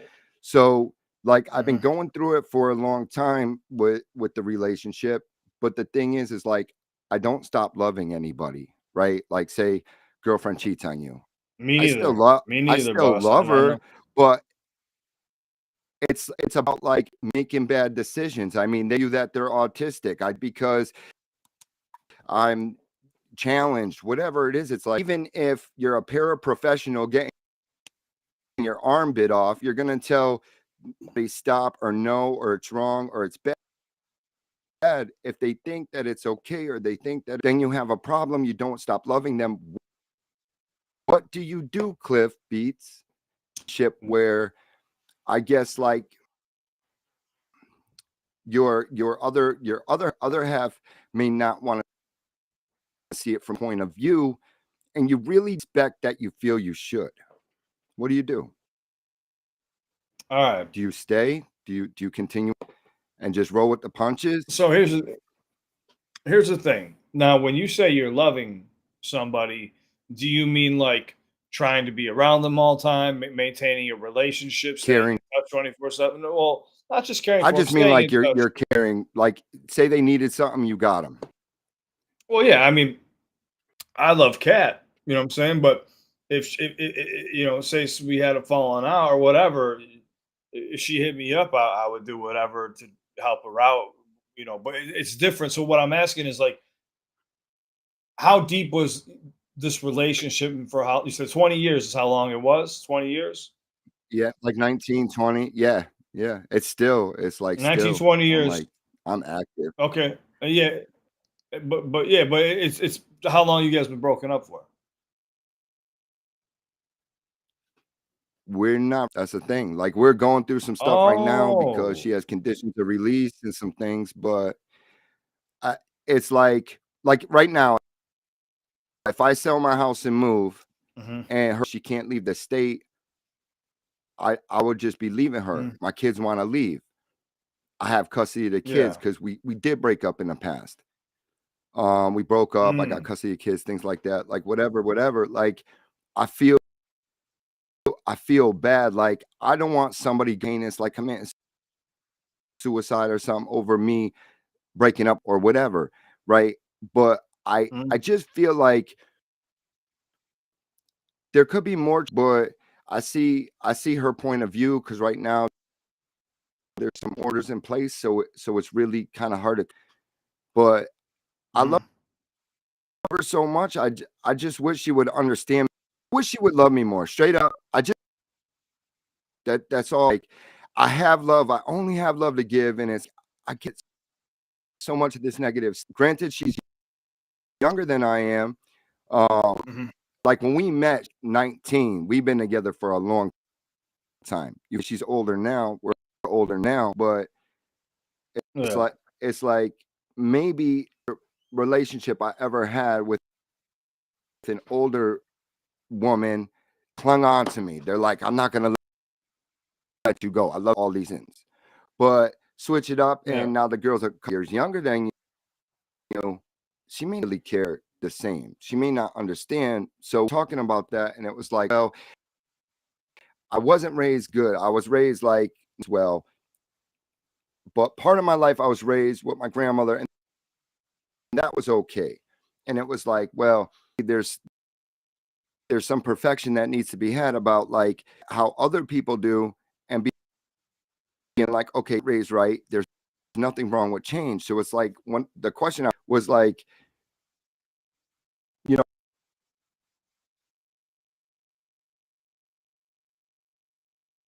So like I've been going through it for a long time with the relationship, but the thing is like I don't stop loving anybody, right? Like say girlfriend cheats on you. Me I still neither. love Me neither, boss. love I her, know. but it's about like making bad decisions. I mean, they do that they're autistic. Because I'm challenged, whatever it is. It's like even if you're a paraprofessional getting your arm bit off, you're gonna tell they stop or no or it's wrong or it's bad. If they think that it's okay or they think that then you have a problem, you don't stop loving them. What do you do, CliffBeats? Ship where I guess like your other half may not want to see it from point of view, and you really expect that you feel you should. What do you do? All right. Do you stay? Do you continue and just roll with the punches? So here's the thing. Now, when you say you're loving somebody, do you mean like trying to be around them all the time, maintaining a relationship, staying Caring. in touch 24/7? Well, not just caring I for them, just mean staying like in touch. you're caring. Like, say they needed something, you got them. Well, yeah, I mean, I love Kat, you know what I'm saying? But you know, say we had a falling out or whatever, if she hit me up, I would do whatever to help her out, you know, but it's different. So what I'm asking is like, how deep was this relationship and for how you said 20 years is how long it was? 20 years? Yeah, like 19, 20. Yeah, yeah. It's like 19, still. 20 I'm years. like, I'm active. Okay. Yeah. But yeah, but it's how long you guys been broken up for? We're not. That's the thing. Like, we're going through some stuff right now because she Oh. has conditions of release and some things. But it's like right now, if I sell my house and move, Mhm. and she can't leave the state, I would just be leaving her. Mm. My kids want to leave. I have custody of the kids Yeah. because we did break up in the past. We broke up. I got Mm. custody of kids, things like that. Like whatever. Like I feel bad. Like I don't want somebody heinous like committing suicide or something over me breaking up or whatever, right? But I Mm. just feel like there could be more, but I see her point of view because right now there's some orders in place, so it's really kind of hard to. But I love her so much. I just wish she would understand. Wish she would love me more. Straight up, I just that's all. Like I have love. I only have love to give, and I get so much of this negative. Granted, she's younger than I am. Mhm. Like when we met, 19, we've been together for a long time. She's older now. We're older now, but it's Yeah. like maybe relationship I ever had with an older woman clung on to me. They're like, I'm not gonna let you go. I love all these things. But switch it up, Yeah. and now the girls are years younger than you know, she may really care the same. She may not understand. So talking about that, and it was like, well, I wasn't raised good. I was raised like well, but part of my life I was raised with my grandmother, and that was okay. And it was like, well, there's some perfection that needs to be had about like how other people do and being like, okay, raised right. There's nothing wrong with change. So it's like when the question was like, you know,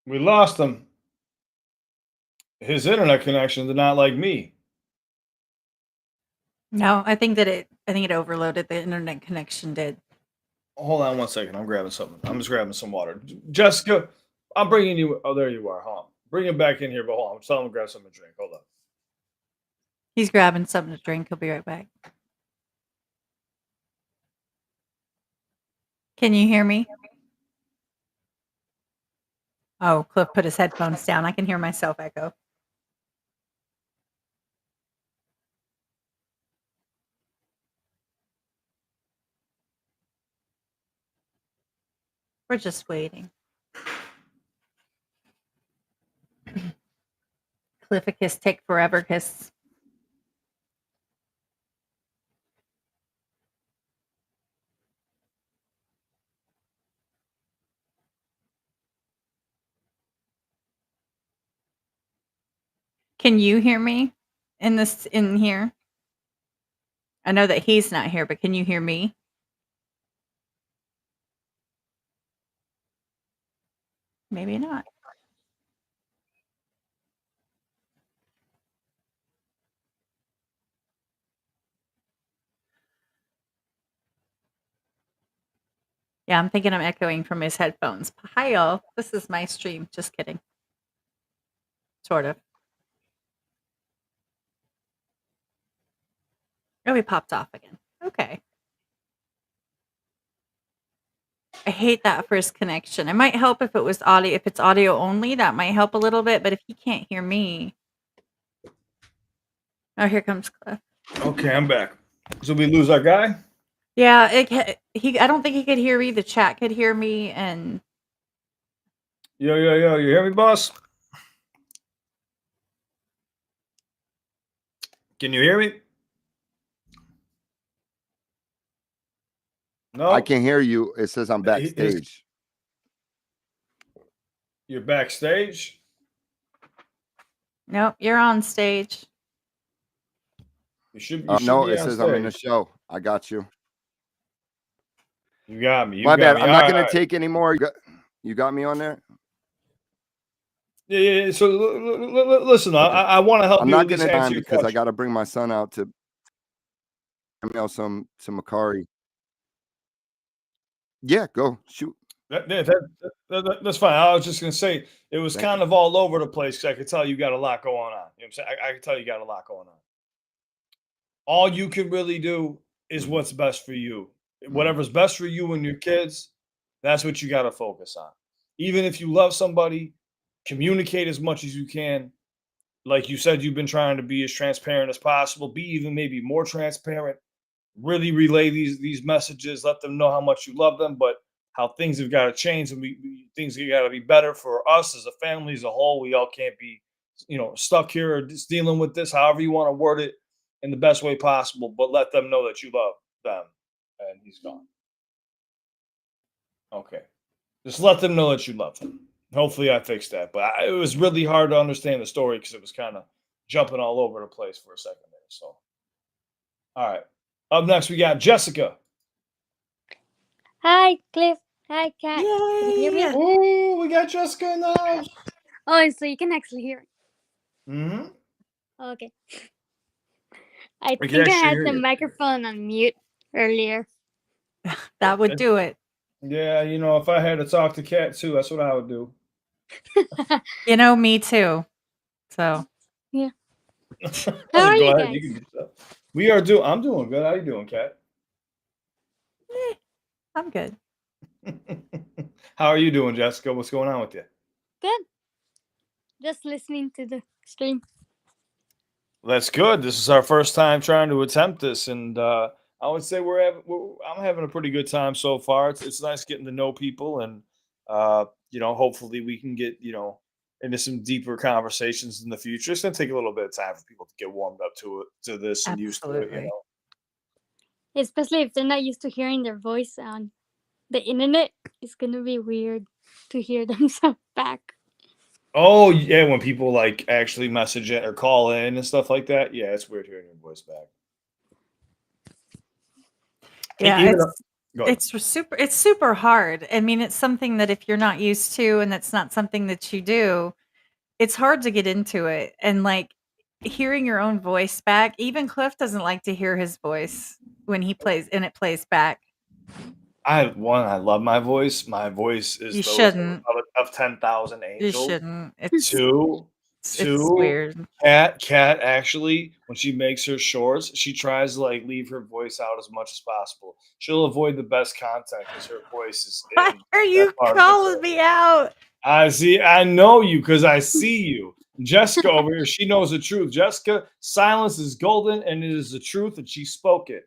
We lost him. His internet connection did not like me. No, I think it overloaded. The internet connection did. Hold on 1 second. I'm grabbing something. I'm just grabbing some water. Jessica, I'm bringing you. Oh, there you are. Hold on. Bring him back in here, but hold on. I'm telling him to grab something to drink. Hold on. He's grabbing something to drink. He'll be right back. Can you hear me? Oh, Cliff put his headphones down. I can hear myself echo. We're just waiting. Clifficus take forever kiss. Can you hear me in here? I know that he's not here, but can you hear me? Maybe not. Yeah, I'm thinking I'm echoing from his headphones. Hi, y'all. This is my stream. Just kidding. Sort of. Oh, he popped off again. Okay. I hate that first connection. It might help if it was audio. If it's audio only, that might help a little bit. But if he can't hear me, oh, here comes Cliff. Okay, I'm back. So we lose our guy. Yeah, he. I don't think he could hear me. The chat could hear me, and Yo, you hear me, boss? Can you hear me? No, I can hear you. It says I'm His- backstage. you're backstage. nope, you're on stage. You should No, be it on says I'm in the stage. show. I got you. You got me. You My got bad. me. I'm All not right, going all to right. take any more. You got me on there? Yeah. So listen, I want to help I'm you not at going least to answer time your because I question. got to bring my son out to some Macari. Yeah, go shoot. That's fine. I was just gonna say it was Thank kind you. of all over the place because I could tell you got a lot going on. You know what I'm saying? I could tell you got a lot going on. All you can really do is Mhm. what's best for you. Mhm. Whatever's best for you and your kids, that's what you got to focus on. Even if you love somebody, communicate as much as you can. Like you said, you've been trying to be as transparent as possible. Be even maybe more transparent. Really relay these messages. Let them know how much you love them, but how things have got to change and things have got to be better for us as a family as a whole. We all can't be, stuck here or just dealing with this. However you want to word it in the best way possible, but let them know that you love them. And he's gone. Okay, just let them know that you love them. Hopefully, I fixed that. But it was really hard to understand the story because it was kind of jumping all over the place for a second there. So, all right. Up next, we got Jessica. Hi, Cliff. Hi, Kat. Can you hear me? Yay! Oh, we got Jessica in the house. Oh, so you can actually hear it. Mm-hmm. Okay. I We can think I actually had hear the you. microphone on mute earlier. That would do it. Yeah, if I had to talk to Kat too, that's what I would do. Me too. So Yeah. Go How are you ahead, guys? you can do stuff. I'm doing good. How you doing, Kat? I'm good. How are you doing, Jessica? What's going on with you? Good. Just listening to the stream. That's good. This is our first time trying to attempt this, and I would say I'm having a pretty good time so far. It's nice getting to know people, and hopefully we can get into some deeper conversations in the future. It's gonna take a little bit of time for people to get warmed up to this and used to it. Absolutely. Especially if they're not used to hearing their voice on the internet. It's gonna be weird to hear themselves back. Oh yeah, when people like actually message it or call in and stuff like that. Yeah, it's weird hearing your voice back. Yeah, Even go ahead. it's super hard. I mean, it's something that if you're not used to and that's not something that you do, it's hard to get into it. And like hearing your own voice back, even Cliff doesn't like to hear his voice when he plays and it plays back. I love my voice. My voice is You those shouldn't. of 10,000 You angels. shouldn't. It's Two, weird. Cat actually, when she makes her shorts, she tries to like leave her voice out as much as possible. She'll avoid the best content because her voice is Why in are that you part of the calling clip. me out? I know you because I see you. Jessica over here, she knows the truth. Jessica, silence is golden and it is the truth, and she spoke it.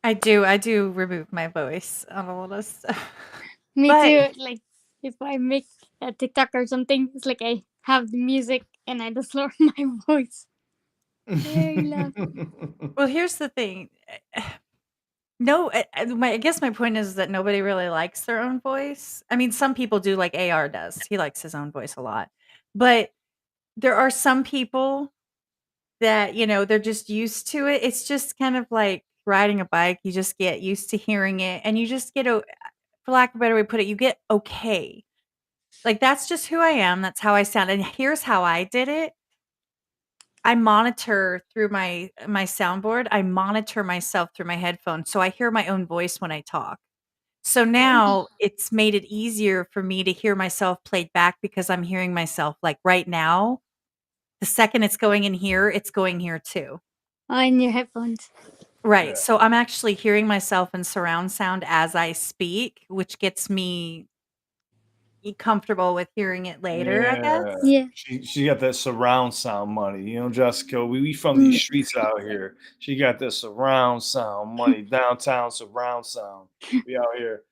I do remove my voice on a lot of stuff. Me But too. Like if I make a TikTok or something, it's like I have the music and I just lower my voice very loud. well, here's the thing. No, I guess my point is that nobody really likes their own voice. I mean, some people do, like AR does. He likes his own voice a lot. But there are some people that, they're just used to it. It's just kind of like riding a bike. You just get used to hearing it and you just get, for lack of a better way to put it, you get okay. Like that's just who I am. That's how I sound. And here's how I did it. I monitor through my soundboard. I monitor myself through my headphones, so I hear my own voice when I talk. So now it's made it easier for me to hear myself played back because I'm hearing myself like right now. The second it's going in here, it's going here too. Oh, in your headphones. Right. Yeah. So I'm actually hearing myself in surround sound as I speak, which gets me comfortable with hearing it later, I guess. Yeah. Yeah. She got that surround sound money. You know, Jessica, we from these Mm. streets out here. She got this surround sound money, downtown surround sound. We out here.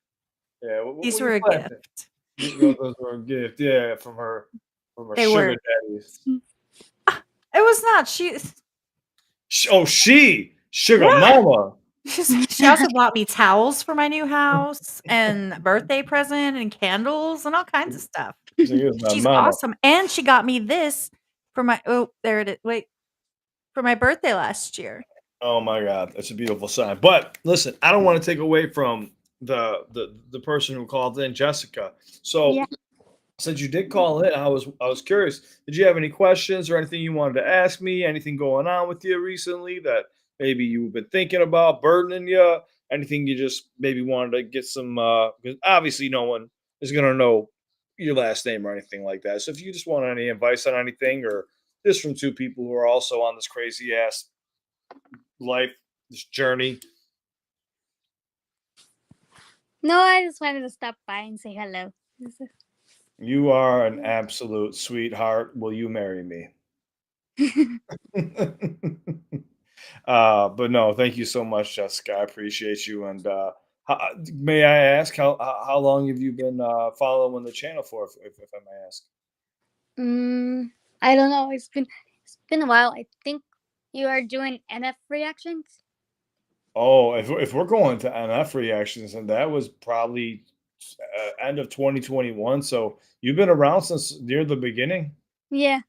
Yeah. These What you were a planting? gift. Those were a gift. Yeah, from her They sugar were. daddies. It was not. She She sugar Yeah. mama. She also bought me towels for my new house and a birthday present and candles and all kinds of stuff. She's like, "Here's my She's mama." awesome. And she got me this for my there it is. Wait, for my birthday last year. Oh my God, that's a beautiful sign. But listen, I don't want to take away from the person who called in, Jessica. So Yeah. since you did call in, I was curious. Did you have any questions or anything you wanted to ask me? Anything going on with you recently that maybe you've been thinking about, burdening you? Anything you just maybe wanted to get some? Because obviously, no one is gonna know your last name or anything like that. So if you just want any advice on anything, or just from two people who are also on this crazy ass life, this journey. No, I just wanted to stop by and say hello. You are an absolute sweetheart. Will you marry me? But no, thank you so much, Jessica. I appreciate you. And may I ask how long have you been following the channel for, if I may ask? I don't know. It's been a while. I think you are doing NF reactions. Oh, if we're going to NF reactions, and that was probably end of 2021. So you've been around since near the beginning. Yeah.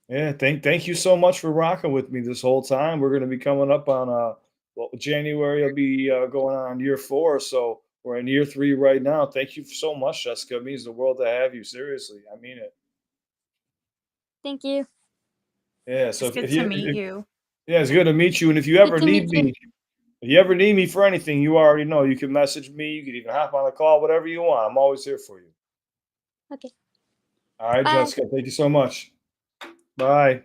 Yeah, thank you so much for rocking with me this whole time. We're gonna be coming up on well, January will be going on year 4, so we're in year 3 right now. Thank you so much, Jessica. It means the world to have you. Seriously, I mean it. Thank you. Yeah. So It's good to meet you. yeah, it's good to meet you. And if you Good ever to meet need you. me, if you ever need me for anything, you already know you can message me. You can even hop on a call, whatever you want. I'm always here for you. Okay. All right, Bye. Jessica. Thank you so much. Bye.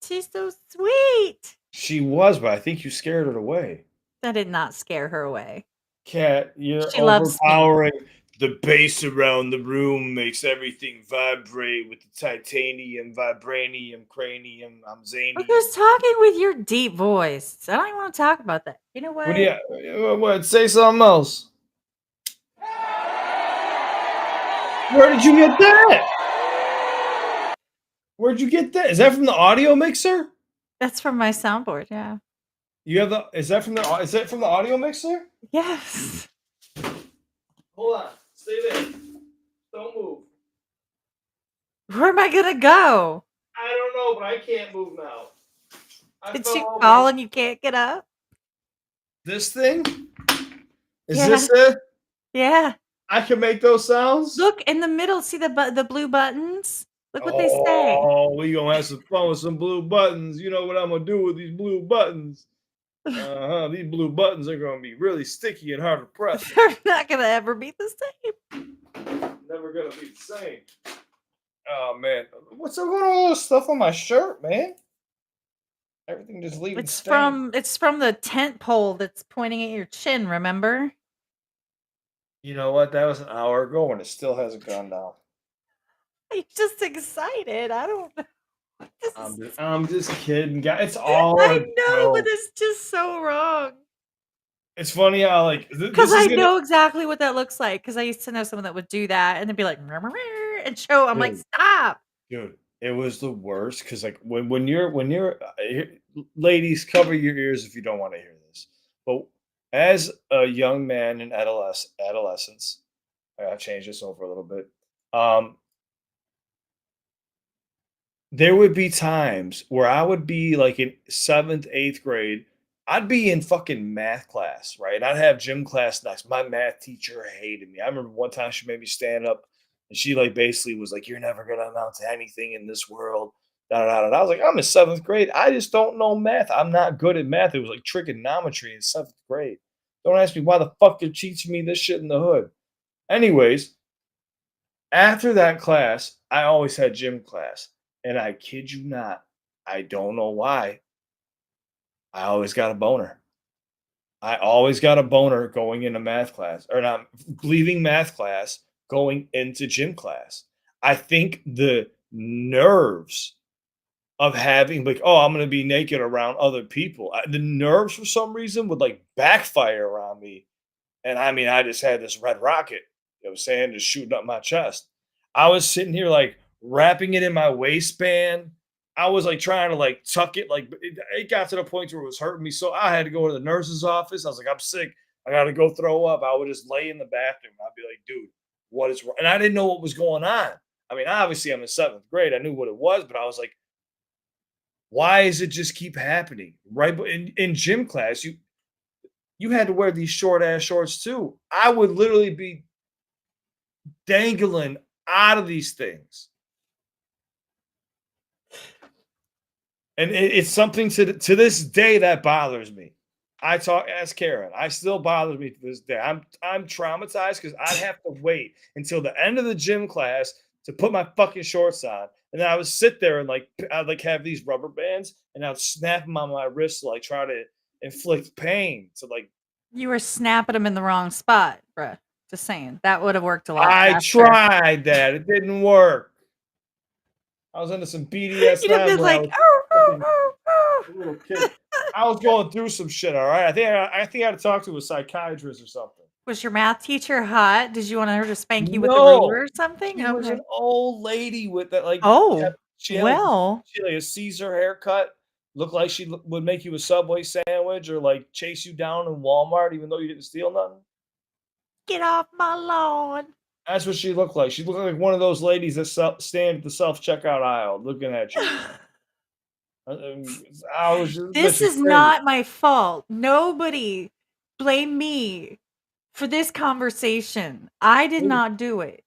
She's so sweet. She was, but I think you scared her away. That did not scare her away. Cat, you're She loves me. overpowering. The bass around the room makes everything vibrate with the titanium, vibranium, cranium. I'm zany. Look who's talking with your deep voice. I don't even want to talk about that. You know what? What do you? What? Say something else. Where did you get that? Where'd you get that? Is that from the audio mixer? That's from my soundboard. Yeah. You have the? Is that from the? Is that from the audio mixer? Yes. Hold on. Stay there. Don't move. Where am I gonna go? I don't know, but I can't move now. Did you fall and you can't get up? This thing? Is Yeah. this it? Yeah. I can make those sounds? Look in the middle. See the blue buttons? Look what they say. Oh, we gonna have some fun with some blue buttons. You know what I'm gonna do with these blue buttons? These blue buttons are gonna be really sticky and hard to press. They're not gonna ever be the same. Never gonna be the same. Oh man, what's going on with all this stuff on my shirt, man? Everything just leaving It's stains. from the tent pole that's pointing at your chin, remember? You know what? That was an hour ago, and it still hasn't gone down. I'm just excited. I don't know. I'm just kidding, guys. It's all I a know, but joke. it's just so wrong. It's funny how like Because this I is gonna. know exactly what that looks like. Because I used to know someone that would do that and then be like, "Meow, meow, meow," and show. I'm like, Dude. stop. Dude, it was the worst because like when you're ladies, cover your ears if you don't want to hear this. But as a young man in adolescence, I gotta change this over a little bit. There would be times where I would be like in 7th, 8th grade. I'd be in fucking math class, right? I'd have gym class next. My math teacher hated me. I remember one time she made me stand up and she like basically was like, "You're never gonna amount to anything in this world." Da, da, da, da. I was like, I'm in 7th grade. I just don't know math. I'm not good at math. It was like trigonometry in 7th grade. Don't ask me why the fuck they're teaching me this shit in the hood. Anyways, after that class, I always had gym class. And I kid you not, I don't know why. I always got a boner. I always got a boner going into math class, or not leaving math class, going into gym class. I think the nerves of having like, oh, I'm gonna be naked around other people. The nerves for some reason would like backfire around me. And I mean, I just had this red rocket, you know what I'm saying, just shooting up my chest. I was sitting here like wrapping it in my waistband. I was like trying to like tuck it, like it got to the point where it was hurting me. So I had to go to the nurse's office. I was like, I'm sick. I gotta go throw up. I would just lay in the bathroom. I'd be like, dude, what is wrong? And I didn't know what was going on. I mean, obviously I'm in seventh grade. I knew what it was, but I was like, why does it just keep happening? Right. But in gym class, you had to wear these short ass shorts too. I would literally be dangling out of these things. And it's something to this day that bothers me. Ask Karen. I still bothers me to this day. I'm traumatized because I'd have to wait until the end of the gym class to put my fucking shorts on. And then I would sit there and like I'd like have these rubber bands and I'd snap them on my wrist to like try to inflict pain. To like You were snapping them in the wrong spot, bruh. Just saying. That would have worked a lot I faster. tried that. It didn't work. I was into some BDSM. You'd have been like, a little kid. I was going through some shit. All right. I think I had to talk to a psychiatrist or something. Was your math teacher hot? Did you want her to spank you with a No, ruler or something? she was an old lady with that like. Oh, she had well. she had like a Caesar haircut. Looked like she would make you a Subway sandwich or like chase you down in Walmart, even though you didn't steal nothing. Get off my lawn. That's what she looked like. She looked like one of those ladies that stand at the self checkout aisle looking at you. I was just, This is not my fault. Nobody blame me for this conversation. I did not do it.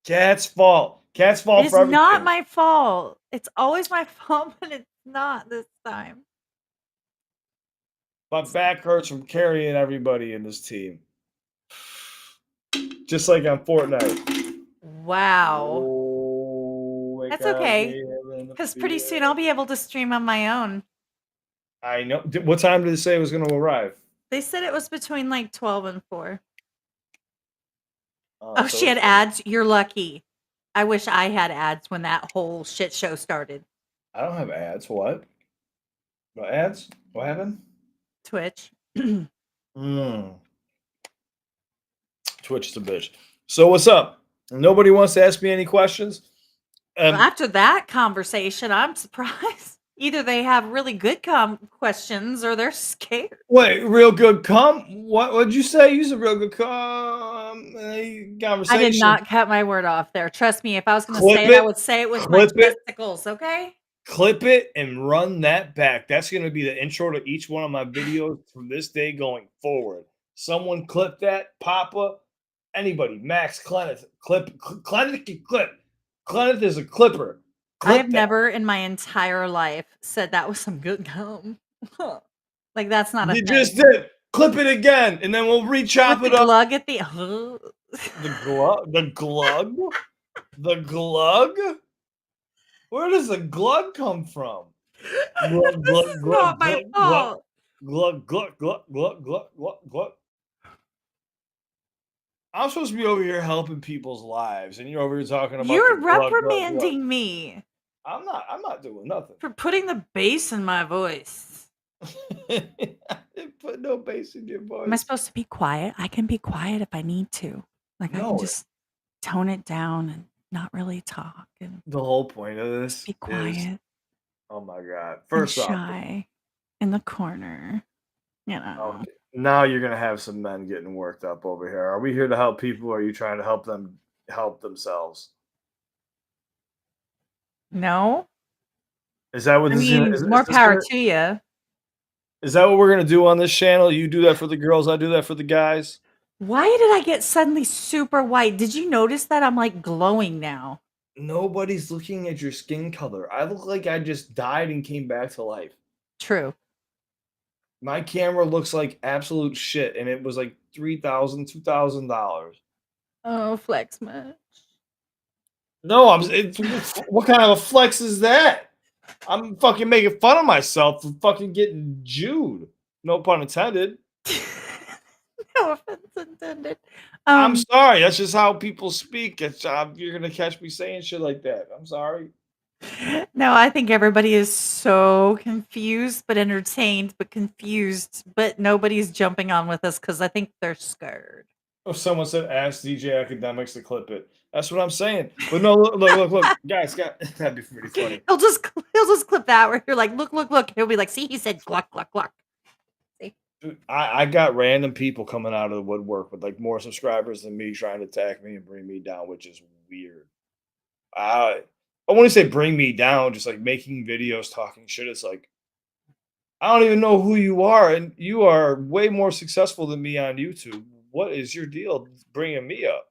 Cat's fault. Cat's fault It's for everything. not my fault. It's always my fault, but it's not this time. My back hurts from carrying everybody in this team. Just like on Fortnite. Wow. Oh, That's okay. Because pretty soon I'll be able to stream on my own. I know. What time did it say it was going to arrive? They said it was between like 12 and 4. So she had ads? You're lucky. I wish I had ads when that whole shit show started. I don't have ads. What? No ads? What happened? Twitch. Twitch is a bitch. So what's up? Nobody wants to ask me any questions? Well, after that conversation, I'm surprised. Either they have really good questions or they're scared. Wait, real good What'd you say? You said real good conversation. I did not cut my word off there. Trust me, if I was going to say it, I would say it with my testicles, okay? Clip it and run that back. That's going to be the intro to each one of my videos from this day going forward. Someone clip that, Papa, anybody, Max, Clenneth, Clenneth can clip. Clenneth is a clipper. I have never in my entire life said that was some good gum. Like, that's not a thing. You just did. Clip it again, and then we'll re-chop it up. Glug at the... The glug? The glug? The glug? Where does the glug come from? Glug, glug, glug, glug, glug, glug, glug, glug, glug, glug, glug, glug. I'm supposed to be over here helping people's lives, and you're over here talking about. You're reprimanding me. I'm not doing nothing. For putting the bass in my voice. I didn't put no bass in your voice. Am I supposed to be quiet? I can be quiet if I need to. Like, I can just tone it down and not really talk. And the whole point of this be quiet. Is, oh my God. First off, shy in the corner. You know. Okay. Now you're gonna have some men getting worked up over here. Are we here to help people, or are you trying to help them help themselves? No. Is that what more power to you? Is that what we're gonna do on this channel? You do that for the girls, I do that for the guys. Why did I get suddenly super white? Did you notice that? I'm like glowing now. Nobody's looking at your skin color. I look like I just died and came back to life. True. My camera looks like absolute shit, and it was like $3,000, $2,000. Oh, flex much? No, what kind of a flex is that? I'm fucking making fun of myself for fucking getting Jewed. No pun intended. No offense intended. I'm sorry. That's just how people speak. It's, you're gonna catch me saying shit like that. I'm sorry. No, I think everybody is so confused, but entertained, but confused, but nobody's jumping on with us because I think they're scared. If someone said, "Ask DJ Academics to clip it," that's what I'm saying. But no, look, guys, that'd be pretty funny. He'll just clip that where you're like, look. He'll be like, see, he said gluck, gluck, gluck. See? Dude, I got random people coming out of the woodwork with like more subscribers than me trying to attack me and bring me down, which is weird. I want to say bring me down, just like making videos talking shit. It's like I don't even know who you are, and you are way more successful than me on YouTube. What is your deal bringing me up?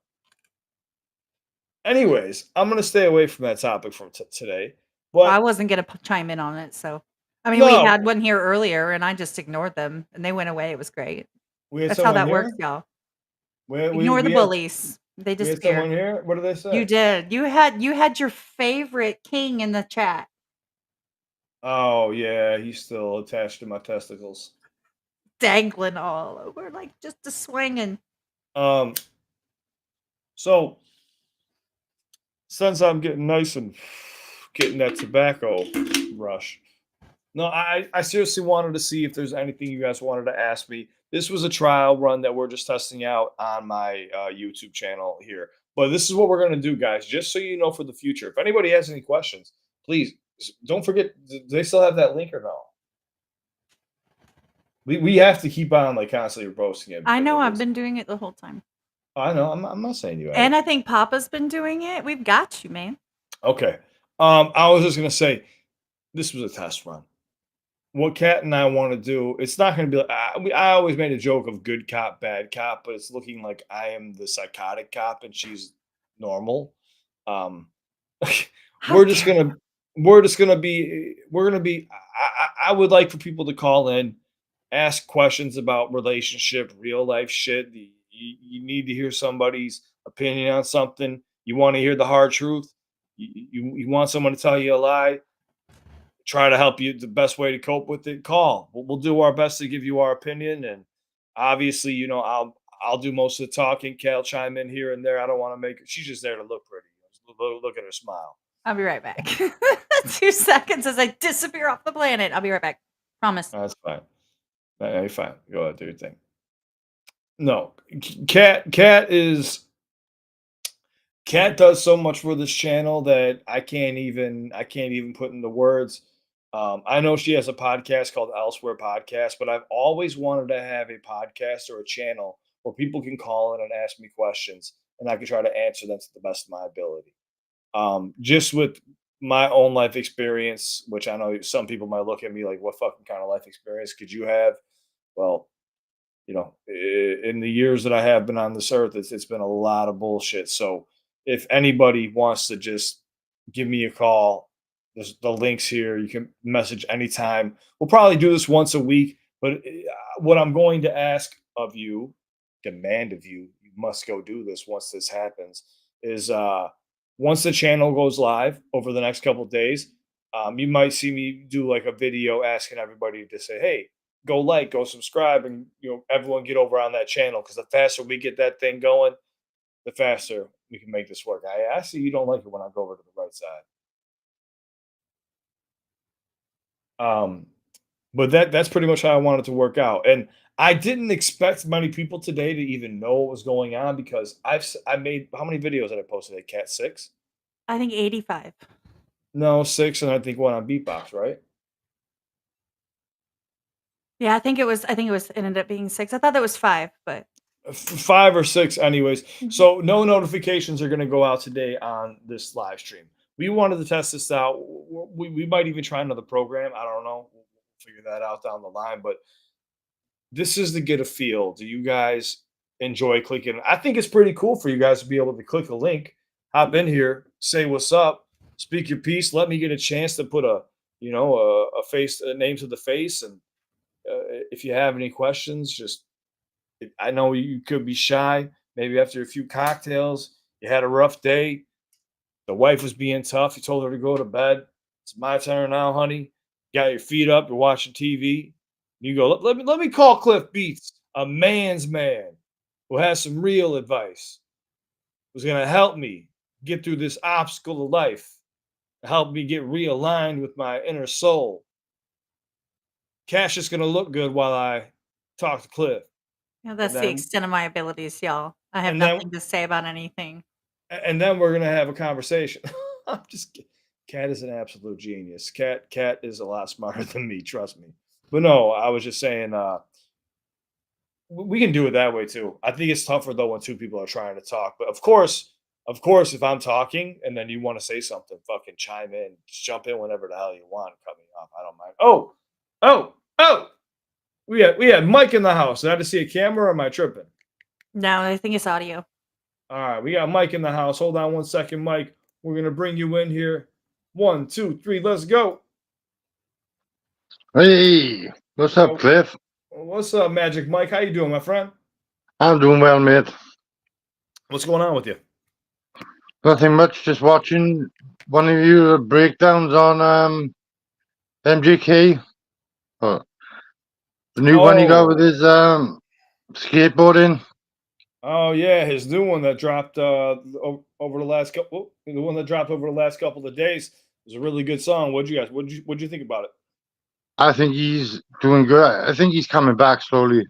Anyways, I'm gonna stay away from that topic from today. Well, I But wasn't gonna chime in on it, so I mean, we no, had one here earlier, and I just ignored them, and they went away. It was great. we had That's how someone that works, here. y'all. We Ignore the we had bullies. They we had someone disappear. here. What did they You say? did. You had your favorite king in the chat. Oh yeah, he's still attached to my testicles. Dangling all over, like just a swinging. Um, so since I'm getting nice and getting that tobacco rush, no, I seriously wanted to see if there's anything you guys wanted to ask me. This was a trial run that we're just testing out on my YouTube channel here. But this is what we're going to do, guys, just so you know for the future. If anybody has any questions, please don't forget. Do they still have that link or no? We have to keep on like constantly posting it I because know it I've is. been doing it the whole time. I know. I'm not saying you And haven't. I think Papa's been doing it. We've got you, man. Okay. I was just gonna say this was a test run. What Kat and I want to do, it's not going to be like I always made a joke of good cop, bad cop, but it's looking like I am the psychotic cop and she's normal. Um, How we're just dare gonna you? we're gonna be. I would like for people to call in, ask questions about relationship, real life shit. You need to hear somebody's opinion on something. You want to hear the hard truth. You want someone to tell you a lie, try to help you the best way to cope with it. Call. We'll do our best to give you our opinion, and obviously, I'll do most of the talking. Cal chime in here and there. I don't want to make her. She's just there to look pretty. Look at her smile. I'll be right back. 2 seconds as I disappear off the planet. I'll be right back. Promise. That's fine. No, you're fine. Go ahead, do your thing. No, Cat does so much for this channel that I can't even put into words. I know she has a podcast called Elsewhere Podcast, but I've always wanted to have a podcast or a channel where people can call in and ask me questions, and I can try to answer them to the best of my ability. Just with my own life experience, which I know some people might look at me like, "What fucking kind of life experience could you have?" Well, in the years that I have been on this earth, it's been a lot of bullshit. So if anybody wants to just give me a call, there's the links here. You can message anytime. We'll probably do this once a week, but what I'm going to ask of you, demand of you, you must go do this once this happens, is once the channel goes live over the next couple of days, you might see me do like a video asking everybody to say, hey, go like, go subscribe, and everyone get over on that channel because the faster we get that thing going, the faster we can make this work. I see you don't like it when I go over to the right side. But that's pretty much how I wanted to work out. And I didn't expect many people today to even know what was going on because I made how many videos did I post today? Cat 6? I think 85. No, 6, and I think one on beatbox, right? Yeah, I think it was it ended up being 6. I thought that was 5, but 5 or 6 anyways. Mhm. So no notifications are going to go out today on this live stream. We wanted to test this out. We might even try another program. I don't know. We'll figure that out down the line. But this is to get a feel. Do you guys enjoy clicking? I think it's pretty cool for you guys to be able to click a link, hop in here, say what's up, speak your piece. Let me get a chance to put a face, a name to the face. And if you have any questions, just I know you could be shy. Maybe after a few cocktails, you had a rough day. The wife was being tough. You told her to go to bed. It's my turn now, honey. Got your feet up. You're watching TV. You go. Let me call CliffBeats, a man's man who has some real advice. Who's gonna help me get through this obstacle of life. Help me get realigned with my inner soul. Cash is gonna look good while I talk to Cliff, Yeah, and that's the then extent of my abilities, y'all. I have and then nothing to say about anything. and then we're gonna have a conversation. I'm just kidding. Cat is an absolute genius. Cat is a lot smarter than me, trust me. But no, I was just saying, we can do it that way too. I think it's tougher though when two people are trying to talk. But of course, if I'm talking and then you want to say something, fucking chime in, just jump in whenever the hell you want. Cut me off. I don't mind. Oh. We had Mike in the house. Did I just see a camera or am I tripping? No, I think it's audio. All right, we got Mike in the house. Hold on 1 second, Mike. We're gonna bring you in here. 1, 2, 3, let's go. Hey, what's up, Oh, Cliff? what's up, Magic Mike? How you doing, my friend? I'm doing well, mate. What's going on with you? Nothing much, just watching one of your breakdowns on MGK. Oh, the new one you got with Oh, his skateboarding. oh yeah, his new one that dropped over the last couple. The one that dropped over the last couple of days was a really good song. What'd you think about it? I think he's doing good. I think he's coming back slowly. You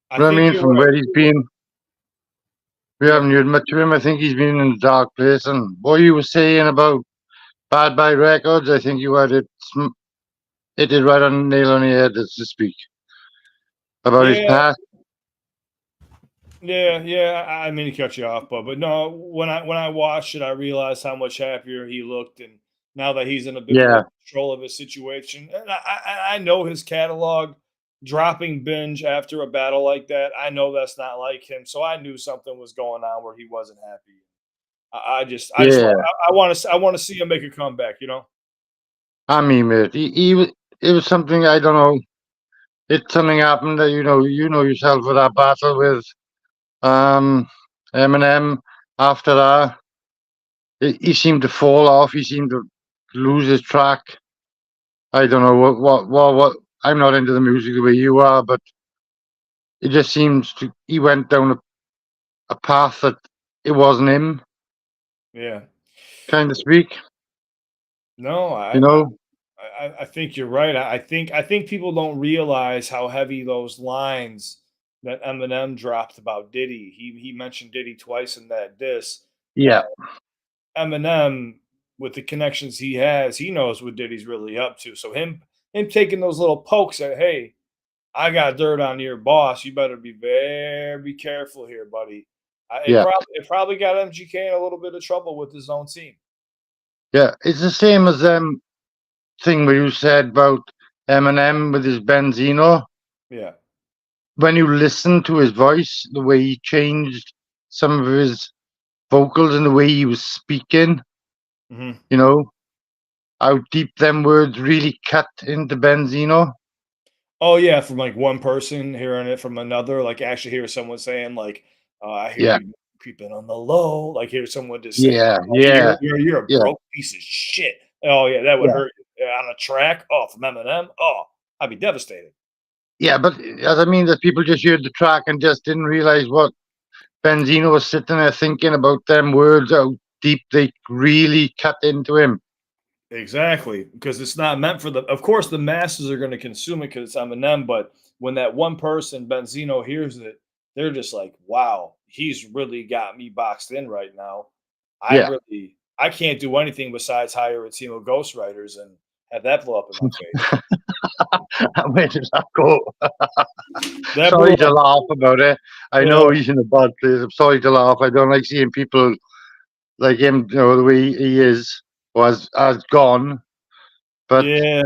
I know what I think mean? you're From right. where he's been. We Yeah, haven't heard much of him. I think he's been in a dark place. And what you were saying about Bad Bad Records, I think you had hit it right on the nail on the head, so to speak, about his yeah, past. yeah. I mean to cut you off, but no. When I watched it, I realized how much happier he looked, and now that he's in a bit more Yeah, control of his situation, and I know his catalog. Dropping binge after a battle like that, I know that's not like him. So I knew something was going on where he wasn't happy. yeah. I want to see him make a comeback. You know. I mean, mate, it was something I don't know. It's something happened that you know yourself with that battle with um Eminem. After that, he seemed to fall off. He seemed to lose his track. I don't know what. I'm not into the music the way you are, but it just seems to he went down a path that it wasn't him, Yeah. kind of speak. No, You know? I think you're right. I think people don't realize how heavy those lines that Eminem dropped about Diddy. He mentioned Diddy twice in that diss. Yeah, Eminem, with the connections he has, he knows what Diddy's really up to. So him taking those little pokes at, hey, I got dirt on your boss. You better be very careful here, buddy. yeah, It probably got MGK in a little bit of trouble with his own team. yeah. It's the same as thing where you said about Eminem with his Benzino. Yeah. When you listen to his voice, the way he changed some of his vocals and the way he was speaking, Hmm. you know, how deep them words really cut into Benzino. Oh yeah, from like one person hearing it from another, like actually hear someone saying like, "I hear Yeah, you creeping on the low." Like hear someone just saying, yeah, "Oh, yeah, you're a yeah, broke piece of shit." Oh yeah, that would yeah, hurt you. On a track. Oh, from Eminem. Oh, I'd be devastated. yeah. But as I mean, that people just heard the track and just didn't realize what Benzino was sitting there thinking about them words, how deep they really cut into him. Exactly, because it's not meant for the. Of course, the masses are going to consume it because it's Eminem. But when that one person, Benzino, hears it, they're just like, "Wow, he's really got me boxed in right now. Yeah, I can't do anything besides hire a team of ghostwriters and have that blow up in my face." where did that go? That blew Sorry to up. laugh about it. I Yeah, know he's in a bad place. I'm sorry to laugh. I don't like seeing people like him, the way he is, has gone. But yeah,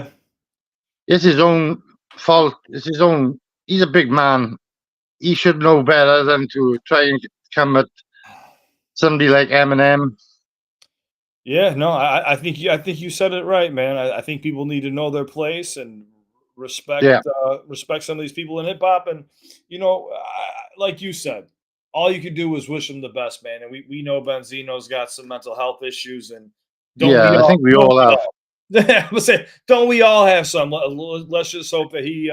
it's his own fault. It's his own. He's a big man. He should know better than to try and come at somebody like Eminem. yeah. No, I think you said it right, man. I think people need to know their place and Yeah, respect some of these people in hip hop. And like you said, all you could do was wish him the best, man. And we know Benzino's got some mental health issues, and Don't we Yeah, I all? think we Don't all we have. all? Let's say, don't we all have some? Let's just hope that he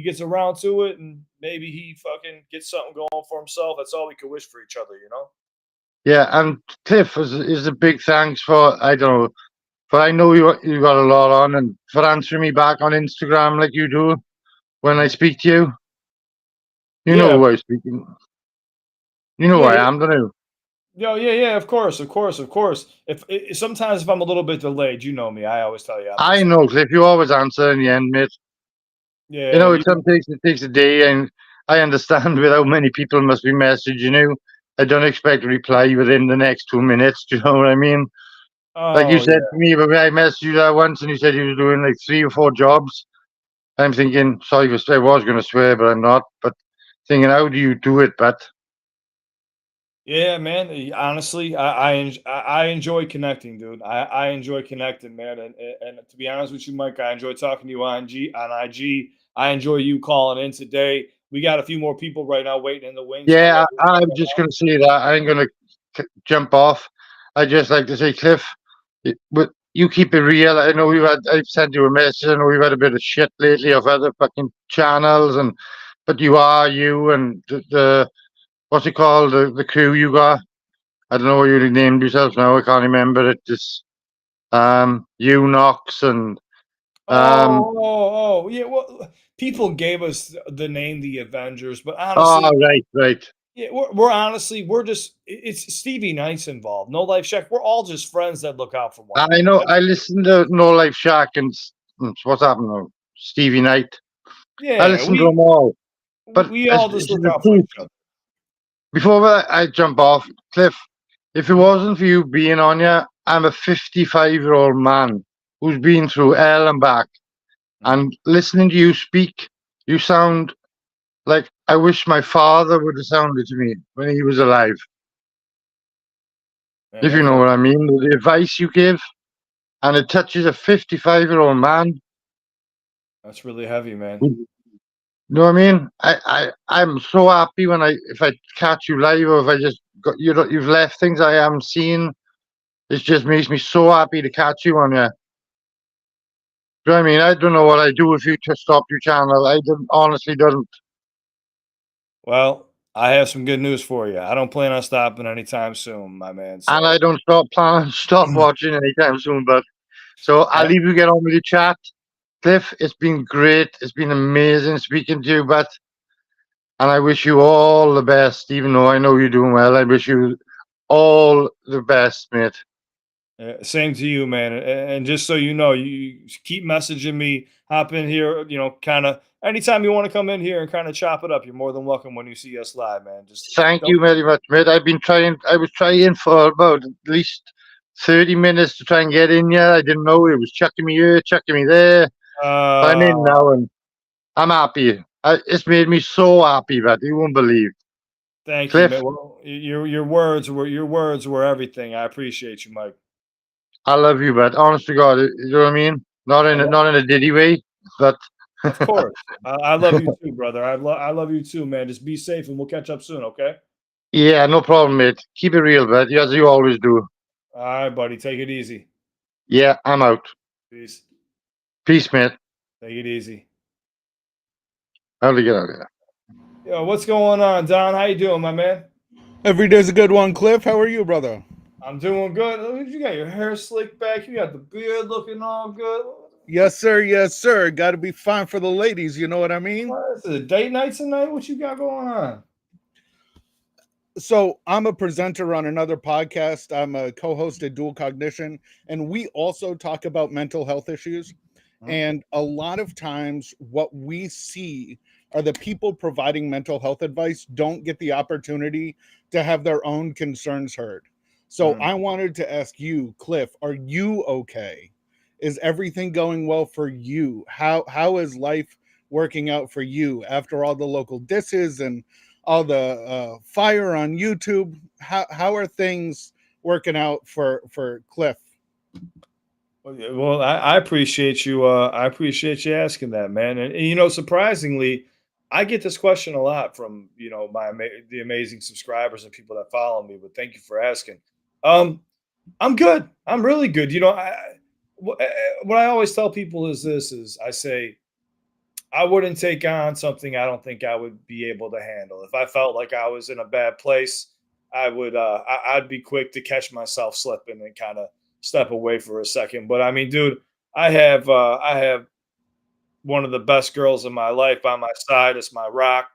gets around to it, and maybe he fucking gets something going for himself. That's all we can wish for each other, you know. Yeah, and Cliff is a big thanks for, I don't know, for I know you got a lot on, and for answering me back on Instagram like you do when I speak to you. You know Yeah, who I'm speaking. You know who yeah, I am, don't you? yeah. Of course, of course, of course. If sometimes if I'm a little bit delayed, you know me. I always tell you I'm I just know, Cliff. You always answer in the end, mate. You yeah. know, it takes a day, and I understand with how many people must be messaging you. I don't expect a reply within the next 2 minutes. Do you know what I mean? Like you Oh said yeah. to me, but when I messaged you that once, and you said you was doing like 3 or 4 jobs. I'm thinking, sorry, I was going to swear, but I'm not. But thinking, how do you do it? But Yeah, man. Honestly, I enjoy connecting, dude. I enjoy connecting, man. And to be honest with you, Mike, I enjoy talking to you on IG. I enjoy you calling in today. We got a few more people right now waiting in the wings for yeah, what we're I'm talking just going to say that. I ain't going to jump off. I just like to say, Cliff, but you keep it real. I know I've sent you a message. I know we've had a bit of shit lately of other fucking channels, but you are you, and the what's it called, the crew you got. I don't know what you named yourself now. I can't remember it. Just you, Knox, and um. Yeah. Well, people gave us the name the Avengers, but Oh, honestly, right. yeah, we're honestly we're just it's Stevie Nicks involved. No Life Shack. We're all just friends that look out for one I another. know. I listened to No Life Shack and what's happened now? Stevie Knight. I Yeah, listened to them all. But we all this just is look the out for truth. each other. Before I jump off, Cliff, if it wasn't for you being on here, I'm a 55-year-old man who's been through hell and back. Mm. And listening to you speak, you sound like I wish my father would have sounded to me when he was alive. Man, If you that's know very what I mean. The advice you give, and it touches a 55-year-old man. that's really heavy, man. You know what I mean? I'm so happy when if I catch you live, or if I just got you've left things I haven't seen. It just makes me so happy to catch you on here. Do you know what I mean? I don't know what I do if you to stop your channel. I don't, honestly don't. Well, I have some good news for you. I don't plan on stopping anytime soon, my man. And I So don't stop watching anytime soon. But so I'll I, leave you get on with your chat. Cliff, it's been great. It's been amazing speaking to you, and I wish you all the best, even though I know you're doing well. I wish you all the best, mate. same to you, man. And just so you know, you keep messaging me, hop in here, kind of anytime you want to come in here and kind of chop it up. You're more than welcome when you see us live, man. Just Thank don't. you very much, mate. I was trying for about at least 30 minutes to try and get in here. I didn't know it was chucking me here, chucking me there. But I'm Uh, in now and I'm happy. It's made me so happy that you won't believe. Thank you, Cliff, man. Well, your words were everything. I appreciate you, Mike. I love you, but honest to God, you know what I mean? Not I in love, not in a diddy way, but of course. I love you too, brother. I love you too, man. Just be safe, and we'll catch up soon. Okay. yeah, no problem, mate. Keep it real, but as you always do. All right, buddy. Take it easy. Yeah, I'm out. Peace. Peace, mate. Take it easy. How to get out of here? Yo, what's going on, Don? How you doing, my man? Every day's a good one, Cliff. How are you, brother? I'm doing good. Look, you got your hair slicked back. You got the beard looking all good. Yes, sir. Yes, sir. Got to be fine for the ladies. You know what I mean? What is it, a date night tonight? What you got going on? So I'm a presenter on another podcast. I'm a co-host at Dual Cognition, and we also talk about mental health issues. And a lot of times what we see are the people providing mental health advice don't get the opportunity to have their own concerns heard. So Mm. I wanted to ask you, Cliff, are you okay? Is everything going well for you? How is life working out for you after all the local disses and all the fire on YouTube? How are things working out for Cliff? Well, I appreciate you. I appreciate you asking that, man. And surprisingly, I get this question a lot from the amazing subscribers and people that follow me. But thank you for asking. Um, I'm good. I'm really good. You know, what I always tell people is this: is I say I wouldn't take on something I don't think I would be able to handle. If I felt like I was in a bad place, I would I'd be quick to catch myself slipping and kind of step away for a second. But I mean, dude, I have one of the best girls in my life by my side. It's my rock.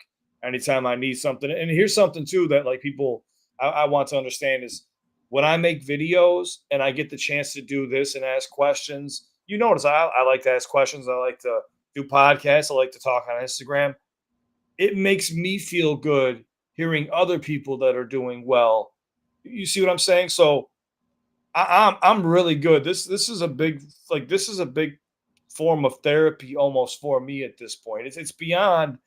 Anytime I need something, and here's something too that like people I want to understand is when I make videos and I get the chance to do this and ask questions. You notice I like to ask questions. I like to do podcasts. I like to talk on Instagram. It makes me feel good hearing other people that are doing well. You see what I'm saying? So I'm really good. This is a big this is a big form of therapy almost for me at this point. It's beyond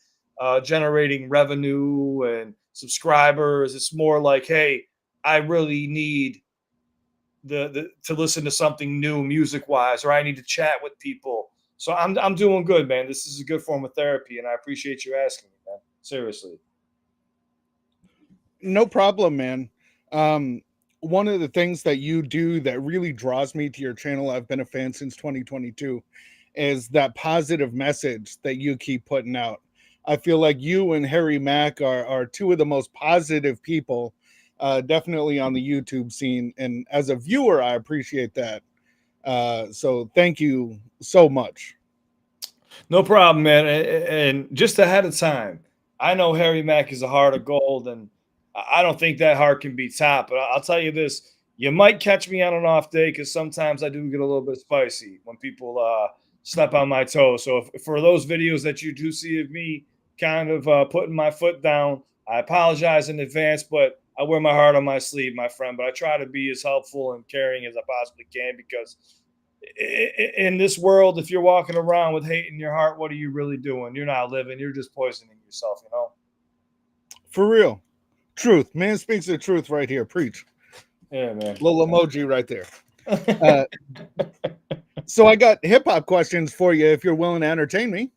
generating revenue and subscribers. It's more like, hey, I really need the to listen to something new music wise, or I need to chat with people. So I'm doing good, man. This is a good form of therapy, and I appreciate you asking me, man. Seriously. No problem, man. Um, One of the things that you do that really draws me to your channel, I've been a fan since 2022, is that positive message that you keep putting out. I feel like you and Harry Mack are two of the most positive people, definitely on the YouTube scene. And as a viewer, I appreciate that. So thank you so much. No problem, man. And just ahead of time, I know Harry Mack is a heart of gold, and I don't think that heart can be topped. But I'll tell you this: you might catch me on an off day because sometimes I do get a little bit spicy when people step on my toes. So for those videos that you do see of me kind of putting my foot down, I apologize in advance. But I wear my heart on my sleeve, my friend. But I try to be as helpful and caring as I possibly can because in this world, if you're walking around with hate in your heart, what are you really doing? You're not living. You're just poisoning yourself. You know. For real. Truth. Man speaks the truth right here. Preach. Yeah, man. Little emoji right there. So I got hip hop questions for you if you're willing to entertain me.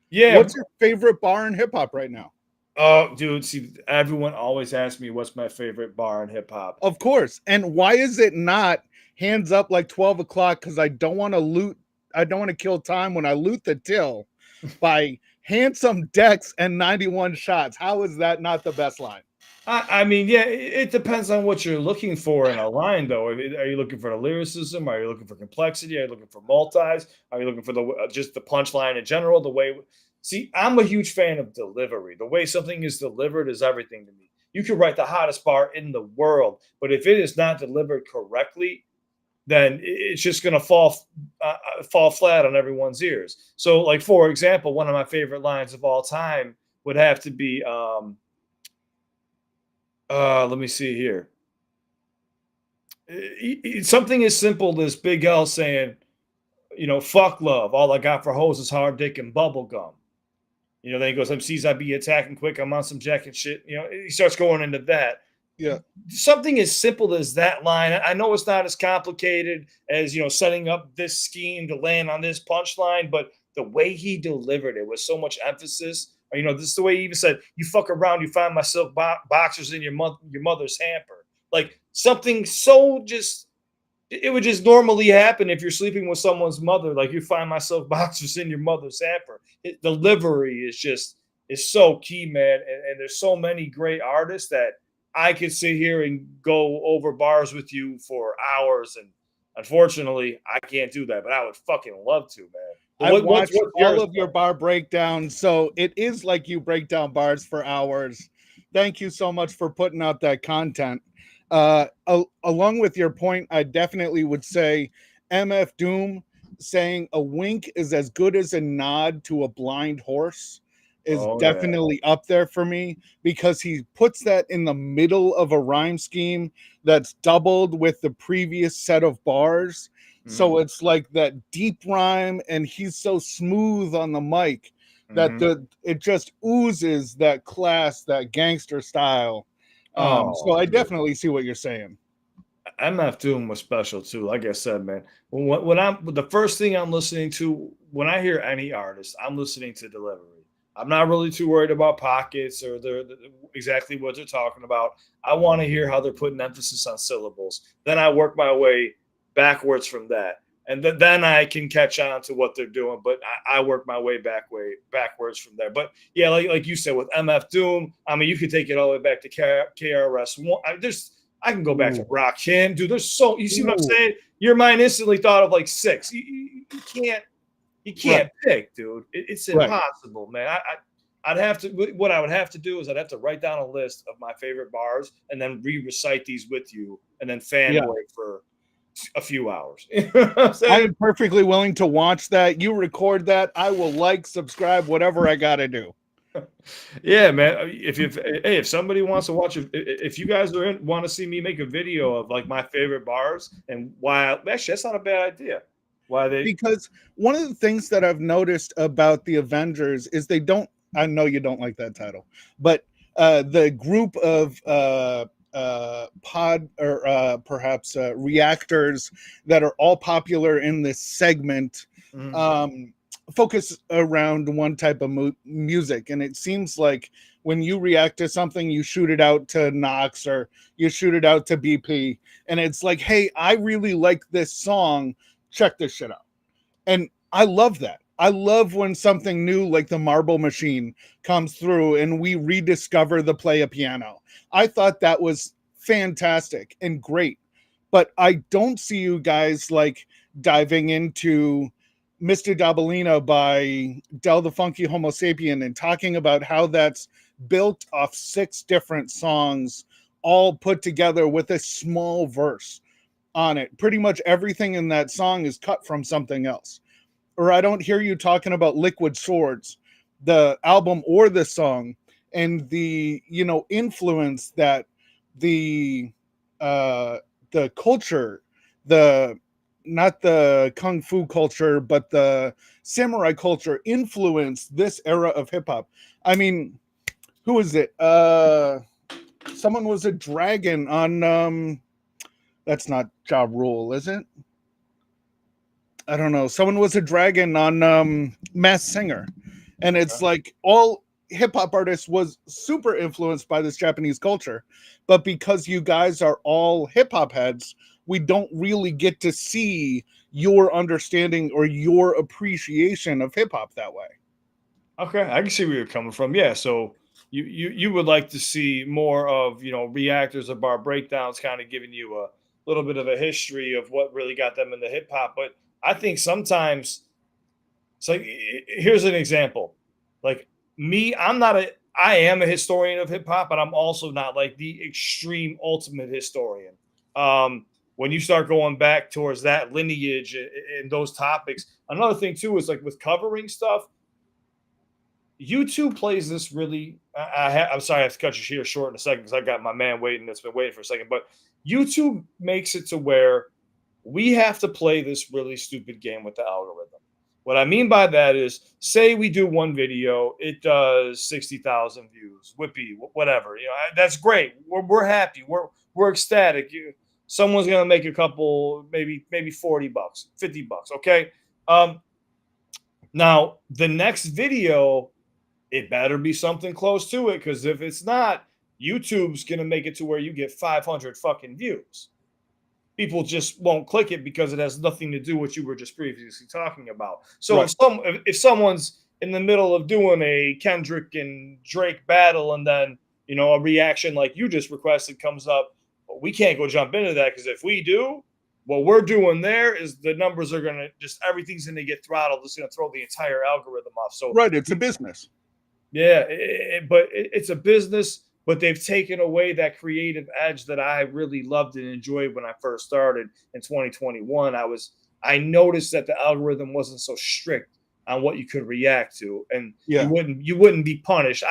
Yeah. What's your favorite bar in hip hop right now? Oh, dude. See, everyone always asks me what's my favorite bar in hip hop. Of course. And why is it not hands up like 12 o'clock? Because I don't want to loot. I don't want to kill time when I loot the till by handsome decks and 91 shots. How is that not the best line? I mean, yeah, it depends on what you're looking for in a line, though. Are you looking for the lyricism? Are you looking for complexity? Are you looking for multis? Are you looking for the just the punchline in general? The way, see, I'm a huge fan of delivery. The way something is delivered is everything to me. You can write the hottest bar in the world, but if it is not delivered correctly, then it's just going to fall flat on everyone's ears. So, like for example, one of my favorite lines of all time would have to be. Let me see here. Something as simple as Big L saying, you know, fuck love. All I got for hoes is hard dick and bubble gum. You know, then he goes, MCs, I be attacking quick. I'm on some jack and shit. You know, he starts going into that. Yeah. Something as simple as that line. I know it's not as complicated as, you know, setting up this scheme to land on this punchline, but the way he delivered it with so much emphasis. You know, this is the way he even said, "You fuck around, you find my silk boxers in your mother's hamper." Like something so just it would just normally happen if you're sleeping with someone's mother. Like you find my silk boxers in your mother's hamper. Delivery is just is so key, man. And there's so many great artists that I could sit here and go over bars with you for hours. And unfortunately, I can't do that. But I would fucking love to, man. But I watched what's all yours? of your bar breakdowns, so it is like you break down bars for hours. Thank you so much for putting out that content. Along with your point, I definitely would say MF Doom saying a wink is as good as a nod to a blind horse is Oh yeah. definitely up there for me because he puts that in the middle of a rhyme scheme that's doubled with the previous set of bars. So Mhm. it's like that deep rhyme, and he's so smooth on the mic that Mhm. it just oozes that class, that gangster style. So Oh, I dude. definitely see what you're saying. MF Doom was special too. Like I said, man, when I'm the first thing I'm listening to when I hear any artist, I'm listening to delivery. I'm not really too worried about pockets or exactly what they're talking about. I want to hear how they're putting emphasis on syllables. Then I work my way backwards from that, and then I can catch on to what they're doing. But I work my way backwards from there. But yeah, like you said with MF Doom, I mean, you could take it all the way back to KRS One. I can go back to Ooh. Rakim, dude. There's so you see what I'm Ooh. saying? Your mind instantly thought of like six. You can't you Right. can't pick, dude. It's Right. impossible, man. I'd have to. What I would have to do is I'd have to write down a list of my favorite bars and then recite these with you, and then Yeah. fanboy for a few hours. You know what I'm I saying? am perfectly willing to watch that. You record that. I will like, subscribe, whatever I got to do. Yeah, man. If somebody wants to watch, if you guys want to see me make a video of like my favorite bars and why, actually, that's not a bad idea. Why they? Because one of the things that I've noticed about the Avengers is they don't. I know you don't like that title, but the group of pod or perhaps reactors that are all popular in this segment focus around one type of music, and it seems like when you react to something, you shoot it out to Knox or you shoot it out to BP, and it's like, hey, I really like this song, check this shit out. And I love that. I love when something new like the Marble Machine comes through and we rediscover the play a piano. I thought that was fantastic and great. But I don't see you guys like diving into Mr. Dabalina by Del the Funky Homo Sapien and talking about how that's built off 6 different songs all put together with a small verse on it. Pretty much everything in that song is cut from something else. Or I don't hear you talking about Liquid Swords, the album or the song, and the influence that the culture, the not the kung fu culture, but the samurai culture influenced this era of hip hop. I mean, who is it? Someone was a dragon on that's not Ja Rule, is it? I don't know. Someone was a dragon on Mass Singer. And it's like all hip hop artists was super influenced by this Japanese culture. But because you guys are all hip hop heads, we don't really get to see your understanding or your appreciation of hip hop that way. Okay, I can see where you're coming from. Yeah, so you would like to see more of reactors of bar breakdowns, kind of giving you a little bit of a history of what really got them into hip hop. But I think sometimes it's like here's an example. Like me, I am a historian of hip hop, but I'm also not like the extreme ultimate historian. When you start going back towards that lineage and those topics, another thing too is like with covering stuff. YouTube plays this really. I'm sorry, I have to cut you here short in a second because I've got my man waiting that's been waiting for a second. But YouTube makes it to where we have to play this really stupid game with the algorithm. What I mean by that is, say we do one video, it does 60,000 views, whippy, whatever. That's great. We're happy. We're ecstatic. Someone's gonna make a couple, maybe $40, $50. Okay. Now the next video, it better be something close to it, because if it's not, YouTube's gonna make it to where you get 500 fucking views. People just won't click it because it has nothing to do with what you were just previously talking about. So Right. if someone's in the middle of doing a Kendrick and Drake battle, and then a reaction like you just requested comes up, we can't go jump into that, because if we do, what we're doing there is the numbers are gonna everything's gonna get throttled. It's gonna throw the entire algorithm off. So Right, it's a business. yeah, but it's a business, but they've taken away that creative edge that I really loved and enjoyed when I first started in 2021. I noticed that the algorithm wasn't so strict on what you could react to, and Yeah. you wouldn't be punished.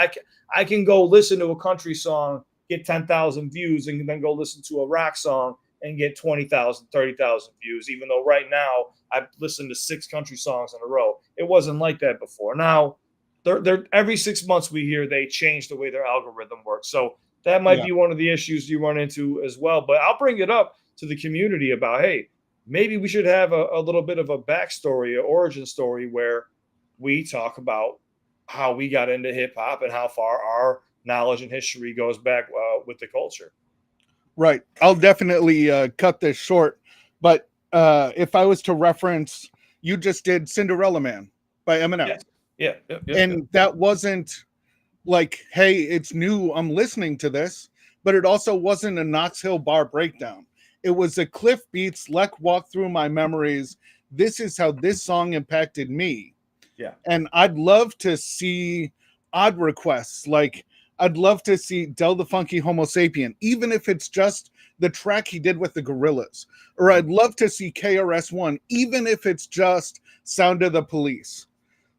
I can go listen to a country song, get 10,000 views, and then go listen to a rock song and get 20,000, 30,000 views, even though right now I've listened to 6 country songs in a row. It wasn't like that before. Now they're every 6 months we hear they change the way their algorithm works. So that might Yeah. be one of the issues you run into as well. But I'll bring it up to the community about, hey, maybe we should have a little bit of a backstory, an origin story, where we talk about how we got into hip hop and how far our knowledge and history goes back with the culture. Right. I'll definitely cut this short, but if I was to reference, you just did Cinderella Man by Eminem. Yes. Yeah. And that wasn't like, hey, it's new, I'm listening to this, but it also wasn't a Knox Hill bar breakdown. It was a CliffBeats, let's walk through my memories. This is how this song impacted me. Yeah. And I'd love to see odd requests. Like, I'd love to see Del the Funky Homo Sapien, even if it's just the track he did with the Gorillas. Or I'd love to see KRS-One, even if it's just Sound of the Police.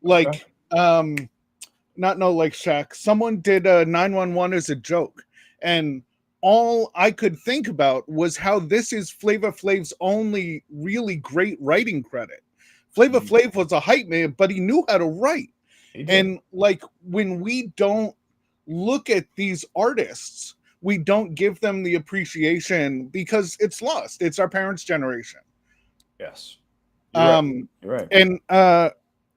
Like, not No Like Shaq. Someone did 911 as a joke. And all I could think about was how this is Flavor Flav's only really great writing credit. Flavor Flav was a hype man, but he knew how to write. And like, when we don't look at these artists, we don't give them the appreciation because it's lost. It's our parents' generation. Yes. You're right. And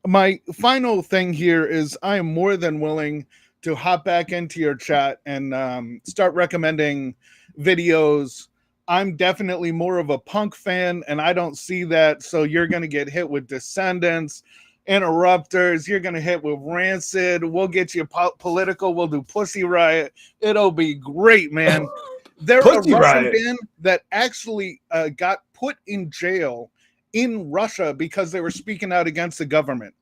my final thing here is I am more than willing to hop back into your chat and start recommending videos. I'm definitely more of a punk fan, and I don't see that. So you're going to get hit with Descendants, Interrupters. You're going to hit with Rancid. We'll get you political. We'll do Pussy Riot. It'll be great, man. They're Pussy a Russian Riot. band that actually got put in jail in Russia because they were speaking out against the government.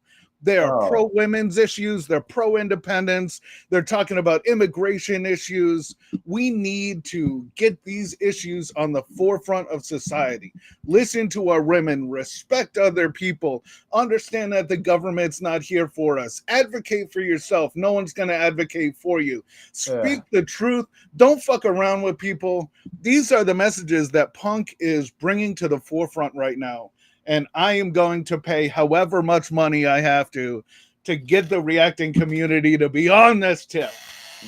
They are pro-women's issues. They're pro-independence. They're talking about immigration issues. We need to get these issues on the forefront of society. Listen to our women. Respect other people. Understand that the government's not here for us. Advocate for yourself. No one's going to advocate for you. Speak the truth. Don't fuck around with people. These are the messages that punk is bringing to the forefront right now. And I am going to pay however much money I have to get the reacting community to be on this tip.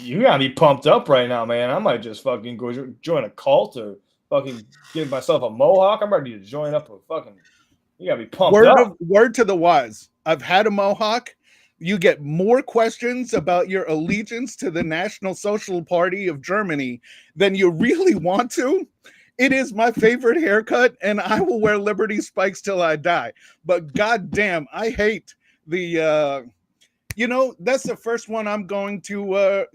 You gotta be pumped up right now, man. I might just fucking go join a cult or fucking give myself a mohawk. I'm ready to join up a fucking. You gotta be pumped up. Word to the wise. I've had a mohawk. You get more questions about your allegiance to the National Social Party of Germany than you really want to. It is my favorite haircut, and I will wear Liberty spikes till I die. But goddamn, I hate the, that's the first one I'm going to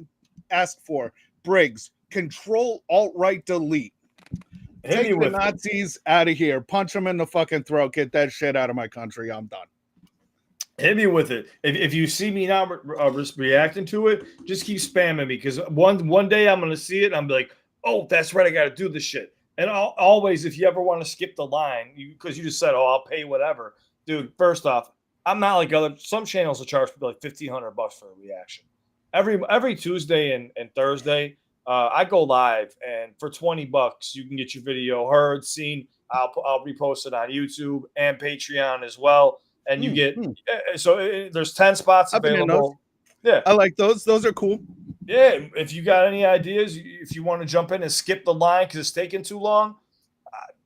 ask for. Briggs, Control, Alt-Right, Delete. Take the Nazis out of here. Punch them in the fucking throat. Get that shit out of my country. I'm done. Hit me with it. If you see me now reacting to it, just keep spamming me because one day I'm going to see it and I'm like, oh, that's right. I got to do this shit. And always, if you ever want to skip the line, because you just said, "Oh, I'll pay whatever," dude. First off, I'm not like some channels will charge people like $1,500 for a reaction. Every Tuesday and Thursday, I go live, and for $20, you can get your video heard, seen. I'll repost it on YouTube and Patreon as well, and you get there's 10 spots available. Yeah, I like those. Those are cool. Yeah, if you got any ideas, if you want to jump in and skip the line because it's taking too long,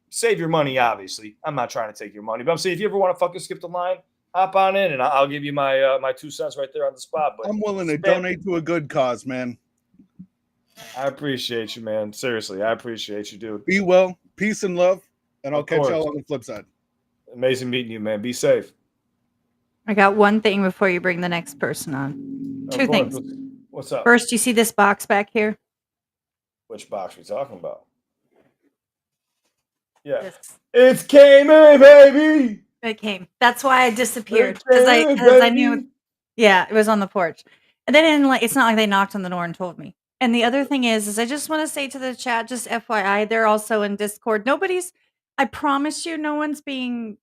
save your money, obviously. I'm not trying to take your money, but I'm saying if you ever want to fucking skip the line, hop on in and I'll give you my my 2 cents right there on the spot. But I'm willing to donate to a good cause, man. I appreciate you, man. Seriously, I appreciate you, dude. Be well, peace and love, and I'll catch y'all on the flip side. Amazing meeting you, man. Be safe. I got one thing before you bring the next person on. Two things. What's up? First, you see this box back here? Which box are we talking about? Yeah. It's came in, baby. It came. That's why I disappeared. Because I knew. Yeah, it was on the porch. And they didn't it's not like they knocked on the door and told me. And the other thing is I just want to say to the chat, just FYI, they're also in Discord. I promise you, no one's being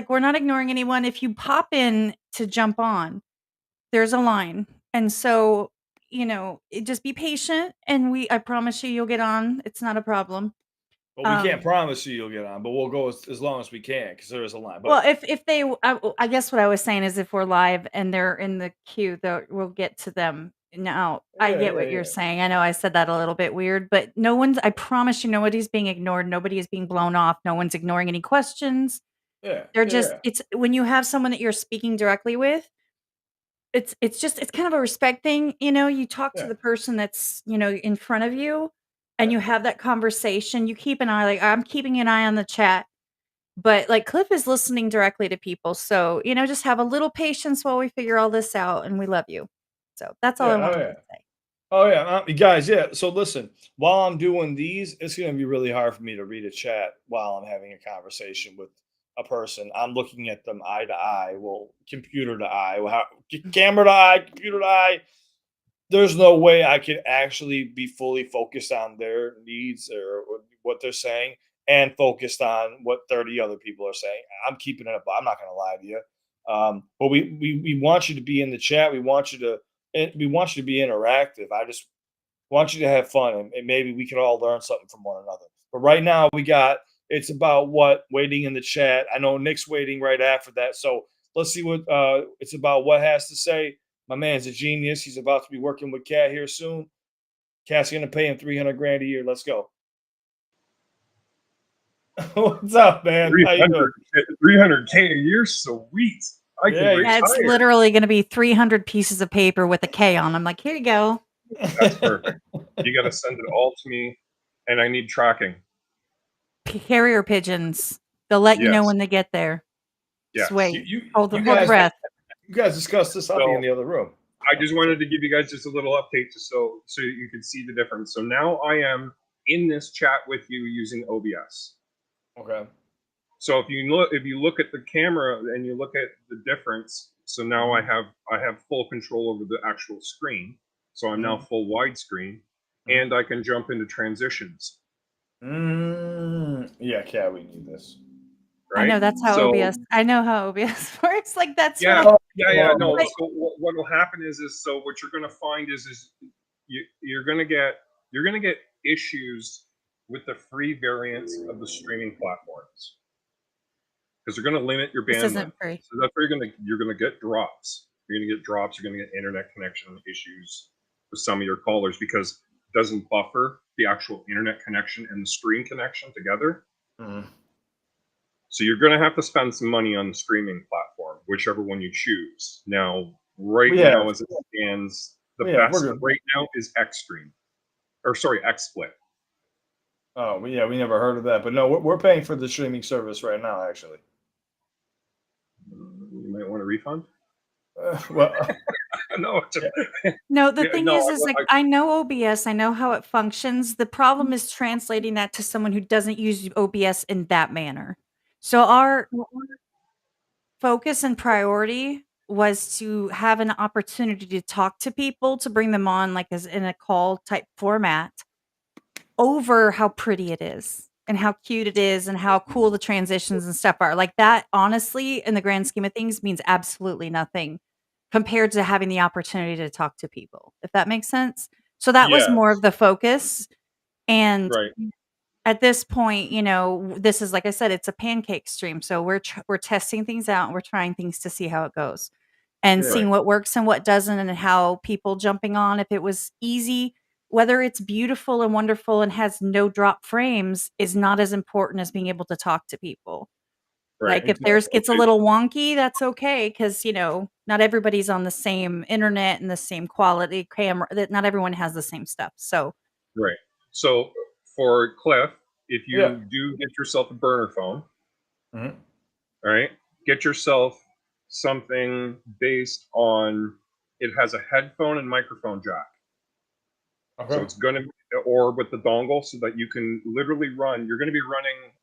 we're not ignoring anyone. If you pop in to jump on, there's a line. And so, just be patient and I promise you'll get on. It's not a problem. But we can't promise you'll get on, but we'll go as long as we can because there is a line. But well, if they, I guess what I was saying is if we're live and they're in the queue, we'll get to them. Now, I get what you're saying. I know I said that a little bit weird, but I promise you, nobody's being ignored. Nobody is being blown off. No one's ignoring any questions. Yeah. They're just, it's when you have someone that you're speaking directly with, it's just it's kind of a respect thing, you talk to Yeah. the person that's, in front of you, and you have that conversation. You keep an eye, like, I'm keeping an eye on the chat, but, like, Cliff is listening directly to people, so, just have a little patience while we figure all this out, and we love you. So, that's all I Yeah. Oh wanted yeah. to say. Oh yeah, guys. Yeah. So listen, while I'm doing these, it's going to be really hard for me to read a chat while I'm having a conversation with a person. I'm looking at them eye to eye. Well, computer to eye. Well, camera to eye, computer to eye. There's no way I could actually be fully focused on their needs or what they're saying and focused on what 30 other people are saying. I'm keeping it up. I'm not going to lie to you. But we want you to be in the chat. We want you to be interactive. I just want you to have fun, and maybe we can all learn something from one another. But right now, it's about what waiting in the chat. I know Nick's waiting right after that, so let's see what it's about. What has to say? My man's a genius. He's about to be working with Cat here soon. Cat's gonna pay him 300 grand a year. Let's go. What's up, man? How you doing? 300K a year, sweet. I can Yeah, Yeah, it's retire. literally gonna be 300 pieces of paper with a K on 'em, like, "Here you go." That's perfect. You got to send it all to me, and I need tracking. Carrier pigeons. They'll let you know Yes. when they get there. Just Yes. wait. You Hold your guys, breath. you guys discussed this. I'll be in So the other room. I just wanted to give you guys just a little update so you can see the difference. So now I am in this chat with you using OBS. Okay. So if you look at the camera and you look at the difference, so now I have full control over the actual screen. So I'm now full widescreen, and I can jump into transitions. Yeah, Cat, we need this. I know Right? that's how So OBS I know how OBS works. Like, that's yeah, what no. Like So what will happen is so what you're gonna find is you're gonna get issues with the free variants of the streaming platforms because they're gonna limit your This bandwidth. isn't free. So that's where you're gonna get drops. You're gonna get drops. You're gonna get internet connection issues with some of your callers because it doesn't buffer the actual internet connection and the screen connection together. So you're going to have to spend some money on the streaming platform, whichever one you choose. Now, now as it stands, the best right now is Xstream, or sorry, XSplit. Oh, we never heard of that, but no, we're paying for the streaming service right now. Actually, you might want a refund. Well, no, No, the thing is like I know OBS, I know how it functions. The problem is translating that to someone who doesn't use OBS in that manner. So our focus and priority was to have an opportunity to talk to people, to bring them on like as in a call type format over how pretty it is and how cute it is and how cool the transitions and stuff are. Like that, honestly, in the grand scheme of things, means absolutely nothing compared to having the opportunity to talk to people, if that makes sense. So that was more of the focus. And at this point, this is like I said, it's a pancake stream. So we're testing things out and we're trying things to see how it goes and seeing what works and what doesn't and how people jumping on. If it was easy, whether it's beautiful and wonderful and has no drop frames is not as important as being able to talk to people. Like if theirs gets a little wonky, that's okay because not everybody's on the same internet and the same quality camera. That not everyone has the same stuff. So So for Cliff, if you do get yourself a burner phone, all right, get yourself something based on it has a headphone and microphone jack. Okay. So it's going to, or with the dongle, so that you can literally run. You're going to be running,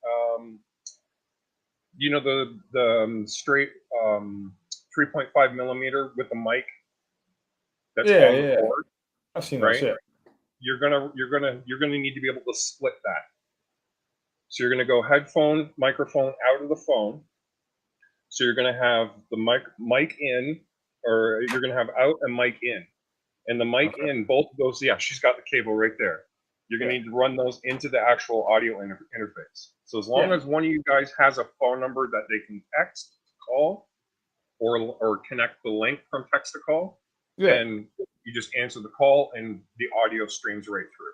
the straight 3.5 millimeter with the mic. That's on the board. I've seen right? those. Yeah. You're gonna need to be able to split that. So you're gonna go headphone, microphone out of the phone. So you're gonna have the mic in, or you're gonna have out and mic in. And the mic in, both of those, she's got the cable right there. You're gonna need to run those into the actual audio interface. So as long as one of you guys has a phone number that they can text, call, or connect the link from text to call, then you just answer the call and the audio streams right through.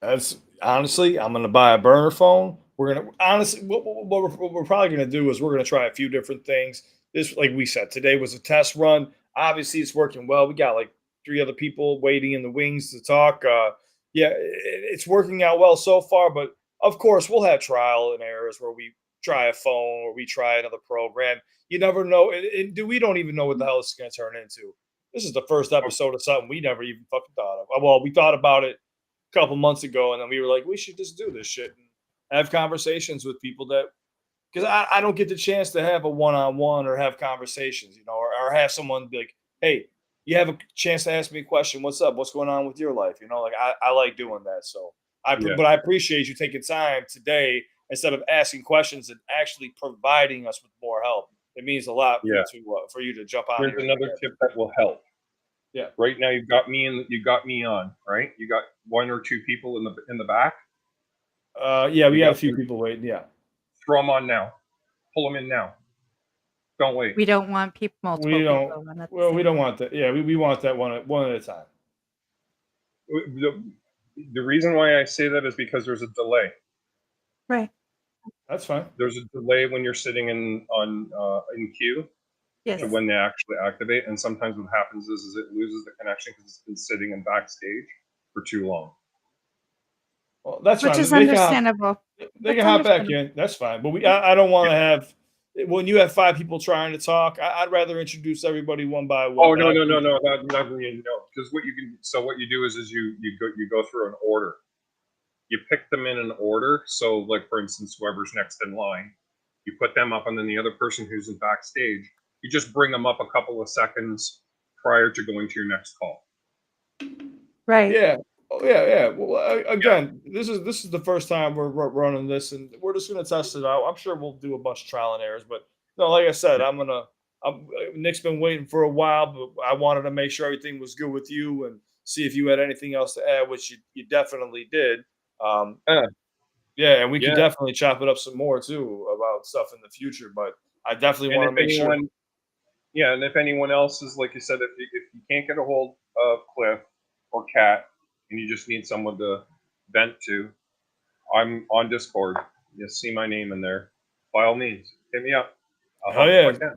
That's honestly, I'm gonna buy a burner phone. We're gonna honestly, what we're probably gonna do is we're gonna try a few different things. This, like we said, today was a test run. obviously it's working well. We got like 3 other people waiting in the wings to talk. Yeah, it's working out well so far. But of course, we'll have trial and errors where we try a phone or we try another program. You never know. We don't even know what the hell it's going to turn into. This is the first episode of something we never even fucking thought of. Well, we thought about it a couple months ago, and then we were like, we should just do this shit and have conversations with people that, because I don't get the chance to have a one-on-one or have conversations, or have someone be like, hey, you have a chance to ask me a question. What's up? What's going on with your life? Like I like doing that. So Yeah. but I appreciate you taking time today instead of asking questions and actually providing us with more help. It means a lot Yeah. for you to jump on Here's here. another tip that will help. Yeah. Right now, you got me on, right? You got 1 or 2 people in the back. Yeah, we You got a got few one. people waiting. Yeah. Throw them on now. Pull them in now. Don't wait. We don't want multiple We don't. people on at the Well, we same don't want that. Yeah, we want that one at a time. The reason why I say that is because there's a delay. Right. That's fine. There's a delay when you're sitting in queue Yes. to when they actually activate, and sometimes what happens is it loses the connection because it's been sitting in backstage for too long. Well, that's Which fine. is They can understandable. They can hop back in. That's fine. But I don't want to have, when you have 5 people trying to talk, I'd rather introduce everybody one by one. Oh no, not really, no. Because what you do is you go through an order. You pick them in an order. So, like for instance, whoever's next in line, you put them up, and then the other person who's in backstage, you just bring them up a couple of seconds prior to going to your next call. Right. Yeah. Oh, yeah. Well, again, this is the first time we're running this, and we're just gonna test it out. I'm sure we'll do a bunch of trial and errors, but no, like I said, Nick's been waiting for a while, but I wanted to make sure everything was good with you and see if you had anything else to add, which you definitely did. Yeah, and we could Yeah. definitely chop it up some more too about stuff in the future, but I definitely And want to if make sure. anyone, yeah, and if anyone else is, like you said, if you can't get a hold of Cliff or Kat, and you just need someone to vent to, I'm on Discord. You see my name in there. By all means, hit me up. I'll Hell help yeah. if I can.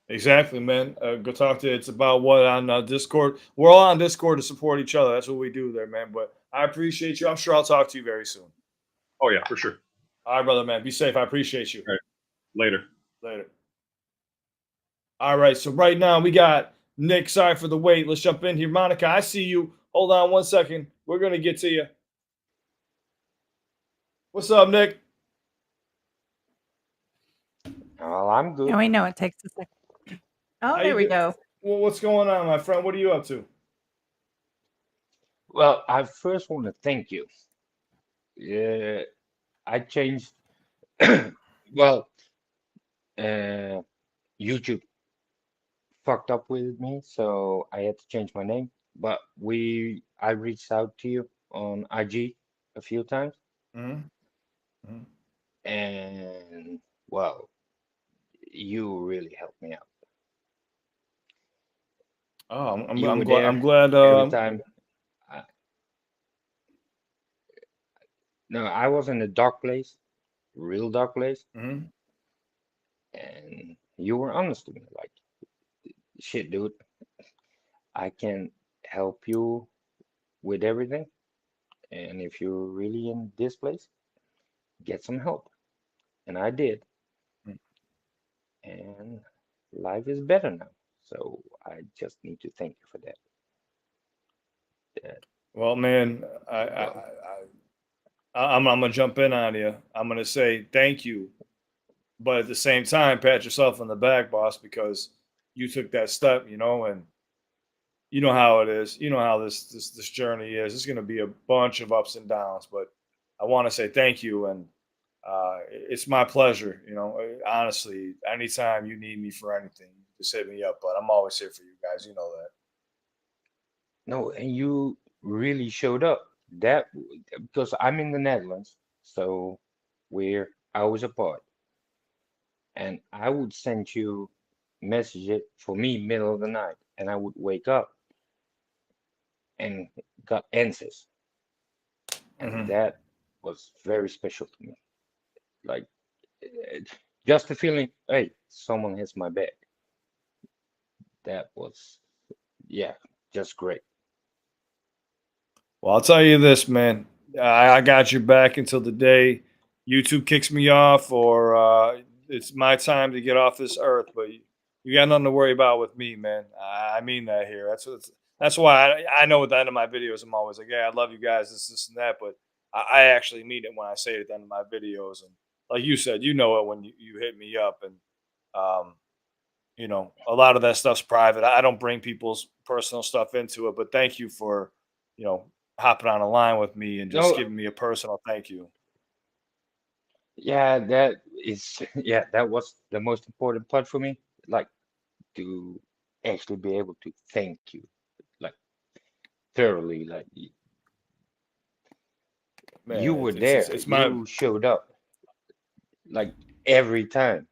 Exactly, man. Go talk to. It's about what on Discord. We're all on Discord to support each other. That's what we do there, man. But I appreciate you. I'm sure I'll talk to you very soon. Oh yeah, for sure. All right, brother, man. Be safe. I appreciate you. All right. Later. Later. All right. So right now we got Nick. Sorry for the wait. Let's jump in here. Monica, I see you. Hold on 1 second. We're gonna get to you. What's up, Nick? Well, I'm good. And we know it takes a second. Oh, How there you we do- go. Well, what's going on, my friend? What are you up to? Well, I first want to thank you. Yeah, I changed. Well, YouTube fucked up with me, so I had to change my name. But I reached out to you on IG a few times, Mm-hmm. and well, you really helped me out. Oh, You I'm were glad. there I'm glad. every time. No, I was in a dark place, real dark place, Mm-hmm. and you were honest to me, like, shit, dude, I can help you with everything. And if you're really in this place, get some help. And I did. And life is better now. So I just need to thank you for that. Well, man, I'm gonna jump in on you. I'm gonna say thank you, but at the same time, pat yourself on the back, boss, because you took that step, and you know how it is. You know how this journey is. It's gonna be a bunch of ups and downs, but I want to say thank you, and it's my pleasure. Honestly, anytime you need me for anything, just hit me up. But I'm always here for you guys. You know that. No, and you really showed up. That because I'm in the Netherlands, so we're hours apart. And I would send you messages for me middle of the night, and I would wake up and got answers, and that was very special to me. Like just the feeling, hey, someone has my back. that was, yeah, just great. Well, I'll tell you this, man. I got your back until the day YouTube kicks me off, or it's my time to get off this earth. But you got nothing to worry about with me, man. I mean that here. That's why I know at the end of my videos, I'm always like, "Yeah, I love you guys, this, and that." But I actually mean it when I say it at the end of my videos. And like you said, you know it when you hit me up, and um, a lot of that stuff's private. I don't bring people's personal stuff into it. But thank you for, you know, hopping on a line with me and just No, giving me a personal thank you. yeah, that is, yeah, that was the most important part for me. Like to actually be able to thank you, like thoroughly. Like you Man, were it's there, it's my you showed up like every time.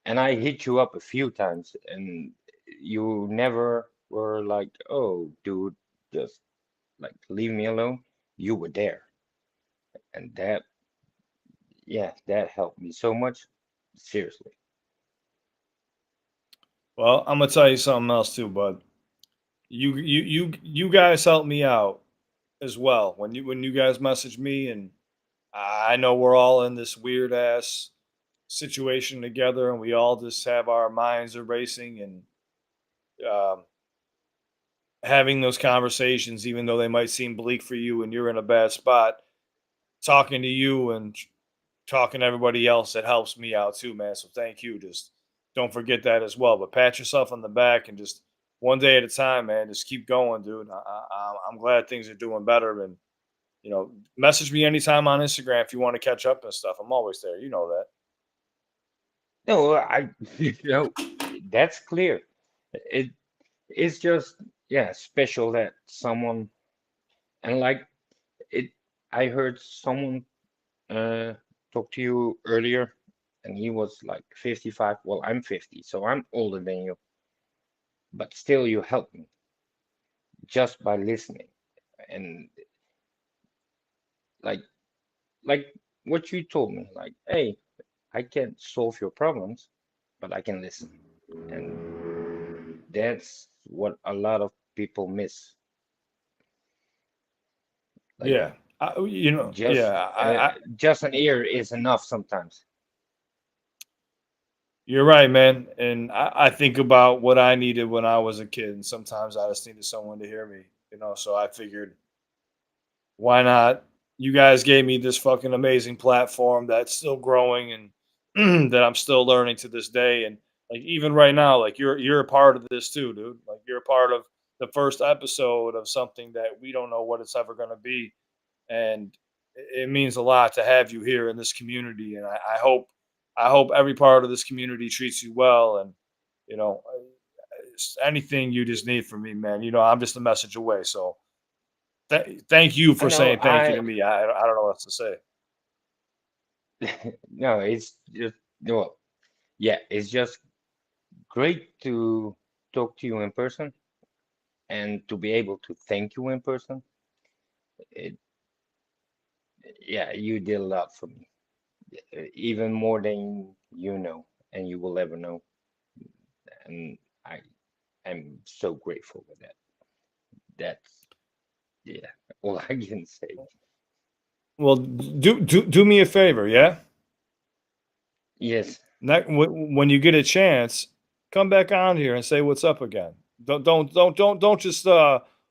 And I hit you up a few times, and you never were like, "Oh, dude, just like leave me alone." You were there, and that, yeah, that helped me so much. Seriously. well. I'm gonna tell you something else too, bud. You guys helped me out as well when you guys messaged me, and I know we're all in this weird ass situation together, and we all just have our minds are racing, and um, having those conversations, even though they might seem bleak for you and you're in a bad spot, talking to you and talking to everybody else, that helps me out too, man. So thank you. Just don't forget that as well. But pat yourself on the back and just one day at a time, man. Just keep going, dude. I'm glad things are doing better. And, message me anytime on Instagram if you want to catch up and stuff. I'm always there. You know that. No, you know, that's clear. It it's just, yeah, special that someone, and like it. I heard someone uh talk to you earlier, and he was like 55. Well, I'm 50, so I'm older than you, but still, you helped me just by listening. And like like what you told me, like, hey, I can't solve your problems, but I can listen. And that's what a lot of people miss. Like Yeah. just Yeah. I just an ear is enough sometimes. You're right, man. And I think about what I needed when I was a kid, and sometimes I just needed someone to hear me. So I figured, why not? You guys gave me this fucking amazing platform that's still growing and that I'm still learning to this day. And like even right now, like you're a part of this too, dude. Like you're a part of the first episode of something that we don't know what it's ever gonna be. And it means a lot to have you here in this community. And I hope every part of this community treats you well. And you know, anything you just need from me, man. I'm just a message away. So thank you I for know saying thank you to I me. I don't know what else to say. no, it's just, well, yeah, it's just great to talk to you in person and to be able to thank you in person. It, yeah, you did a lot for me, even more than you know and you will ever know. And I am so grateful for that. That's, yeah, all I can say. Well, do me a favor, yeah. Yes. When you get a chance, come back on here and say what's up again. Don't just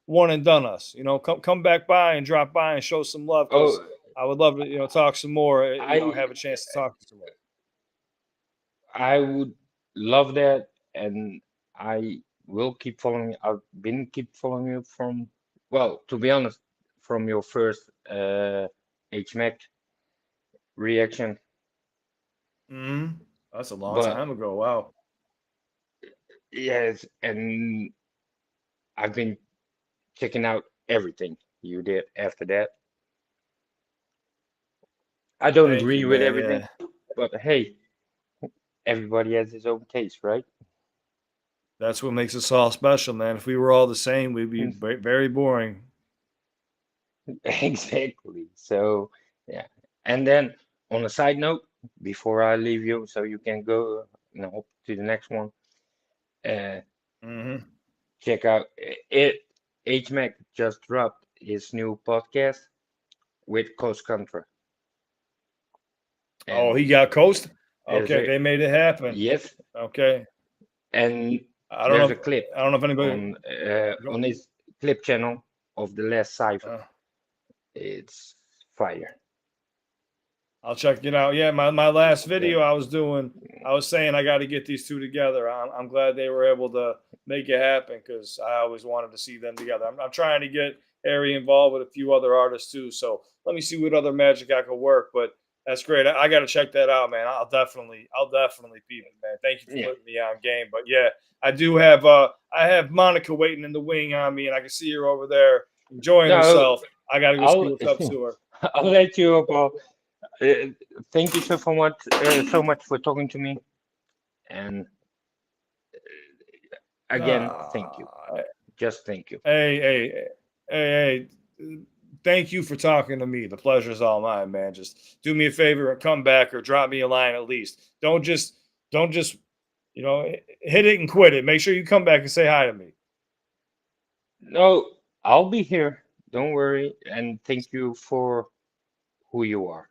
one and done us. Come back by and drop by and show some love, because Oh, I would love to talk some more. I Have a chance to talk some more. I would love that, and I will keep following. I've been keep following you from, well, to be honest, from your first HMAC reaction. That's a long But time ago. Wow. yes, and I've been checking out everything you did after that. I don't Thank you, agree with man. everything, Yeah, but hey, everybody has his own taste, right? that's what makes us all special, man. If we were all the same, we'd be very boring. Exactly. So, yeah. And then on a side note, before I leave you, so you can go, to the next one. Uh, Mm-hmm. Check out it. HMac just dropped his new podcast with Coast Country. Oh, he And got coast. there's Okay, a they made it happen. yes, Okay, and I don't there's know. a clip I don't know if anybody. on his clip channel of the last cipher. It's fire. I'll check it out. Yeah, my last video I was doing, I was saying I got to get these two together. I'm glad they were able to make it happen because I always wanted to see them together. I'm trying to get Harry involved with a few other artists too. So let me see what other magic I could work. But that's great. I got to check that out, man. I'll definitely peep it, man. Thank you for Yeah. putting me on game. But yeah, I have Monica waiting in the wing on me, and I can see her over there enjoying No, herself. I got to go see I'll what's up to her. I'll let you up. Thank you so much for talking to me, and again, thank you. Just thank you. Hey, thank you for talking to me. The pleasure's all mine, man. Just do me a favor and come back or drop me a line at least. Don't just, hit it and quit it. Make sure you come back and say hi to me. No, I'll be here. Don't worry, and thank you for who you are.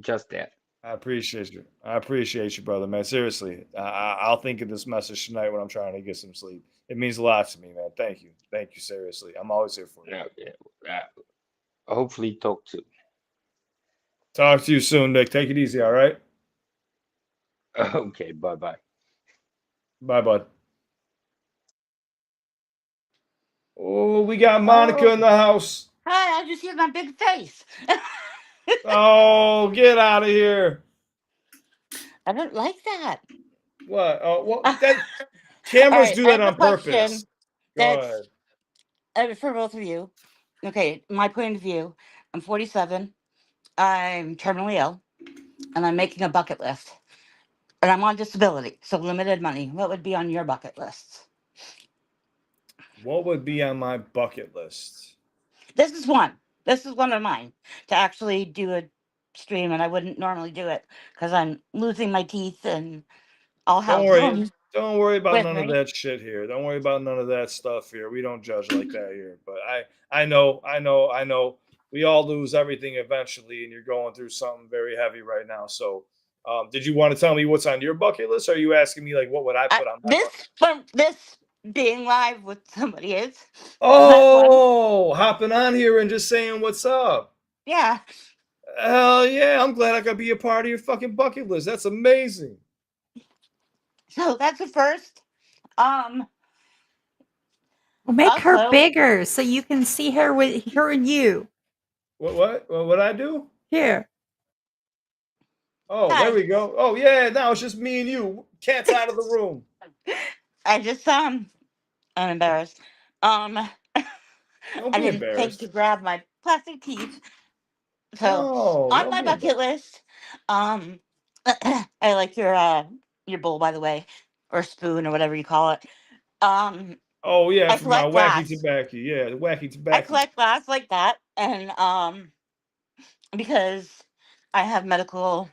Just that. I appreciate you. I appreciate you, brother, man. Seriously, I'll think of this message tonight when I'm trying to get some sleep. It means a lot to me, man. Thank you. Thank you, seriously. I'm always here for you. No, yeah, hopefully talk to. Talk to you soon, Nick. Take it easy, all right? Okay, bye-bye. Bye, bud. Oh, we got Monica in the house. Hi, I just see my big face. Oh, get out of here. I don't like that. What? Oh, what? That cameras do I that have a on question purpose. Go that's ahead. for both of you. Okay, my point of view. I'm 47. I'm terminally ill, and I'm making a bucket list. And I'm on disability, so limited money. What would be on your bucket list? What would be on my bucket list? This is one. This is one of mine to actually do a stream, and I wouldn't normally do it because I'm losing my teeth, and I'll have them Don't worry about with none of me. that shit here. Don't worry about none of that stuff here. We don't judge like that here. But I know. We all lose everything eventually, and you're going through something very heavy right now. So, did you want to tell me what's on your bucket list? Or are you asking me like what would I put on my bucket? This being live with somebody is. That's one. Oh, hopping on here and just saying what's up. Yeah. Hell yeah, I'm glad I could be a part of your fucking bucket list. That's amazing. So that's the first. Well, make her Also, bigger so you can see her with her and you. What I do? Here. Oh, there we go. Oh yeah, now it's just me and you. Cat's out of the room. I just I'm embarrassed. Don't I be didn't think embarrassed. to grab my plastic teeth. So No, on don't my be bucket embarrassed. list, I like your bowl, by the way, or spoon or whatever you call it. Oh yeah, I for my collect wacky glass. tobacco. Yeah, the wacky I tobacco. collect glass like that, and because I have medical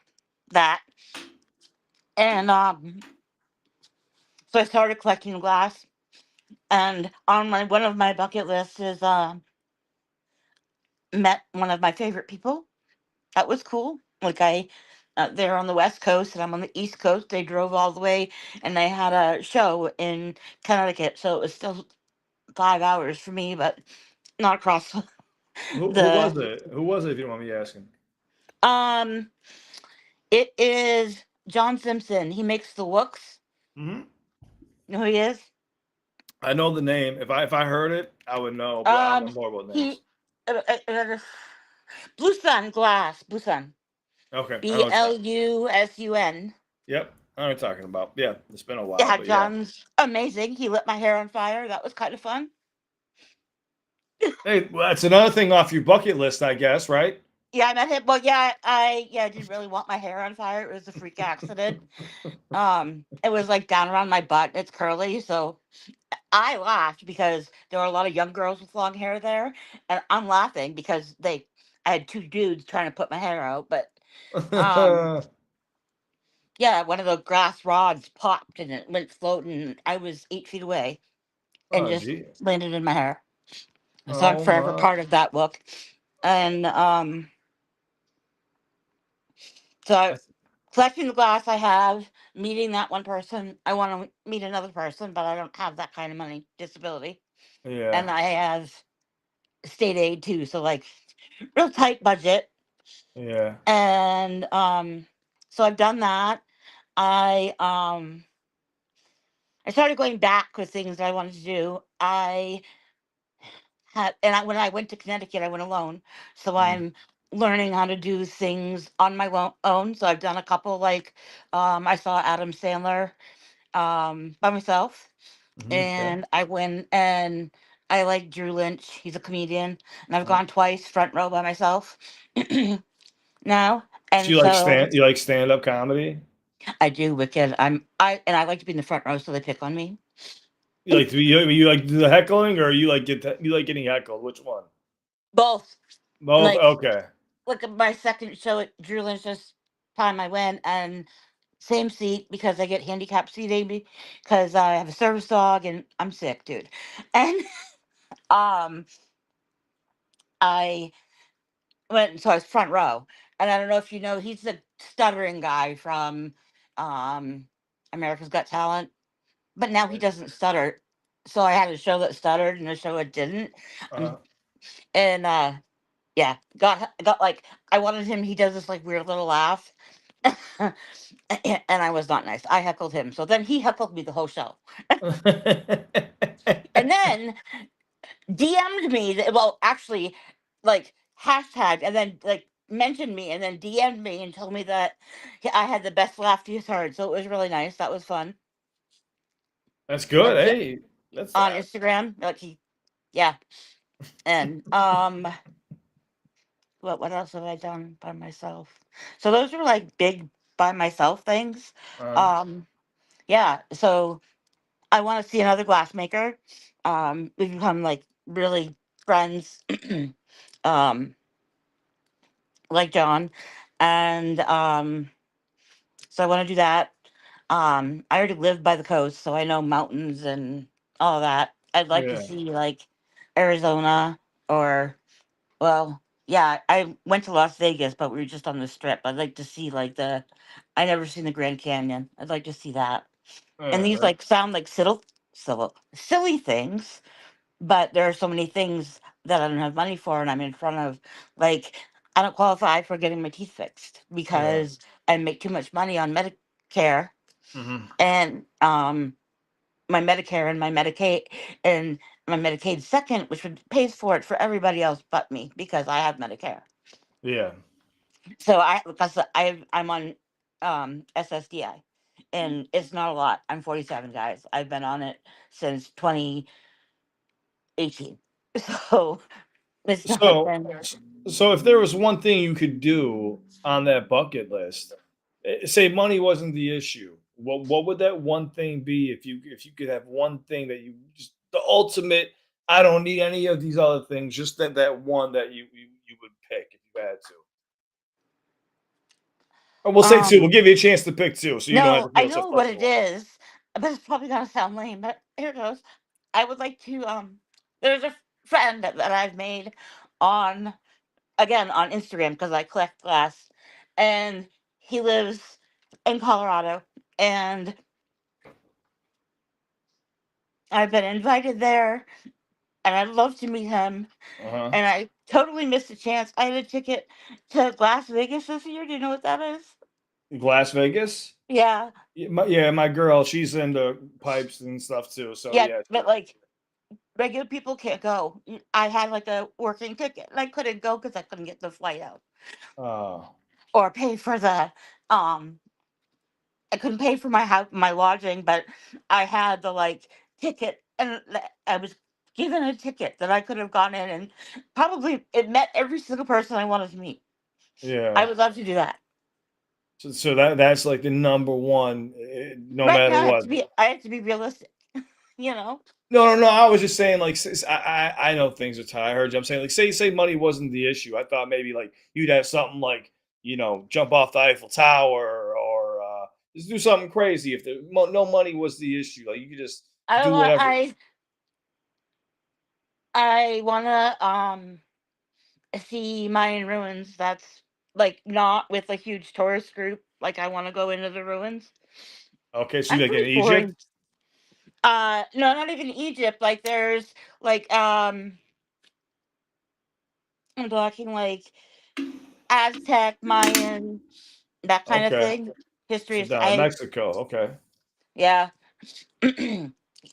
that, and so I started collecting glass. And on my one of my bucket lists is met one of my favorite people. That was cool. Like they're on the West Coast and I'm on the East Coast. They drove all the way and they had a show in Connecticut, so it was still 5 hours for me, but not across Who was the. it? Who was it? If you don't mind me asking. Um, it is John Simpson. He makes the looks. Mm-hmm. You know who he is? I know the name. If I heard it, I would know. But I'm horrible with names. He Blue Sun Glass. Blue Sun. Okay, I know. BLUSUN. Yep, I know what you're talking about. Yeah, it's been a while, Yeah, but yeah. John's amazing. He lit my hair on fire. That was kind of fun. Hey, well, that's another thing off your bucket list, I guess, right? Yeah, I met him. Well, yeah, I didn't really want my hair on fire. It was a freak accident. It was like down around my butt. It's curly, so I laughed because there were a lot of young girls with long hair there, and I'm laughing because I had two dudes trying to put my hair out, but um, Yeah, one of the glass rods popped and it went floating. I was 8 feet away and Oh, just gee. landed in my hair. So I'm Oh forever my. part of that book. And so That's, collecting the glass I have, meeting that one person. I want to meet another person, but I don't have that kind of money, disability. yeah. And I have state aid too. So like real tight budget. Yeah. And so I've done that. I I started going back with things that I wanted to do. I had and when I went to Connecticut, I went alone. So Mm. I'm learning how to do things on my own. So I've done a couple like I saw Adam Sandler by myself, Okay. and I went and I like Drew Lynch. He's a comedian, and I've Uh, gone twice front row by myself now. so And so you like stand up comedy? I do wicked. I like to be in the front row, so they pick on me. You like the heckling, or you like getting heckled? Which one? Both. Both. Like Okay. look at my second show at Drew Lynch's time I went, and same seat because I get handicapped seating because I have a service dog and I'm sick, dude. And um I so I was front row. And I don't know if you know, he's the stuttering guy from um America's Got Talent. But now he doesn't stutter. So I had a show that stuttered and a show that didn't. Uh, And and yeah, got like I wanted him, he does this like weird little laugh. And I was not nice. I heckled him. So then he heckled me the whole show. And then DM'd me, well, actually, like hashtag, and then like mentioned me, and then DM'd me and told me that I had the best laugh he's heard. So it was really nice. That was fun. that's good. Like Hey, that's on Instagram, like yeah. And what else have I done by myself? So those are like big by myself things. uh, Um, yeah. So I want to see another glassmaker. We've become like really friends. um, like John, and so I want to do that. I already live by the coast, so I know mountains and all that. I'd like to yeah. see like Arizona or well, yeah. I went to Las Vegas, but we were just on the strip. I'd like to see like I never seen the Grand Canyon. I'd like to see that. And these That, like sound like silly things, but there are so many things that I don't have money for, and I'm in front of like I don't qualify for getting my teeth fixed yeah. because I make too much money on Medicare Hmm. and my Medicare and and my Medicaid second, which would pays for it for everybody else but me because I have Medicare. Yeah. So I'm on SSDI, and it's not a lot. I'm 47, guys. I've been on it since 2018. So it's not So, been. so if there was one thing you could do on that bucket list, say money wasn't the issue, what would that one thing be if you could have one thing that you just the ultimate? I don't need any of these other things. Just that one that you would pick if you had to. Or we'll say two. We'll Um, give you a chance to pick two, so you don't have no, to I feel so know what pressure. it is, but it's probably gonna sound lame. But here it goes. I would like to. There's a friend that I've made on again on Instagram because I collect glass, and he lives in Colorado, and I've been invited there, and I'd love to meet him. Uh huh. And I totally missed a chance. I had a ticket to Las Vegas this year. Do you know what that is? Las Vegas. Yeah, Yeah, my girl, she's into pipes and stuff too. So yeah, yeah. but like regular people can't go. I had like a working ticket and I couldn't go because I couldn't get the flight out Oh, or pay for the um I couldn't pay for my house my lodging, but I had the like ticket and I was given a ticket that I could have gone in and probably it met every single person I wanted to meet. I yeah. would love to do that. So that's like the number one, no Right matter now what. I have to be realistic, you know. No. I was just saying, like, I know things are tight. I heard you. I'm saying, like, say money wasn't the issue. I thought maybe like you'd have something like jump off the Eiffel Tower, or Just do something crazy. If no money was the issue, like you could just I do want. whatever. I wanna see Mayan ruins. That's like not with a huge tourist group. Like I want to go into the ruins. Okay, so I'm you like in pretty Egypt? boring. No, not even Egypt. Like there's like I'm talking like Aztec, Mayan, that kind of Okay, thing. History so of down in I Mexico. Okay. yeah.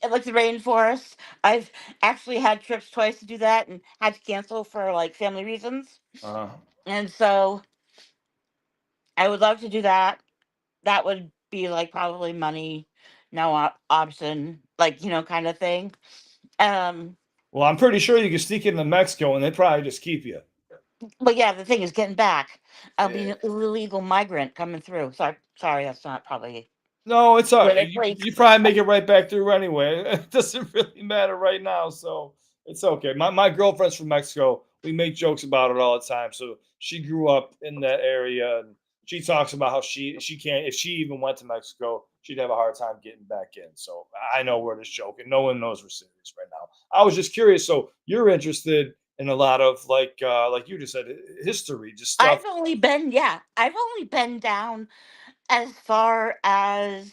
Like the rainforest. I've actually had trips twice to do that and had to cancel for like family reasons. Uh-huh. And so I would love to do that. That would be like probably money, no option, like kind of thing. Um, Well, I'm pretty sure you can sneak into Mexico and they probably just keep you. but yeah, the thing is getting back. I'll be Eh, an illegal migrant coming through. Sorry, that's not probably No, it's all right. You, politically. you probably make it right back through anyway. It doesn't really matter right now, so it's okay. My girlfriend's from Mexico. We make jokes about it all the time. So she grew up in that area, and she talks about how she can't if she even went to Mexico, she'd have a hard time getting back in. So I know we're just joking. No one knows we're serious right now. I was just curious. So you're interested in a lot of like you just said, history, just stuff. I've only been down as far as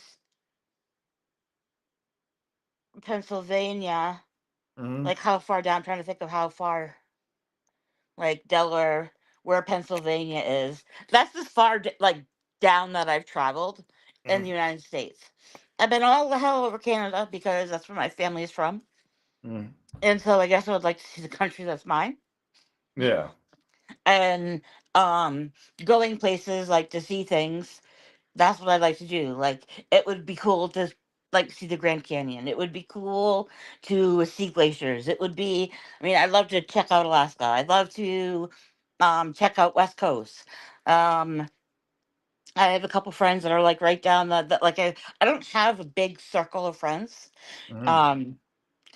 Pennsylvania. Mhm. Like how far down? I'm trying to think of how far, like Delaware, where Pennsylvania is. That's as far like down that I've traveled in the Mhm. United States. I've been all the hell over Canada because that's where my family is from, Mhm. and so I guess I would like to see the country that's mine. Yeah. And um, going places like to see things. That's what I'd like to do. Like it would be cool to like see the Grand Canyon. It would be cool to see glaciers. It would be. I mean, I'd love to check out Alaska. I'd love to check out West Coast. Um, I have a couple friends that are like right down the like I don't have a big circle of friends. Mhm. Um,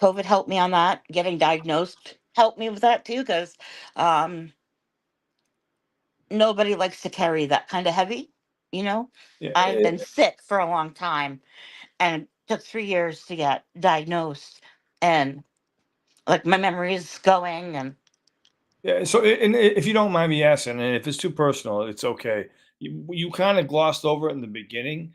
COVID helped me on that. Getting diagnosed helped me with that too because um, nobody likes to carry that kind of heavy. You know, Yeah. I've been sick for a long time and it took 3 years to get diagnosed and like my memory is going and Yeah. So, and if you don't mind me asking, and if it's too personal, it's okay. You kind of glossed over it in the beginning.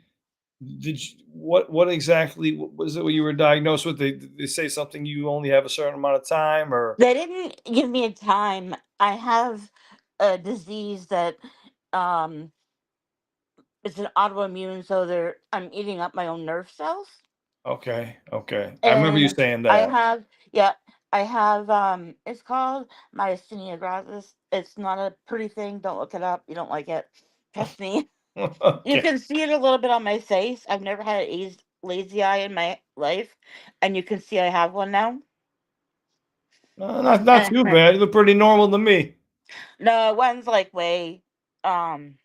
Did you, what exactly was it? What you were diagnosed with? Did they say something you only have a certain amount of time, or they didn't give me a time. I have a disease that um it's an autoimmune, so I'm eating up my own nerve cells. okay, okay. I remember you And saying I that. have yeah, I have it's called myasthenia gravis. It's not a pretty thing, don't look it up. You don't like it. Trust me. You Okay, can see it a little bit on my face. I've never had a lazy eye in my life, and you can see I have one now. not too bad. You look pretty normal to me. No, one's like way. Um.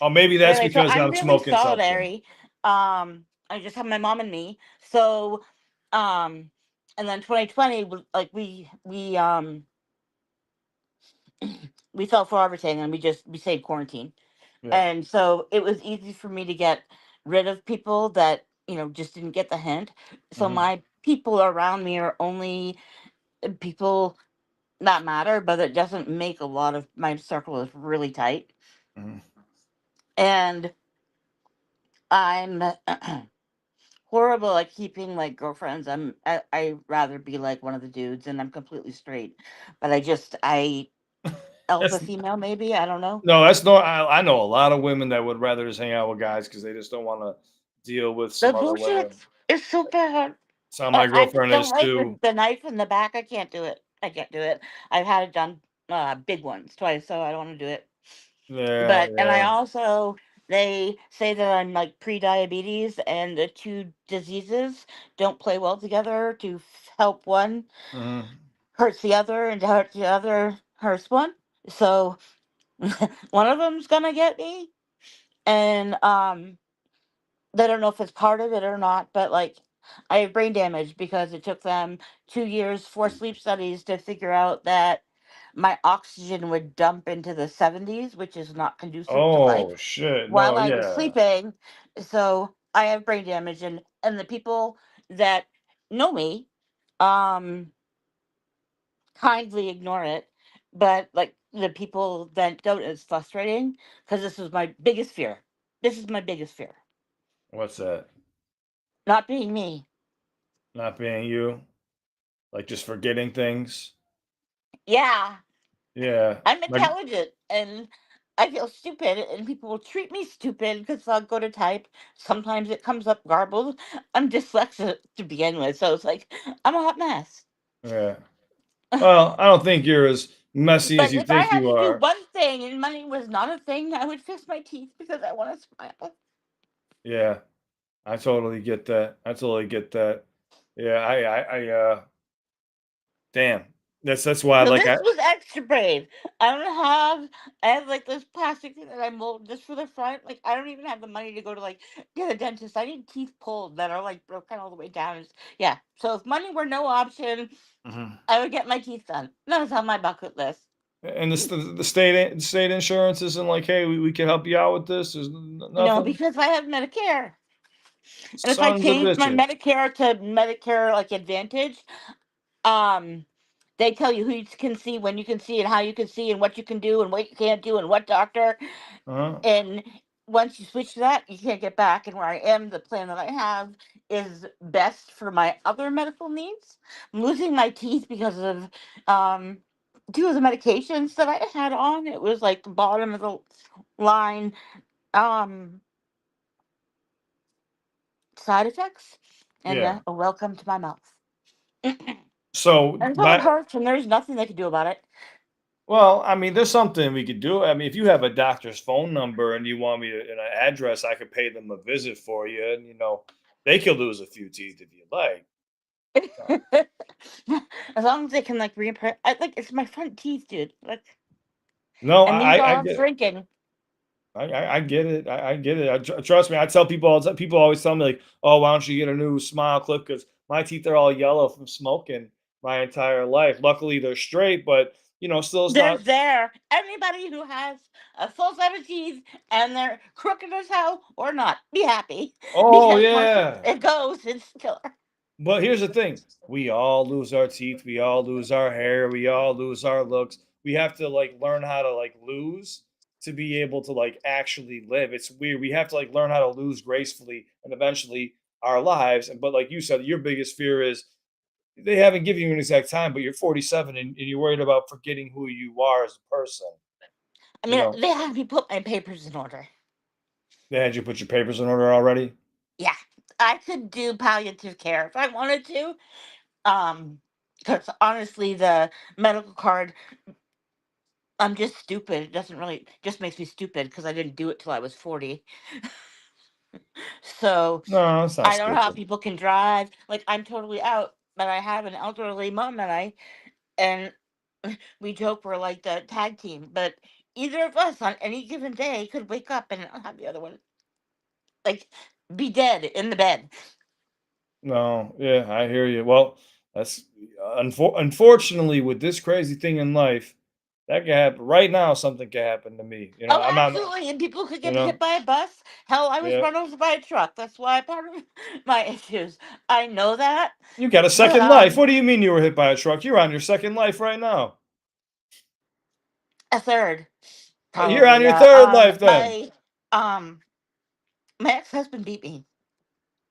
Oh, maybe that's Anyway, so because I'm I'm really smoking something. solitary. I just have my mom and me. So, um, and then 2020, like we fell for everything, and we stayed quarantined. Yeah. And so it was easy for me to get rid of people that just didn't get the hint. So Hmm. my people around me are only people that matter, but it doesn't make a lot of my circle is really tight. Hmm. And I'm horrible at keeping like girlfriends. I rather be like one of the dudes, and I'm completely straight. But I alpha That's female maybe, I don't know. no, that's no. I know a lot of women that would rather just hang out with guys because they just don't want to deal with The some other bullshit women. is so bad. Some my I just girlfriend don't is like too. the knife in the back. I can't do it. I can't do it. I've had it done big ones twice, so I don't want to do it. Yeah, But and I yeah. also they say that I'm like pre-diabetes and the two diseases don't play well together. To help one Hmm. hurts the other, and to hurt the other hurts one. So one of them's gonna get me, and they don't know if it's part of it or not, but like I have brain damage because it took them 2 years, 4 sleep studies to figure out that my oxygen would dump into the 70s, which is not conducive to life Oh shit! while No, I was yeah. sleeping. So I have brain damage, and the people that know me, um, kindly ignore it. But like the people that don't, it's frustrating because this is my biggest fear. This is my biggest fear. What's that? Not being me. Not being you, like just forgetting things. Yeah, Yeah, I'm like intelligent and I feel stupid, and people will treat me stupid because I'll go to type. Sometimes it comes up garbled. I'm dyslexic to begin with, so it's like I'm a hot mess. yeah. Well, I don't think you're as messy as But you if I think had you to do are. one thing and money was not a thing, I would fix my teeth because I want to smile. Yeah, I totally get that. I totally get that. Yeah, damn. That's why, So like, this was extra brave. I have like this plastic thing that I mold just for the front. Like I don't even have the money to go to like get a dentist. I need teeth pulled that are like broken all the way down. Yeah. So if money were no option, Mhm. I would get my teeth done. That's on my bucket list. And the state insurance isn't like, hey, we can help you out with this. There's No, nothing. because I have Medicare. And if I Sons of change my bitches. Medicare to Medicare like Advantage, um, they tell you who you can see, when you can see, and how you can see, and what you can do, and what you can't do, and what doctor. Uh-huh. And once you switch to that, you can't get back. And where I am, the plan that I have is best for my other medical needs. I'm losing my teeth because of um, two of the medications that I had on. It was like the bottom of the line um, side effects, and Yeah. a welcome to my mouth. So, And so it my hurts, and there's nothing they can do about it. well, I mean, there's something we could do. I mean, if you have a doctor's phone number and you want me to, and an address, I could pay them a visit for you, and they could lose a few teeth if you like. As long as they can like reimprint, like it's my front teeth, dude. Like, No, and these I are get it. shrinking. I get it. I get it. Trust me. I tell people all the time. People always tell me like, "Oh, why don't you get a new smile clip?" Because my teeth are all yellow from smoking my entire life. Luckily, they're straight, but still, it's not. There's there. Anybody who has a full set of teeth and they're crooked as hell or not, be happy Oh because once yeah. it goes, it's killer. But here's the thing: we all lose our teeth, we all lose our hair, we all lose our looks. We have to like learn how to like lose to be able to like actually live. It's weird. We have to like learn how to lose gracefully and eventually our lives. And but like you said, your biggest fear is they haven't given you an exact time, but you're 47 and you're worried about forgetting who you are as a person. I You mean, know, they had me put my papers in order. they had you put your papers in order already. Yeah, I could do palliative care if I wanted to. Because honestly, the medical card, I'm just stupid. It doesn't really just makes me stupid because I didn't do it till I was 40. So No, it's not I don't know how stupid. people can drive. Like I'm totally out, but I have an elderly mom and we joke we're like the tag team, but either of us on any given day could wake up and not have the other one like be dead in the bed. No, yeah, I hear you. Well, that's unfortunately with this crazy thing in life, that can happen right now. Something can happen to me. Oh, I'm not. absolutely. And people could You get hit know, by a bus. Hell, I was yeah. run over by a truck. That's why part of my issues. I know that, You got a but second life. What do you mean you were hit by a truck? You're on your second life right now. a third You're probably. on your Yeah. third life then. Um my ex-husband beat me,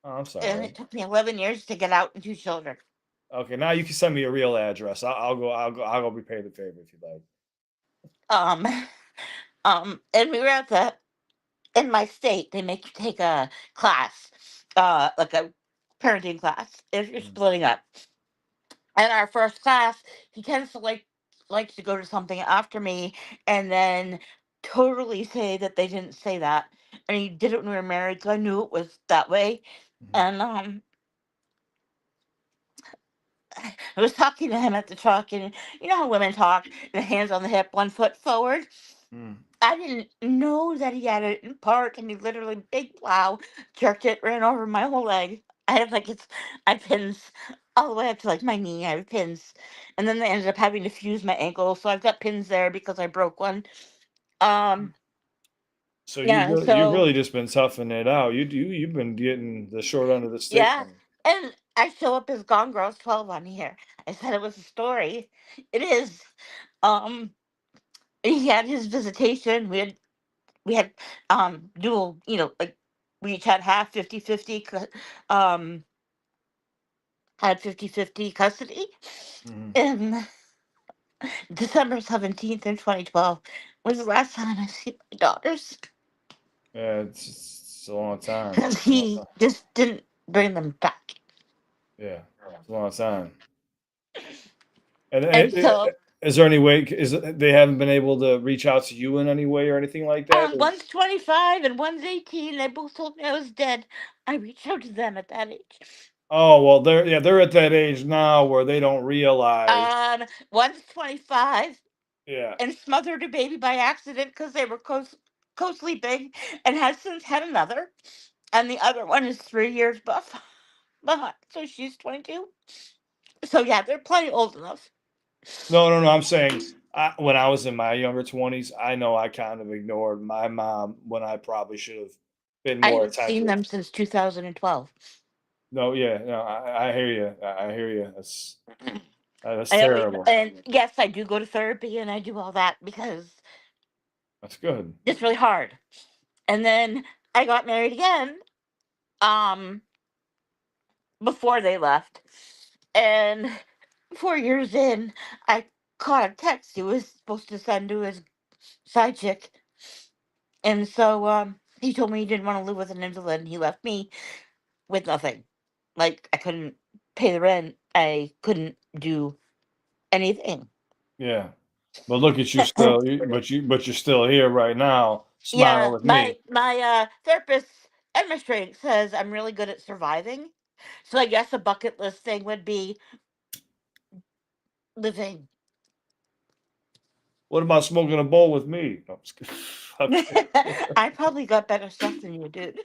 Oh, I'm and sorry. it took me 11 years to get out and two children. Okay, now you can send me a real address. I'll go. I'll go repay the favor if you like. Um and we were at the in my state, they make you take a class, like a parenting class if you're Mm, splitting up. And our first class, he tends to likes to go to something after me and then totally say that they didn't say that. And he did it when we were married, so I knew it was that way. mhm, And I was talking to him at the truck, and you know how women talk, the hands on the hip, 1 foot forward. mm. I didn't know that he had it in park, and he literally big plow jerked it, ran over my whole leg. I have like it's I pins all the way up to like my knee. I have pins, and then they ended up having to fuse my ankle, so I've got pins there because I broke one. Um, So yeah, you so really just been toughing it out. You've been getting the short end of the stick. yeah, and I show up as Gone Girls 12 on here. I said it was a story. It is. Um, he had his visitation. We had dual, like we each had half 50-50 um had 50-50 custody. Mhm. And December 17th in 2012 was the last time I see my daughters Yeah, it's a long time. because It's a long he time. just didn't bring them back. Yeah, it's a long time. And And so is there any way? They haven't been able to reach out to you in any way or anything like that? one's 25 and one's 18. They both told me I was dead. I reached out to them at that age. Oh well, they're at that age now where they don't realize. One's 25 Yeah, and smothered a baby by accident because they were co-sleeping and has since had another. And the other one is 3 years behind, so she's 22. So yeah, they're plenty old enough. no. I'm saying when I was in my younger 20s, I know I kind of ignored my mom when I probably should have been I more haven't seen attentive. them since 2012. No, yeah, no, I hear you. I hear you. That's I always, terrible. and yes, I do go to therapy and I do all that because That's good. it's really hard. And then I got married again, um, before they left, and 4 years in, I caught a text he was supposed to send to his side chick, and so he told me he didn't want to live with an invalid, and he left me with nothing. Like I couldn't pay the rent, I couldn't do anything. Yeah, but look at you still. But you're still here right now, smiling Yeah, with me. my therapist and my strength says I'm really good at surviving. So I guess a bucket list thing would be living. What about smoking a bowl with me? No, I'm just kidding. I probably got better stuff than you did.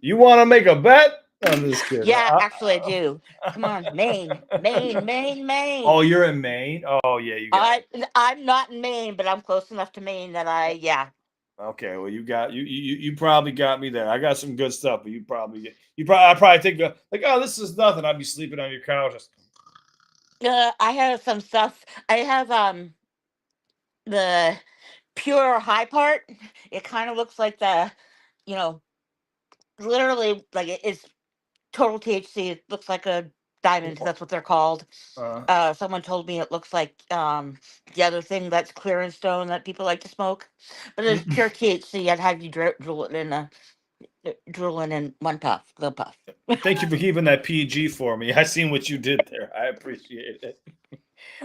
You want to make a bet? I'm just kidding. Yeah, actually I do. Come on, Maine, Maine, Maine, Oh, Maine. you're in Maine. Oh, yeah, you got. I'm not in Maine, but I'm close enough to Maine that yeah. Okay, well, you probably got me there. I got some good stuff, but I probably think like, oh, this is nothing. I'd be sleeping on your couch. I have some stuff. I have the pure high part. It kind of looks like you know, literally like it's total THC. It looks like a diamond. That's what they're called. Uh, Someone told me it looks like the other thing that's clear and stone that people like to smoke, but it's pure THC. I'd have you drool in one puff, little puff. Thank you for keeping that PG for me. I seen what you did there. I appreciate it.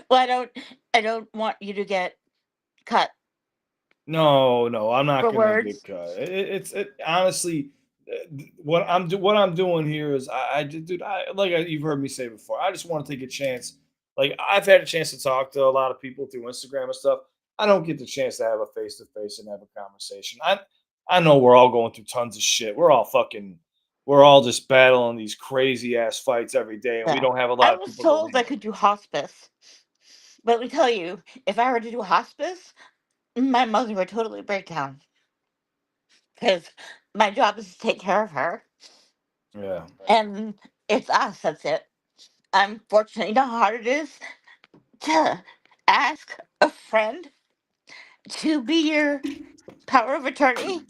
Well, I don't want you to get cut No, I'm not for gonna get words. cut. Honestly, what I'm doing here is dude, you've heard me say before. I just want to take a chance. Like I've had a chance to talk to a lot of people through Instagram and stuff. I don't get the chance to have a face to face and have a conversation. I know we're all going through tons of shit. We're all just battling these crazy ass fights every day, and we Yeah. don't have a I lot of was people to told I lean could do hospice, but let me tell you, if I were to do hospice, my mother would totally break down because my job is to take care of her, on. Yeah. and it's us. That's it. I'm fortunate. You know how hard it is to ask a friend to be your power of attorney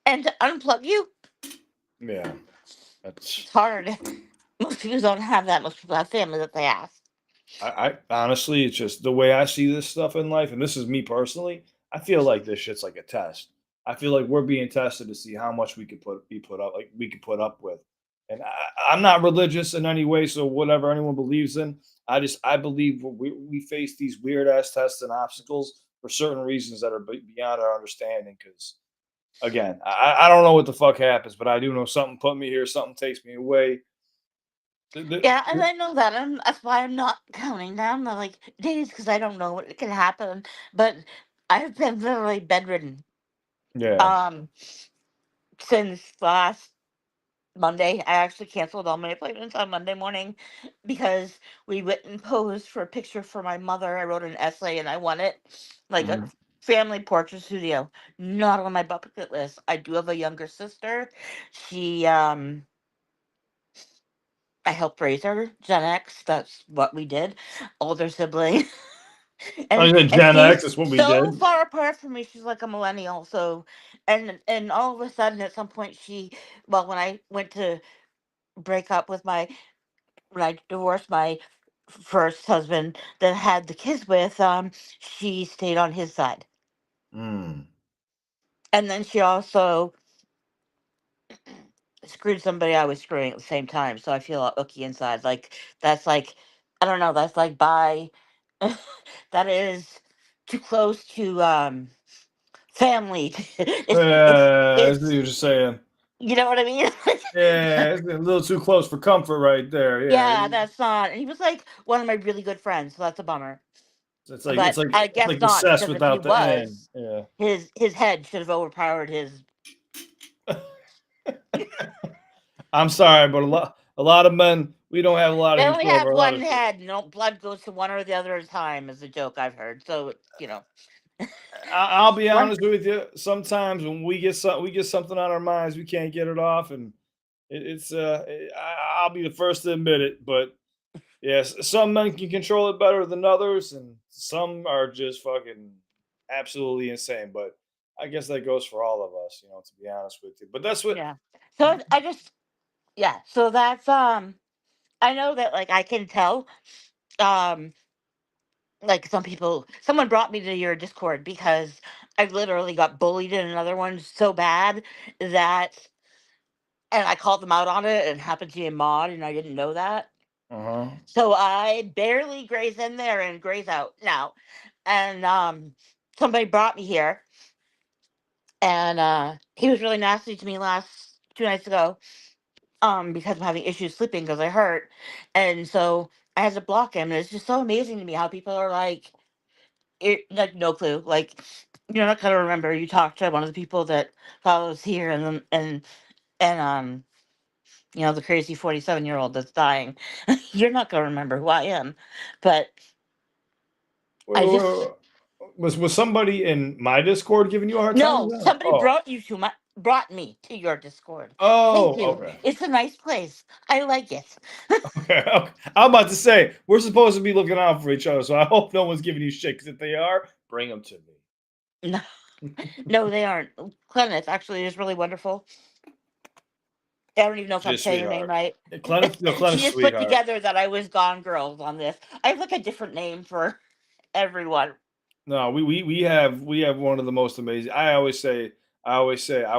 and to unplug you. Yeah. That's It's hard. Most people don't have that. Most people have family that they ask. I honestly, it's just the way I see this stuff in life, and this is me personally. I feel like this shit's like a test. I feel like we're being tested to see how much we could put up, like we could put up with. And I'm not religious in any way, so whatever anyone believes in, I believe we face these weird ass tests and obstacles for certain reasons that are beyond our understanding. Because again, I don't know what the fuck happens, but I do know something put me here, something takes me away. Yeah, and I know that, and that's why I'm not counting down the like days because I don't know what can happen. But I've been literally bedridden Yeah. um since last Monday. I actually canceled all my appointments on Monday morning because we went and posed for a picture for my mother. I wrote an essay and I won it, like a Mhm. family portrait studio. Not on my bucket list. I do have a younger sister. She I helped raise her, Gen X. That's what we did. Older sibling, I and said and Gen X. she's That's what we so did. far apart from me. She's like a millennial. So, and all of a sudden, at some point, well, when I went to break up with when I divorced my first husband that I had the kids with, she stayed on his side, Mm. and then she also screwed somebody I was screwing at the same time. So I feel all icky inside. Like that's like I don't know. That's like by that is too close to family. I see what It's you're saying. you know what I mean. Yeah, it's a little too close for comfort right there. Yeah, Yeah, that's not. And he was like one of my really good friends, so that's a bummer. it's like But it's like I it's guess like the not cess because if he without the end. was, Yeah. his head should have overpowered his. I'm sorry, but a lot of men, we don't have a lot of They only control over have a lot one of shit. head. No blood goes to one or the other at a time, is a joke I've heard. So I'll be one. honest with you. Sometimes when we get something on our minds, we can't get it off, and I'll be the first to admit it. But yes, some men can control it better than others, and some are just fucking absolutely insane. But I guess that goes for all of us, to be honest with you. But that's what. Yeah. So I just yeah. So that's I know that like I can tell um like someone brought me to your Discord because I literally got bullied in another one so bad that and I called them out on it and it happened to be a mod and I didn't know that. Uh-huh. So I barely graze in there and graze out now. And somebody brought me here and he was really nasty to me last 2 nights ago because I'm having issues sleeping because I hurt. And so I had to block him. And it's just so amazing to me how people are like no clue. Like you're not gonna remember you talked to one of the people that follows here and the crazy 47-year-old that's dying. You're not gonna remember who I am. But I just Was somebody in my Discord giving you a hard time? no, Is that- somebody Oh, brought me to your Discord. Thank oh, you. okay. It's a nice place. I like it. Okay, okay. I'm about to say we're supposed to be looking out for each other, so I hope no one's giving you shit. Because if they are, bring them to No, no, they aren't. Clemens actually is really wonderful. I don't even know if I'm Just saying her name sweetheart. right. Clennis, no, She Clennis, just put sweetheart. together that I was Gone Girls on this. I have like a different name for everyone. No, we have one of the most amazing. I always say I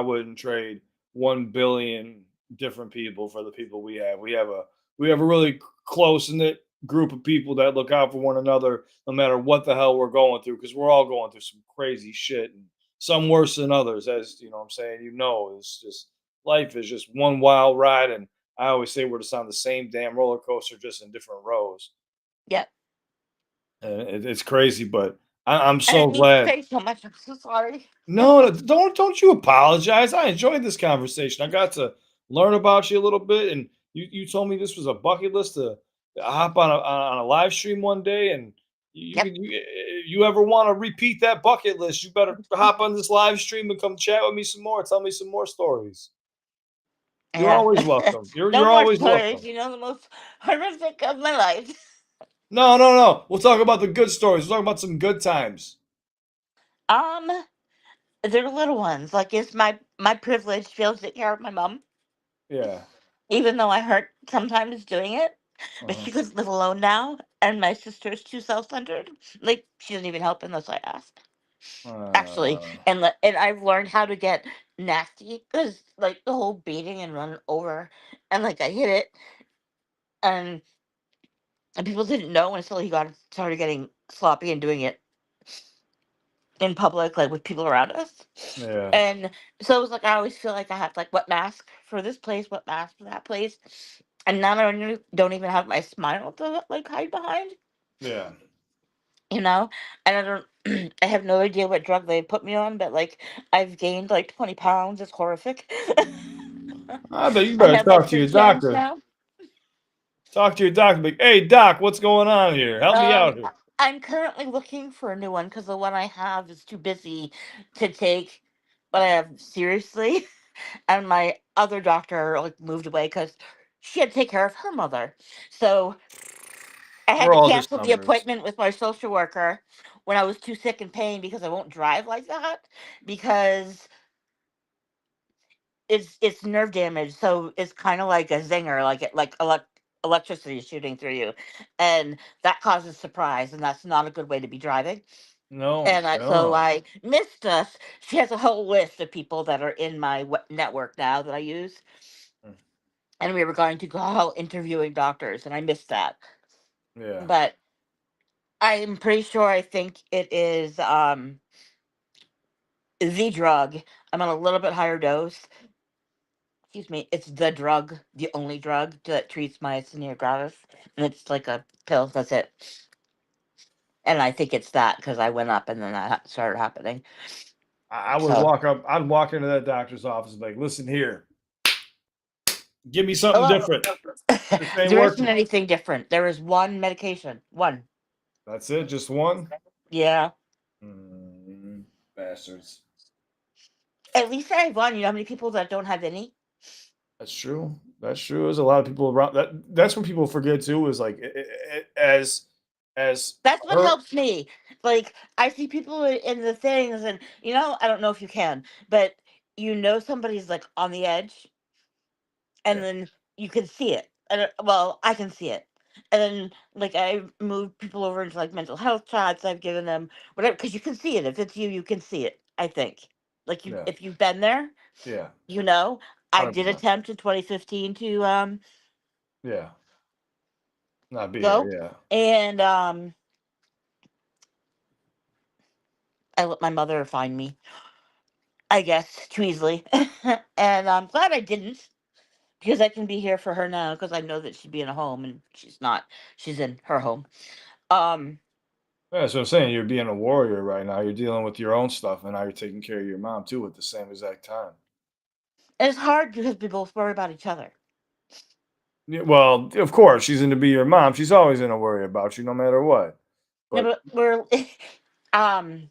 wouldn't trade 1 billion different people for the people we have. We have a really close knit group of people that look out for one another no matter what the hell we're going through because we're all going through some crazy shit and some worse than others. As you know, what I'm saying it's just life is just one wild ride, and I always say we're just on the same damn roller coaster, just in different rows. Yep. And it's crazy, but I'm I so didn't mean to glad. say so much. I'm so sorry. No, don't you apologize. I enjoyed this conversation. I got to learn about you a little bit, and you told me this was a bucket list to hop on a live stream one day, and Yep. you ever want to repeat that bucket list, you better hop on this live stream and come chat with me some more. Tell me some more stories. You're Yeah. always welcome. You're No you're more always stories. welcome. You know the most horrific of my life. No, no, no. We'll talk about the good stories. We'll talk about some good times. Um, they're little ones. Like it's my privilege to be able to take care of my mom, Yeah. even though I hurt sometimes doing it. But Uh-huh. she could live alone now, and my sister's too self-centered. Like she doesn't even help unless I ask. Actually, Uh, and I've learned how to get nasty because like the whole beating and run over, and like I hit it, and people didn't know until he got started getting sloppy and doing it in public, like with people around us. yeah. And so it was like I always feel like I have like what mask for this place, what mask for that place, and now I don't even have my smile to like hide behind, Yeah. you know. And I don't, I have no idea what drug they put me on, but like I've gained like 20 pounds. It's horrific. I bet you I better have like talk to your 3 cans doctor. now. Talk to your doctor. Like, hey, doc, what's going on here? Help me out here. I'm currently looking for a new one because the one I have is too busy to take what I have seriously. And my other doctor like moved away because she had to take care of her mother. So I had We're to all just cancel the numbers. appointment with my social worker when I was too sick and pain because I won't drive like that because it's nerve damage. So it's kind of like a zinger, like electricity shooting through you, and that causes surprise, and that's not a good way to be driving. No, And so no. I missed us. She has a whole list of people that are in my network now that I use, Mm. and we were going to go out interviewing doctors, and I missed that. Yeah. But I'm pretty sure I think it is the drug. I'm on a little bit higher dose. Excuse me. It's the drug, the only drug that treats myasthenia gravis, and it's like a pill. That's it. And I think it's that because I went up and then that started happening. I would So, walk up. I'd walk into that doctor's office and be like, listen here, give me something well, different. This ain't there isn't working. anything different. There is one medication. One. That's it. Just one. Yeah. Bastards. At least I have one. You know how many people that don't have any? That's true. That's true. There's a lot of people around. That's what people forget too. Is like as That's what her. helps me. Like I see people in the things, and I don't know if you can, but somebody's like on the edge, and Yeah. then you can see it. Well, I can see it. And then, like, I moved people over into like mental health chats. I've given them whatever because you can see it. If it's you, you can see it. I think, like Yeah. if you've been there, Yeah. I did 100%. attempt in 2015 to Yeah. Not be go, there. Yeah. and I let my mother find me. I guess too easily, and I'm glad I didn't because I can be here for her now because I know that she'd be in a home and she's not. She's in her home. Um, Yeah, so I'm saying you're being a warrior right now. You're dealing with your own stuff, and now you're taking care of your mom too at the same exact time. and it's hard because we both worry about each other. Yeah, well, of course, she's going to be your mom. She's always going to worry about you, no matter what. Yeah, But but we're um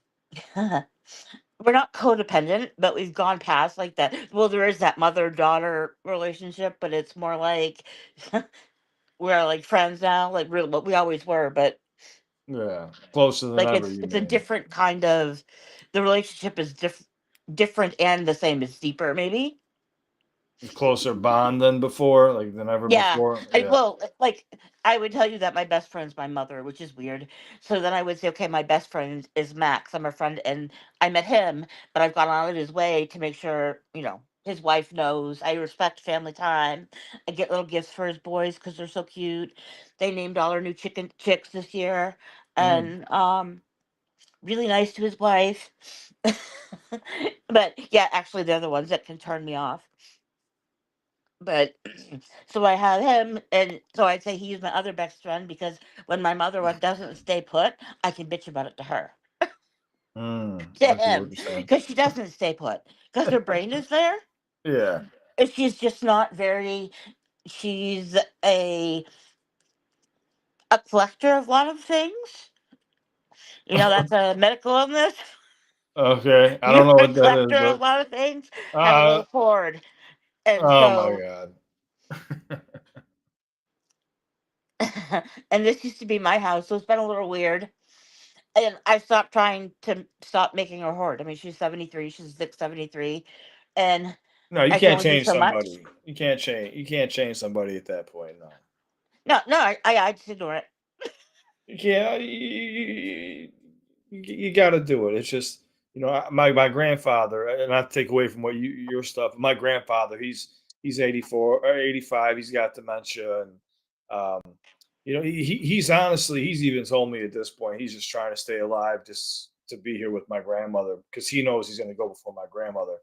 we're not codependent, but we've gone past like that. Well, there is that mother daughter relationship, but it's more like we're like friends now, like real what we always were, but yeah, closer than like ever. it's You it's a mean different kind of the relationship is different and the same. It's deeper, maybe. closer bond than before, like than ever Yeah. before. I, Yeah. well, like I would tell you that my best friend's my mother, which is weird. So then I would say, okay, my best friend is Max. I'm a friend, and I met him, but I've gone out of his way to make sure his wife knows. I respect family time. I get little gifts for his boys because they're so cute. They named all our new chicken chicks this year, Mm. and really nice to his wife. But yeah, actually, they're the ones that can turn me off. But so I had him, and so I'd say he's my other best friend because when my mother doesn't stay put, I can bitch about it to her, to I see what him, you're saying. because she doesn't stay put because her brain is there, Yeah. and she's just not very. She's a collector of a lot of things. That's a medical illness. Okay. I don't You're know a what that is, collector of a but lot of things. Have a uh, little hoard, and oh my so. god. And this used to be my house, so it's been a little weird. And I stopped trying to stop making her hoard. I mean, she's 73, she's 673, and No, you I can can't only do change so much. somebody. You can't change. You can't change somebody at that point. No. No, no, I just ignore it. Yeah, you got to do it. It's just my grandfather, and not to take away from what your stuff. My grandfather, he's 84 or 85. He's got dementia, and um, he's honestly he's even told me at this point he's just trying to stay alive just to be here with my grandmother because he knows he's going to go before my grandmother.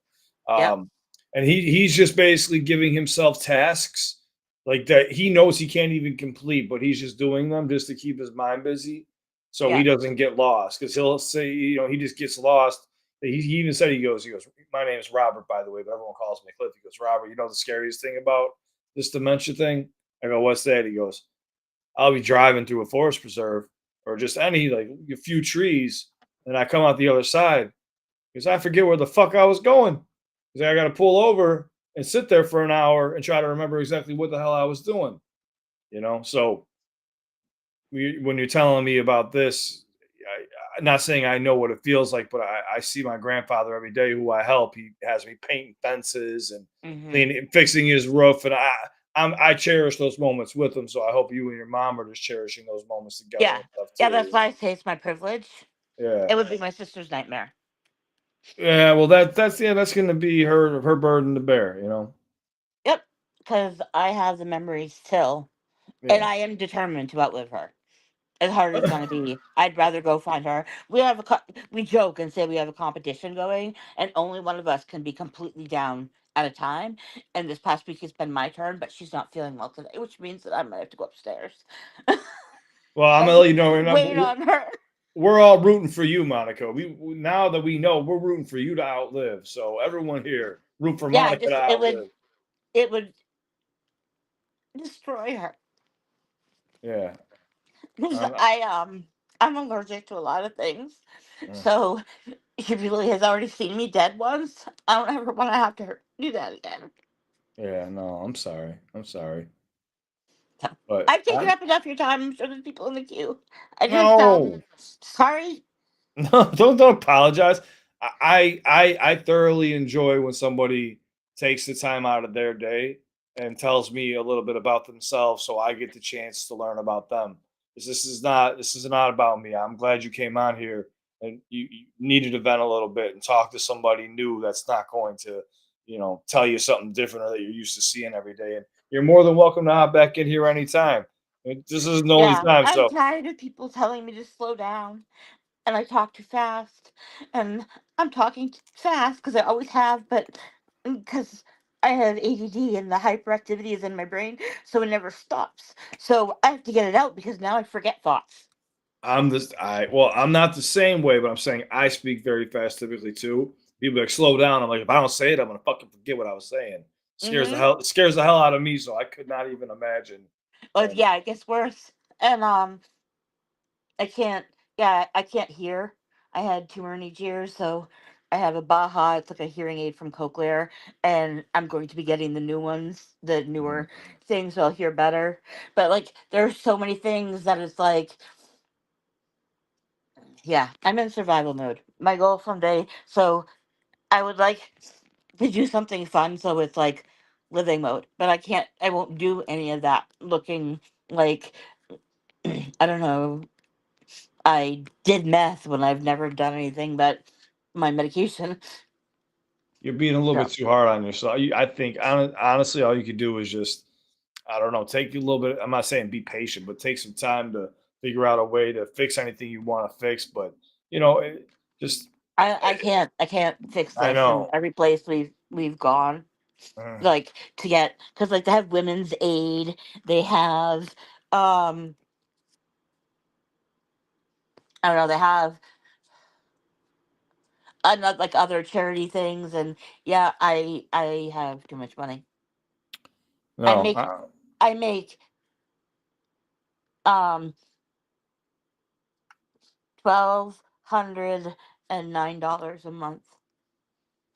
Yep, Um, and he's just basically giving himself tasks like that he knows he can't even complete, but he's just doing them just to keep his mind busy so he yeah, doesn't get lost. Because he'll say, he just gets lost. he even said, he goes, my name is Robert, by the way, but everyone calls me Cliff. He goes, Robert, you know the scariest thing about this dementia thing? I go, what's that? He goes, I'll be driving through a forest preserve or just any like a few trees, and I come out the other side because I forget where the fuck I was going. Because I got to pull over and sit there for an hour and try to remember exactly what the hell I was doing. So when you're telling me about this, I'm not saying I know what it feels like, but I see my grandfather every day who I help. He has me painting fences and Hmm. cleaning, fixing his roof, and I cherish those moments with him. So I hope you and your mom are just cherishing those moments together Yeah, and stuff yeah. too. That's why I say it's my privilege. Yeah, It would be my sister's nightmare. yeah. Well, that's going to be her burden to bear. Yep, because I have the memories still, and Yeah. I am determined to outlive her. As hard as it's gonna be, I'd rather go find her. We joke and say we have a competition going, and only one of us can be completely down at a time. And this past week has been my turn, but she's not feeling well today, which means that I might have to go upstairs. Well, I'm And gonna let you know right just now. wait on her. We're all rooting for you, Monica. Now that we know, we're rooting for you to outlive. So everyone here, root for Yeah, Monica just to outlive. it would destroy her. Yeah. 'Cause I'm, I'm allergic to a lot of things, uh, so she really has already seen me dead once. I don't ever want to have to do that again. yeah. No, I'm sorry. I'm sorry. So But I've taken up enough of your time. I'm sure there's people in the queue. I just no. sorry. No, don't apologize. I thoroughly enjoy when somebody takes the time out of their day and tells me a little bit about themselves, so I get the chance to learn about them. This is not about me. I'm glad you came on here and you needed to vent a little bit and talk to somebody new that's not going to, tell you something different or that you're used to seeing every day. And you're more than welcome to hop back in here anytime. This isn't the only Yeah, time. I'm So tired of people telling me to slow down, and I talk too fast, and I'm talking too fast because I always have, but because I have ADD and the hyperactivity is in my brain, so it never stops. So I have to get it out because now I forget thoughts. I'm not the same way, but I'm saying I speak very fast typically too. People like slow down. I'm like, if I don't say it, I'm gonna fucking forget what I was saying. Mm-hmm. It scares the hell out of me. So I could not even imagine. Well, And yeah, it gets worse, and I can't. Yeah, I can't hear. I had tumor in each ear, so I have a Baja. It's like a hearing aid from Cochlear, and I'm going to be getting the new ones, the newer things, so I'll hear better. But like, there's so many things that it's like, yeah, I'm in survival mode. My goal someday, so I would like to do something fun, so it's like living mode. But I can't. I won't do any of that. Looking like I don't know. I did meth when I've never done anything but my medication. you're being a little So bit too hard on yourself. I think honestly, all you could do is just, I don't know, take you a little bit. I'm not saying be patient, but take some time to figure out a way to fix anything you want to fix. But just I can't fix I this. And know. every place we've gone, Uh, like to get because like they have women's aid, they have um I don't know, they have another like other charity things, and yeah, I have too much money. I no. make I make um $1,209 a month.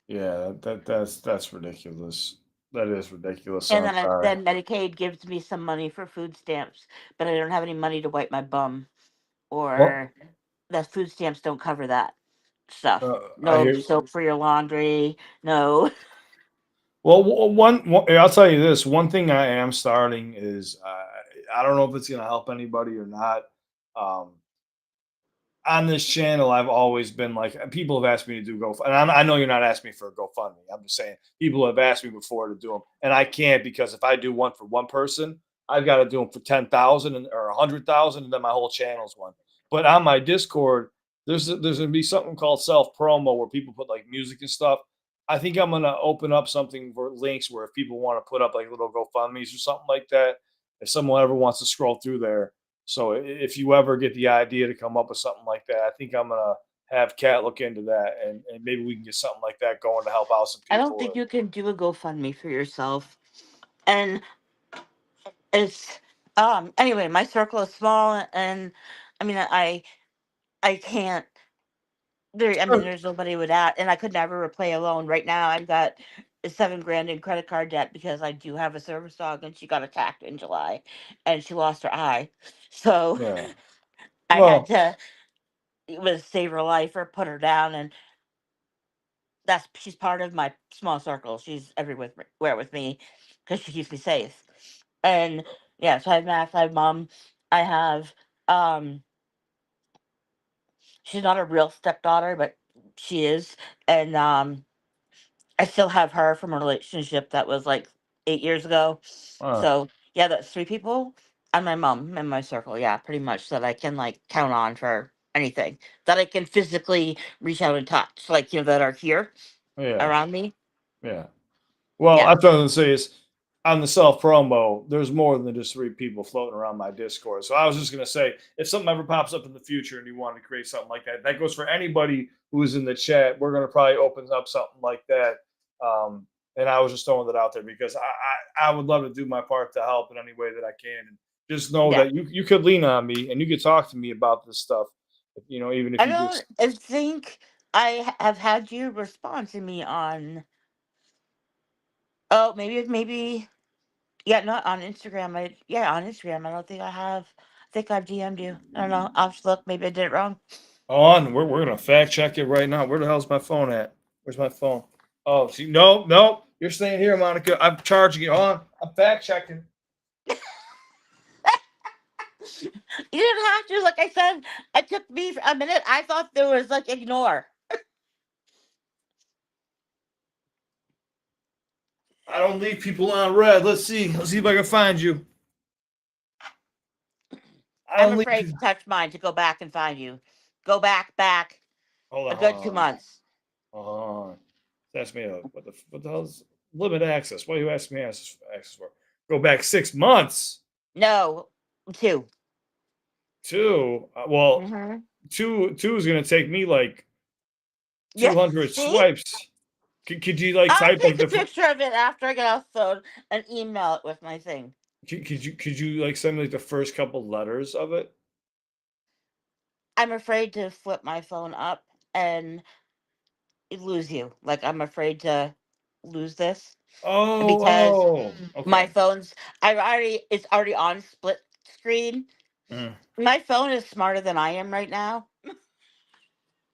Yeah, that's ridiculous. That is ridiculous. And I'm sorry. then Medicaid gives me some money for food stamps, but I don't have any money to wipe my bum, Well, or the food stamps don't cover that stuff. I No hear. soap for your laundry. No. Well, I'll tell you this. One thing I am starting is I don't know if it's going to help anybody or not. Um, on this channel, I've always been like, people have asked me to do GoFundMe, and I know you're not asking me for a GoFundMe. I'm just saying people have asked me before to do them, and I can't because if I do one for one person, I've got to do them for 10,000 or 100,000, and then my whole channel's one. But on my Discord, there's gonna be something called self promo where people put like music and stuff. I think I'm gonna open up something for links where if people want to put up like little GoFundmes or something like that, if someone ever wants to scroll through there, so if you ever get the idea to come up with something like that, I think I'm gonna have Kat look into that, and maybe we can get something like that going to help out some I don't people. think you can do a GoFundMe for yourself. And it's anyway, my circle is small, and I mean I can't there I mean Sure. there's nobody with that, and I could never repay a loan. Right now I've got $7 grand in credit card debt because I do have a service dog and she got attacked in July and she lost her eye. So Yeah. I had Well, to it was save her life or put her down, and she's part of my small circle. She's everywhere with me because she keeps me safe. And yeah, so I have Max, I have mom, I have um she's not a real stepdaughter, but she is. And I still have her from a relationship that was like 8 years ago. So yeah, that's three people and my mom in my circle, yeah, pretty much that I can like count on for anything. That I can physically reach out and touch, like that are here yeah, around me. yeah. Well, Yeah. I'm trying to say is on the self promo, there's more than just 3 people floating around my Discord. So I was just gonna say, if something ever pops up in the future and you want to create something like that, that goes for anybody who's in the chat. We're gonna probably open up something like that. Um, and I was just throwing that out there because I would love to do my part to help in any way that I can. And just know Yeah. that you could lean on me and you could talk to me about this stuff. Even if I you just don't think have had you respond to me on maybe yeah, not on Instagram. On Instagram. I don't think I have. I think I've DM'd you. I don't know. I'll just look. Maybe I did it wrong. on. We're gonna fact check it right now. Where the hell's my phone at? Where's my phone? Oh, see, no, no, you're staying here, Monica. I'm charging you. On. I'm fact checking. You didn't have to. Like I said, it took me a minute. I thought there was like ignore. I don't leave people on red. Let's see. Let's see if I can find you. I I'm don't leave afraid to people. touch mine to go back and find you. Go back Hold a on, hold good on, 2 months. hold on. That's me. What the hell's limit access? What are you asking me access for? Go back 6 months. No, 2. Two. Well, Mm-hmm. two is gonna take me like Yeah. 200 See, swipes. Could you like I'll type take like a the picture of it after I get off the phone and email it with my thing. could you like send me like the first couple letters of it? I'm afraid to flip my phone up and lose you. Like I'm afraid to lose this because my Okay. phone's it's already on split screen. Mm. My phone is smarter than I am right now.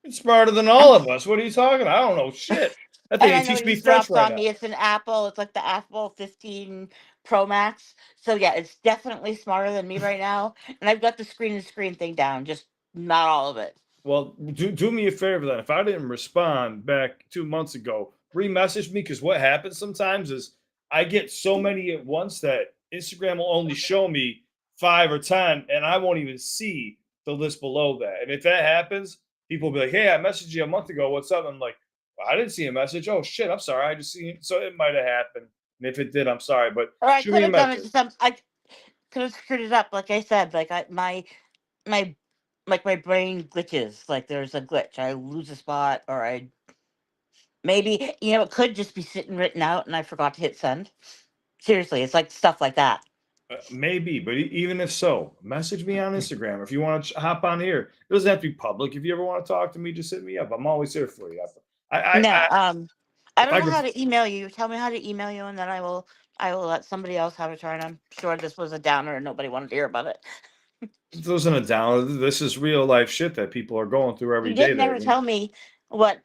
It's smarter than all of us. What are you talking about? I don't know shit. I And think I it know teach it me just French dropped right on now. me. It's an Apple. It's like the Apple 15 Pro Max. So yeah, it's definitely smarter than me right now. And I've got the screen to screen thing down, just not all of it. Well, do me a favor then. If I didn't respond back 2 months ago, re-message me because what happens sometimes is I get so many at once that Instagram will only show me 5 or 10, and I won't even see the list below that. And if that happens, people will be like, "Hey, I messaged you a month ago. What's up?" I'm like, well, "I didn't see a message. Oh shit, I'm sorry. I just seen it." So it might have happened. And if it did, I'm sorry. But Or I shoot could me a have done it message. to some. I could have screwed it up. Like I said, like my my brain glitches. Like there's a glitch. I lose a spot, or I maybe it could just be sitting written out, and I forgot to hit send. Seriously, it's like stuff like that. Maybe, but even if so, message me on Instagram. If you want to hop on here, it doesn't have to be public. If you ever want to talk to me, just hit me up. I'm always here for you. No, I If don't I know could, how to email you. Tell me how to email you, and then I will let somebody else have a turn. I'm sure this was a downer, and nobody wanted to hear about it. this wasn't a down. This is real life shit that people are going through every You day. did never tell me what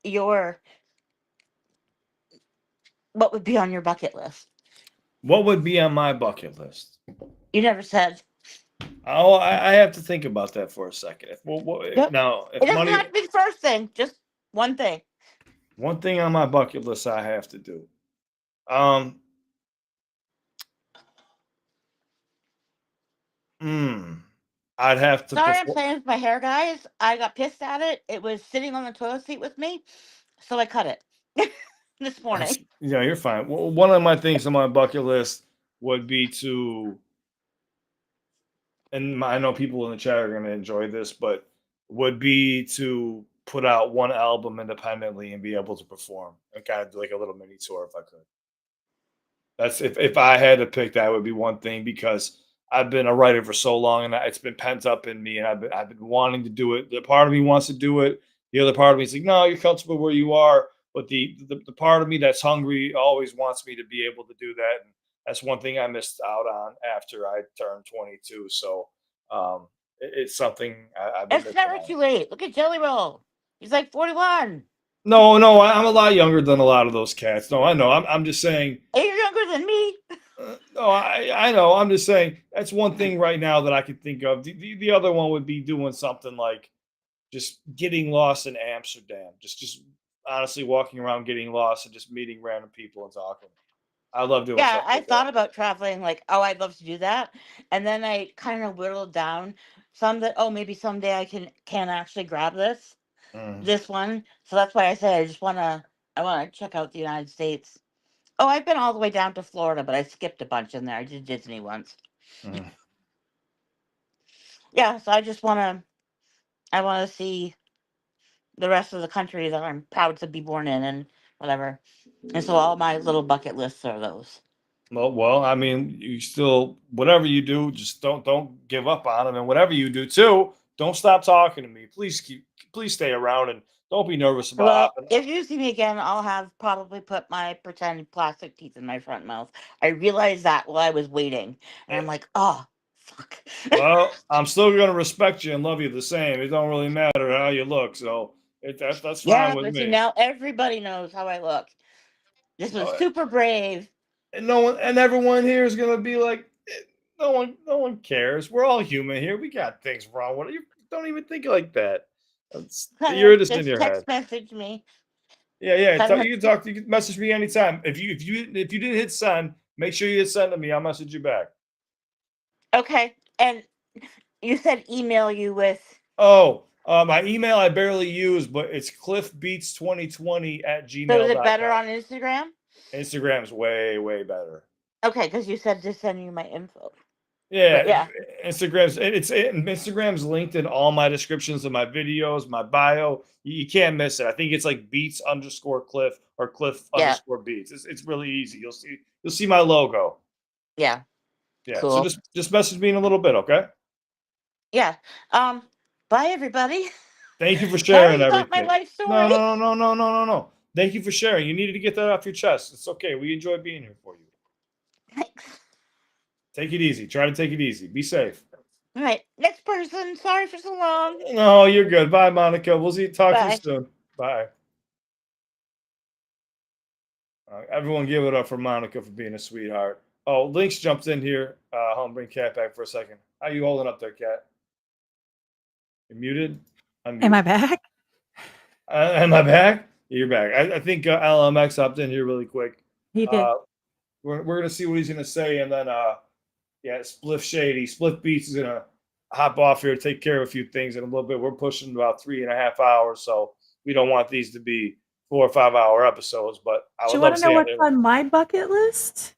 your what would be on your bucket list. What would be on my bucket list? You never said. Oh, I have to think about that for a second. Yep. Now, It if doesn't money, have to be the first thing. Just one thing. one thing on my bucket list I have to do. Um, I'd have to Sorry, I'm before. playing with my hair, guys. I got pissed at it. It was sitting on the toilet seat with me, so I cut it this morning. Yeah, you're fine. One of my things on my bucket list would be to, and I know people in the chat are going to enjoy this, but would be to put out one album independently and be able to perform and kind of do like a little mini tour if I could. That's if I had to pick, that would be one thing because I've been a writer for so long and it's been pent up in me and I've been wanting to do it. The part of me wants to do it. The other part of me is like, no, you're comfortable where you are. But the part of me that's hungry always wants me to be able to do that. And that's one thing I missed out on after I turned 22. So it's something I've been It's missing never out. too late. Look at Jelly Roll. He's like 41. No, no, I'm a lot younger than a lot of those cats. No, I know. I'm just saying. Are you younger than me? No, I know. I'm just saying that's one thing right now that I could think of. The other one would be doing something like just getting lost in Amsterdam. Just honestly walking around getting lost and just meeting random people and talking. I love doing Yeah, stuff I like that. thought about traveling, like, oh, I'd love to do that. And then I kind of whittled down some that, oh, maybe someday I can actually grab Mhm. this one. So that's why I said I wanna check out the United States. Oh, I've been all the way down to Florida, but I skipped a bunch in there. I did Disney once. Mhm. Yeah, so I wanna see the rest of the country that I'm proud to be born in and whatever. And so all my little bucket lists are those. Well, I mean, you still whatever you do, just don't give up on them, and whatever you do too, don't stop talking to me. Please stay around and don't be nervous about Well, hopping. if you see me again, I'll have probably put my pretend plastic teeth in my front mouth. I realized that while I was waiting, and I'm like, oh, fuck. Well, I'm still gonna respect you and love you the same. It don't really matter how you look, so that's fine Yeah, with but see, me. now everybody knows how I look. This was Uh, super brave. and no one and everyone here is gonna be like, no one cares. We're all human here. We got things wrong with it. You don't even think like that. You're just in Just your head. text message me. Yeah, yeah. Send You it- can talk. You can message me anytime. If you didn't hit send, make sure you hit send to me. I'll message you back. Okay, and you said email you with. Oh, my email I barely use, but it's cliffbeats2020 at So is it better gmail.com. on Instagram? Instagram's way better. Okay, because you said to send you my info. But Yeah, yeah, Instagram's linked in all my descriptions of my videos, my bio. You can't miss it. I think it's like beats underscore cliff or cliff yeah, underscore beats. It's really easy. You'll see my logo. yeah. Yeah. So Cool. just message me in a little bit, okay? Yeah. Um. Bye, everybody. Thank you for sharing Sorry about my everything. life No, story. no, no, no, no, no, no, no. Thank you for sharing. You needed to get that off your chest. It's okay. We enjoy being here for you. Thanks. Take it easy. Try to take it easy. Be safe. All right, next person. Sorry for so long. No, you're good. Bye, Monica. We'll talk to you Bye. soon. Bye. Everyone give it up for Monica for being a sweetheart. Oh, Lynx jumped in here. Hold on, bring Cat back for a second. How you holding up there, Cat? You muted? Am I Unmuted. back? Am I back? You're back. I think LMX hopped in here really quick. He did. We're gonna see what he's gonna say, and then yeah, Spliff Shady, Spliff Beats is gonna hop off here, take care of a few things in a little bit. We're pushing about 3.5 hours, so we don't want these to be 4 or 5 hour episodes. But I Do would you love want to to know stay on what's there. on my bucket list?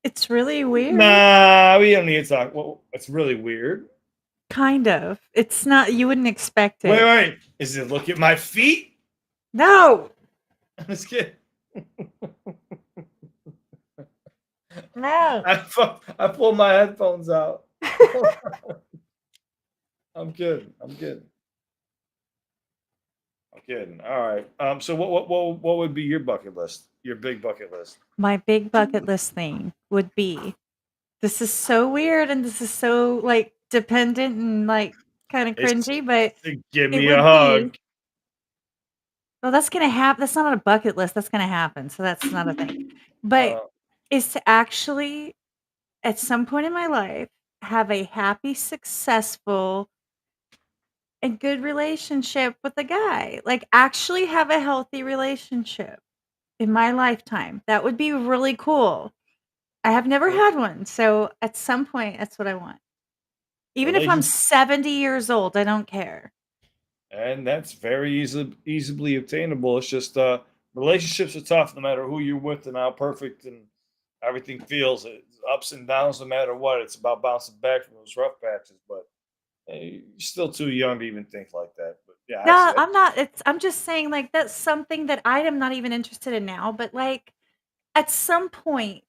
It's really weird. Nah, we don't need to talk. Well, it's really weird. Kind of. It's not. You wouldn't expect it. Wait. Is it look at my feet? No. I'm just kidding. No. I pulled my headphones out. I'm kidding. All right. So what would be your bucket list? Your big bucket list? My big bucket list thing would be, this is so weird and this is so like dependent and like kind of It's cringy, but to give it me a would be, hug. well, that's gonna happen. That's not on a bucket list. That's gonna happen. So that's not a thing. But Uh, is to actually, at some point in my life, have a happy, successful, and good relationship with a guy. Like actually have a healthy relationship in my lifetime. That would be really cool. I have never had one. So at some point, that's what I want. Even if I'm relation, 70 years old, I don't care. and that's very easily obtainable. It's just relationships are tough, no matter who you're with and how perfect and everything feels. It's ups and downs, no matter what. It's about bouncing back from those rough patches. But You're still too young to even think like that. But yeah, I No, see. I'm not. I'm just saying, like, that's something that I am not even interested in now. But like, at some point,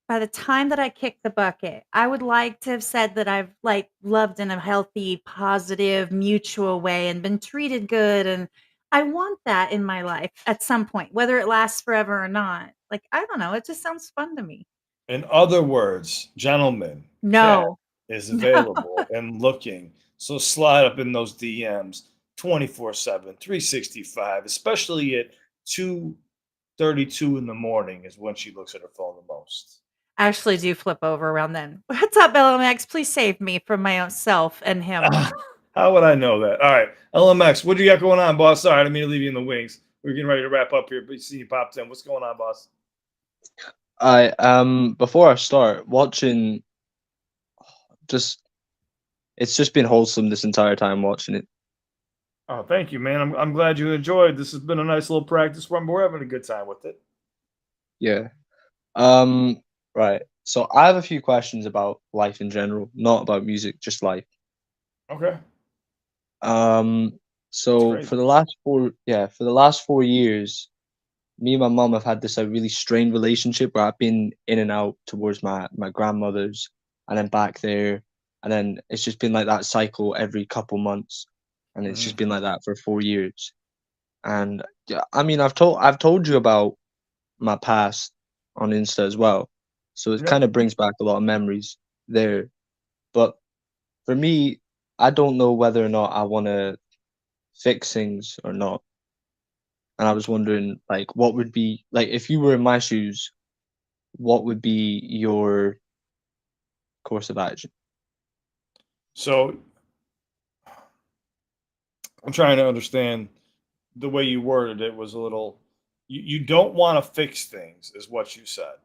by the time that I kick the bucket, I would like to have said that I've like loved in a healthy, positive, mutual way and been treated good. And I want that in my life at some point, whether it lasts forever or not. Like, I don't know. It just sounds fun to me. In other words, gentlemen, Cat No, is no. available and looking. So slide up in those DMs 24/7, 365, especially at 2:32 in the morning is when she looks at her phone the most. I actually do flip over around then. What's up, LMX? Please save me from my own self and him. How would I know that? All right, LMX, what do you got going on, boss? Sorry, I didn't mean to leave you in the wings. We're getting ready to wrap up here, but you see you popped in. What's going on, boss? I before I start watching, just it's just been wholesome this entire time watching it. Oh, thank you, man. I'm glad you enjoyed. This has been a nice little practice run, but we're having a good time with it. Yeah. Um, right. So I have a few questions about life in general, not about music, just life. Okay. Um, That's so great. for the last for the last 4 years, me and my mom have had this like really strained relationship where I've been in and out towards my grandmother's and then back there, and then it's just been like that cycle every couple months, and it's just Mhm. been like that for 4 years. And yeah, I mean, I've told you about my past on Insta as well, so it Yep. kind of brings back a lot of memories there. But for me, I don't know whether or not I want to fix things or not. And I was wondering, like, what would be like if you were in my shoes, what would be your course of action? So I'm trying to understand the way you worded it was a little. You don't want to fix things, is what you said.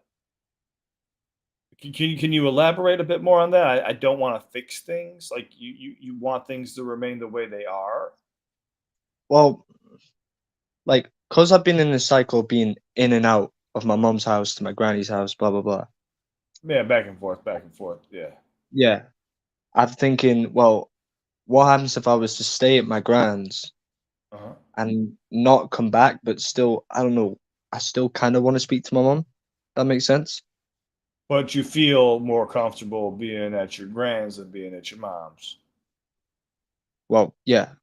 Can you elaborate a bit more on that? I don't want to fix things. Like you want things to remain the way they are. Well, like, cause I've been in this cycle of being in and out of my mom's house to my granny's house, blah blah blah. Yeah, back and forth, back and forth. Yeah. Yeah, I'm thinking, well, what happens if I was to stay at my grand's Uh-huh. and not come back, but still, I don't know, I still kind of want to speak to my mom. That makes sense. But you feel more comfortable being at your grand's than being at your mom's. Well, yeah.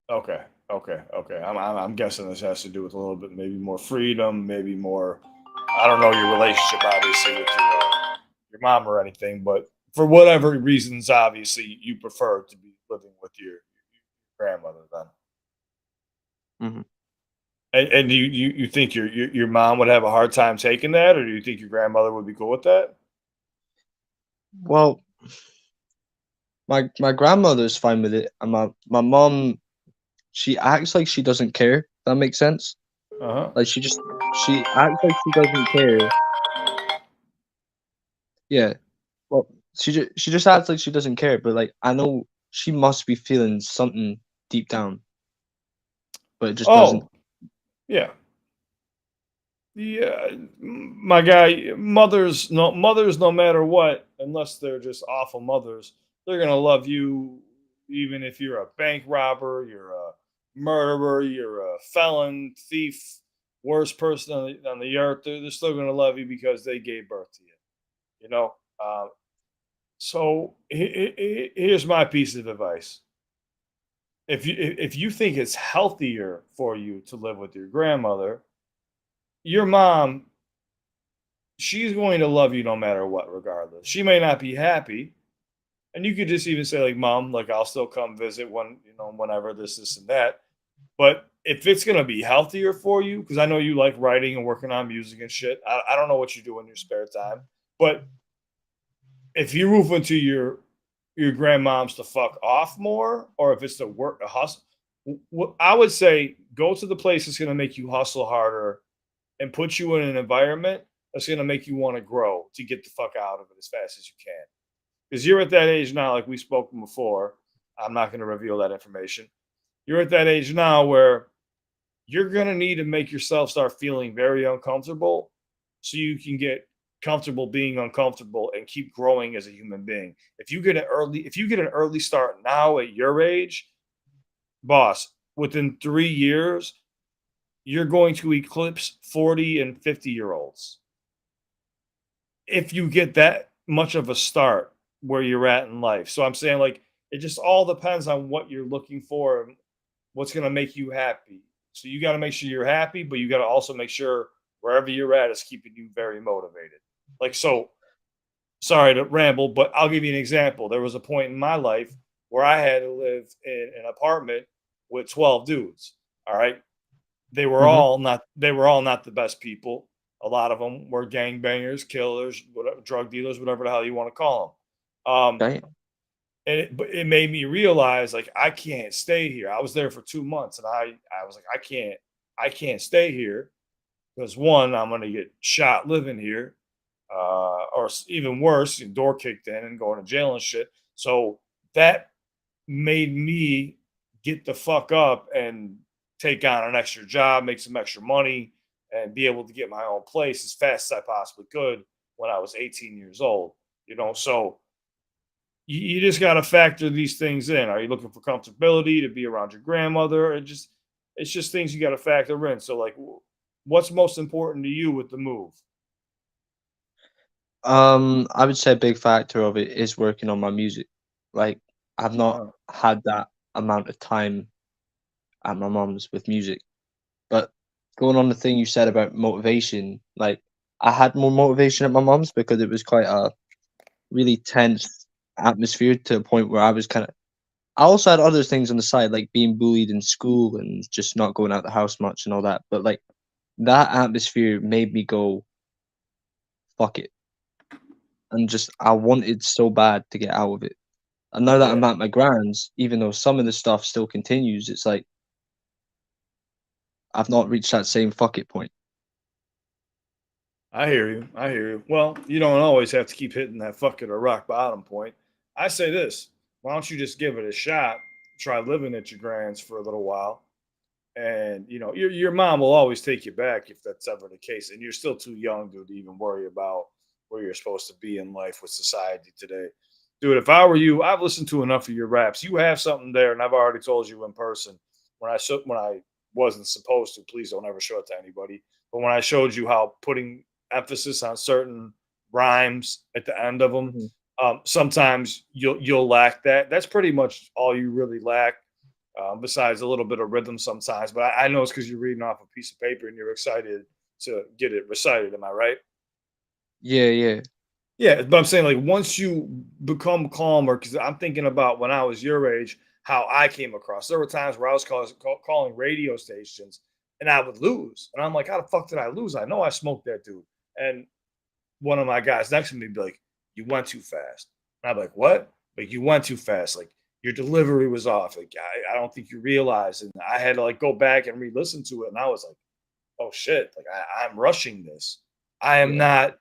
Okay, okay. I'm guessing this has to do with a little bit, maybe more freedom, maybe more. I don't know your relationship, obviously, with your mom or anything, but for whatever reasons, obviously, you prefer to be living with your grandmother then. Mhm. And do you think your mom would have a hard time taking that, or do you think your grandmother would be cool with that? Well, my grandmother's fine with it, and my mom, she acts like she doesn't care. If that makes sense. Uh huh. Like she acts like she doesn't care. Yeah. Well, she just acts like she doesn't care, but like I know she must be feeling something deep down, but it just doesn't. Oh, yeah. Yeah, my guy, mothers no matter what, unless they're just awful mothers, they're gonna love you even if you're a bank robber, you're a murderer, you're a felon, thief, worst person on the earth. They're still gonna love you because they gave birth to you. You know. So here's my piece of advice: if you think it's healthier for you to live with your grandmother, your mom, she's going to love you no matter what, regardless. She may not be happy, and you could just even say like, "Mom, like I'll still come visit when whenever this and that." But if it's gonna be healthier for you, because I know you like writing and working on music and shit. I don't know what you do in your spare time, but if you move into your grandmom's to fuck off more, or if it's to work a hustle, I would say go to the place that's gonna make you hustle harder and put you in an environment that's going to make you want to grow to get the fuck out of it as fast as you can. Because you're at that age now, like we spoken before. I'm not going to reveal that information. You're at that age now where you're going to need to make yourself start feeling very uncomfortable so you can get comfortable being uncomfortable and keep growing as a human being. If you get an early start now at your age, boss, within 3 years, you're going to eclipse 40 and 50-year-olds. If you get that much of a start where you're at in life. So I'm saying, like, it just all depends on what you're looking for and what's going to make you happy. So you got to make sure you're happy, but you got to also make sure wherever you're at is keeping you very motivated. Like, so sorry to ramble, but I'll give you an example. There was a point in my life where I had to live in an apartment with 12 dudes. All right. They were all not the best people. A lot of them were gangbangers, killers, whatever, drug dealers, whatever the hell you want to call them. Damn. And it made me realize, like, I can't stay here. I was there for 2 months, and I was like, I can't stay here because, one, I'm gonna get shot living here, or even worse, door kicked in and going to jail and shit. So that made me get the fuck up and take on an extra job, make some extra money, and be able to get my own place as fast as I possibly could when I was 18 years old. So you just got to factor these things in. Are you looking for comfortability to be around your grandmother? It's just things you got to factor in. So, like, what's most important to you with the move? I would say a big factor of it is working on my music. Like, I've not had that amount of time at my mum's with music. But going on the thing you said about motivation, like, I had more motivation at my mum's because it was quite a really tense atmosphere to a point where I was kind of. I also had other things on the side, like being bullied in school and just not going out the house much and all that. But like, that atmosphere made me go, fuck it. And just, I wanted so bad to get out of it. And now that I'm at my grand's, even though some of the stuff still continues, it's like, I've not reached that same fuck it point. I hear you. I hear you. Well, you don't always have to keep hitting that fucking or rock bottom point. I say this: why don't you just give it a shot? Try living at your grand's for a little while, and your mom will always take you back if that's ever the case. And you're still too young, dude, to even worry about where you're supposed to be in life with society today. Dude, if I were you, I've listened to enough of your raps. You have something there, and I've already told you in person when I wasn't supposed to. Please don't ever show it to anybody. But when I showed you how putting emphasis on certain rhymes at the end of them, sometimes you'll lack that. That's pretty much all you really lack, besides a little bit of rhythm sometimes. But I know it's because you're reading off a piece of paper and you're excited to get it recited. Am I right? Yeah. Yeah, but I'm saying, like, once you become calmer, because I'm thinking about when I was your age, how I came across. There were times where I was calling radio stations and I would lose. And I'm like, how the fuck did I lose? I know I smoked that dude. And one of my guys next to me would be like, you went too fast. And I'd be like, what? Like, you went too fast. Like, your delivery was off. Like, I don't think you realize. And I had to, like, go back and re-listen to it. And I was like, oh shit. Like, I'm rushing this. I'm not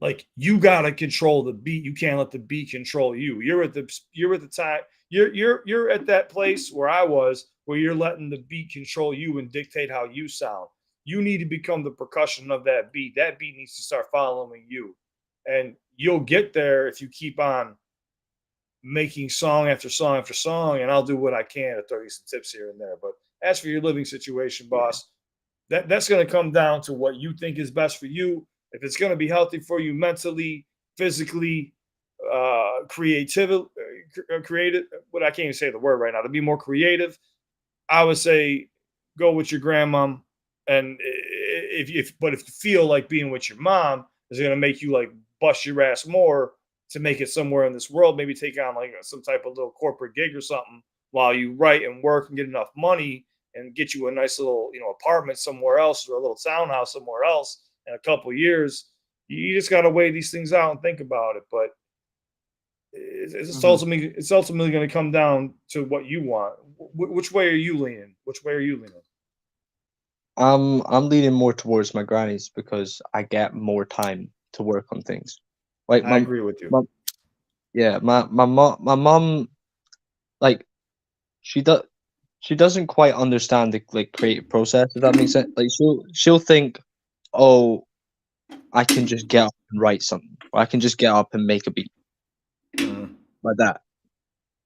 like, you gotta control the beat. You can't let the beat control you. You're at the time. You're at that place where I was, where you're letting the beat control you and dictate how you sound. You need to become the percussion of that beat. That beat needs to start following you. And you'll get there if you keep on making song after song after song. And I'll do what I can to throw you some tips here and there. But as for your living situation, boss, that's going to come down to what you think is best for you. If it's going to be healthy for you mentally, physically, creative, what I can't even say the word right now, to be more creative, I would say go with your grandmom. And if you feel like being with your mom is going to make you, like, bust your ass more to make it somewhere in this world, maybe take on, like, some type of little corporate gig or something while you write and work and get enough money and get you a nice little, apartment somewhere else or a little townhouse somewhere else in a couple years. You just got to weigh these things out and think about it. But it's ultimately going to come down to what you want. Which way are you leaning? I'm leaning more towards my granny's because I get more time to work on things. Like, I agree with you. My mom, like, she doesn't quite understand the, like, creative process, if that makes sense. Like, she'll think, oh, I can just get up and write something, or I can just get up and make a beat like that.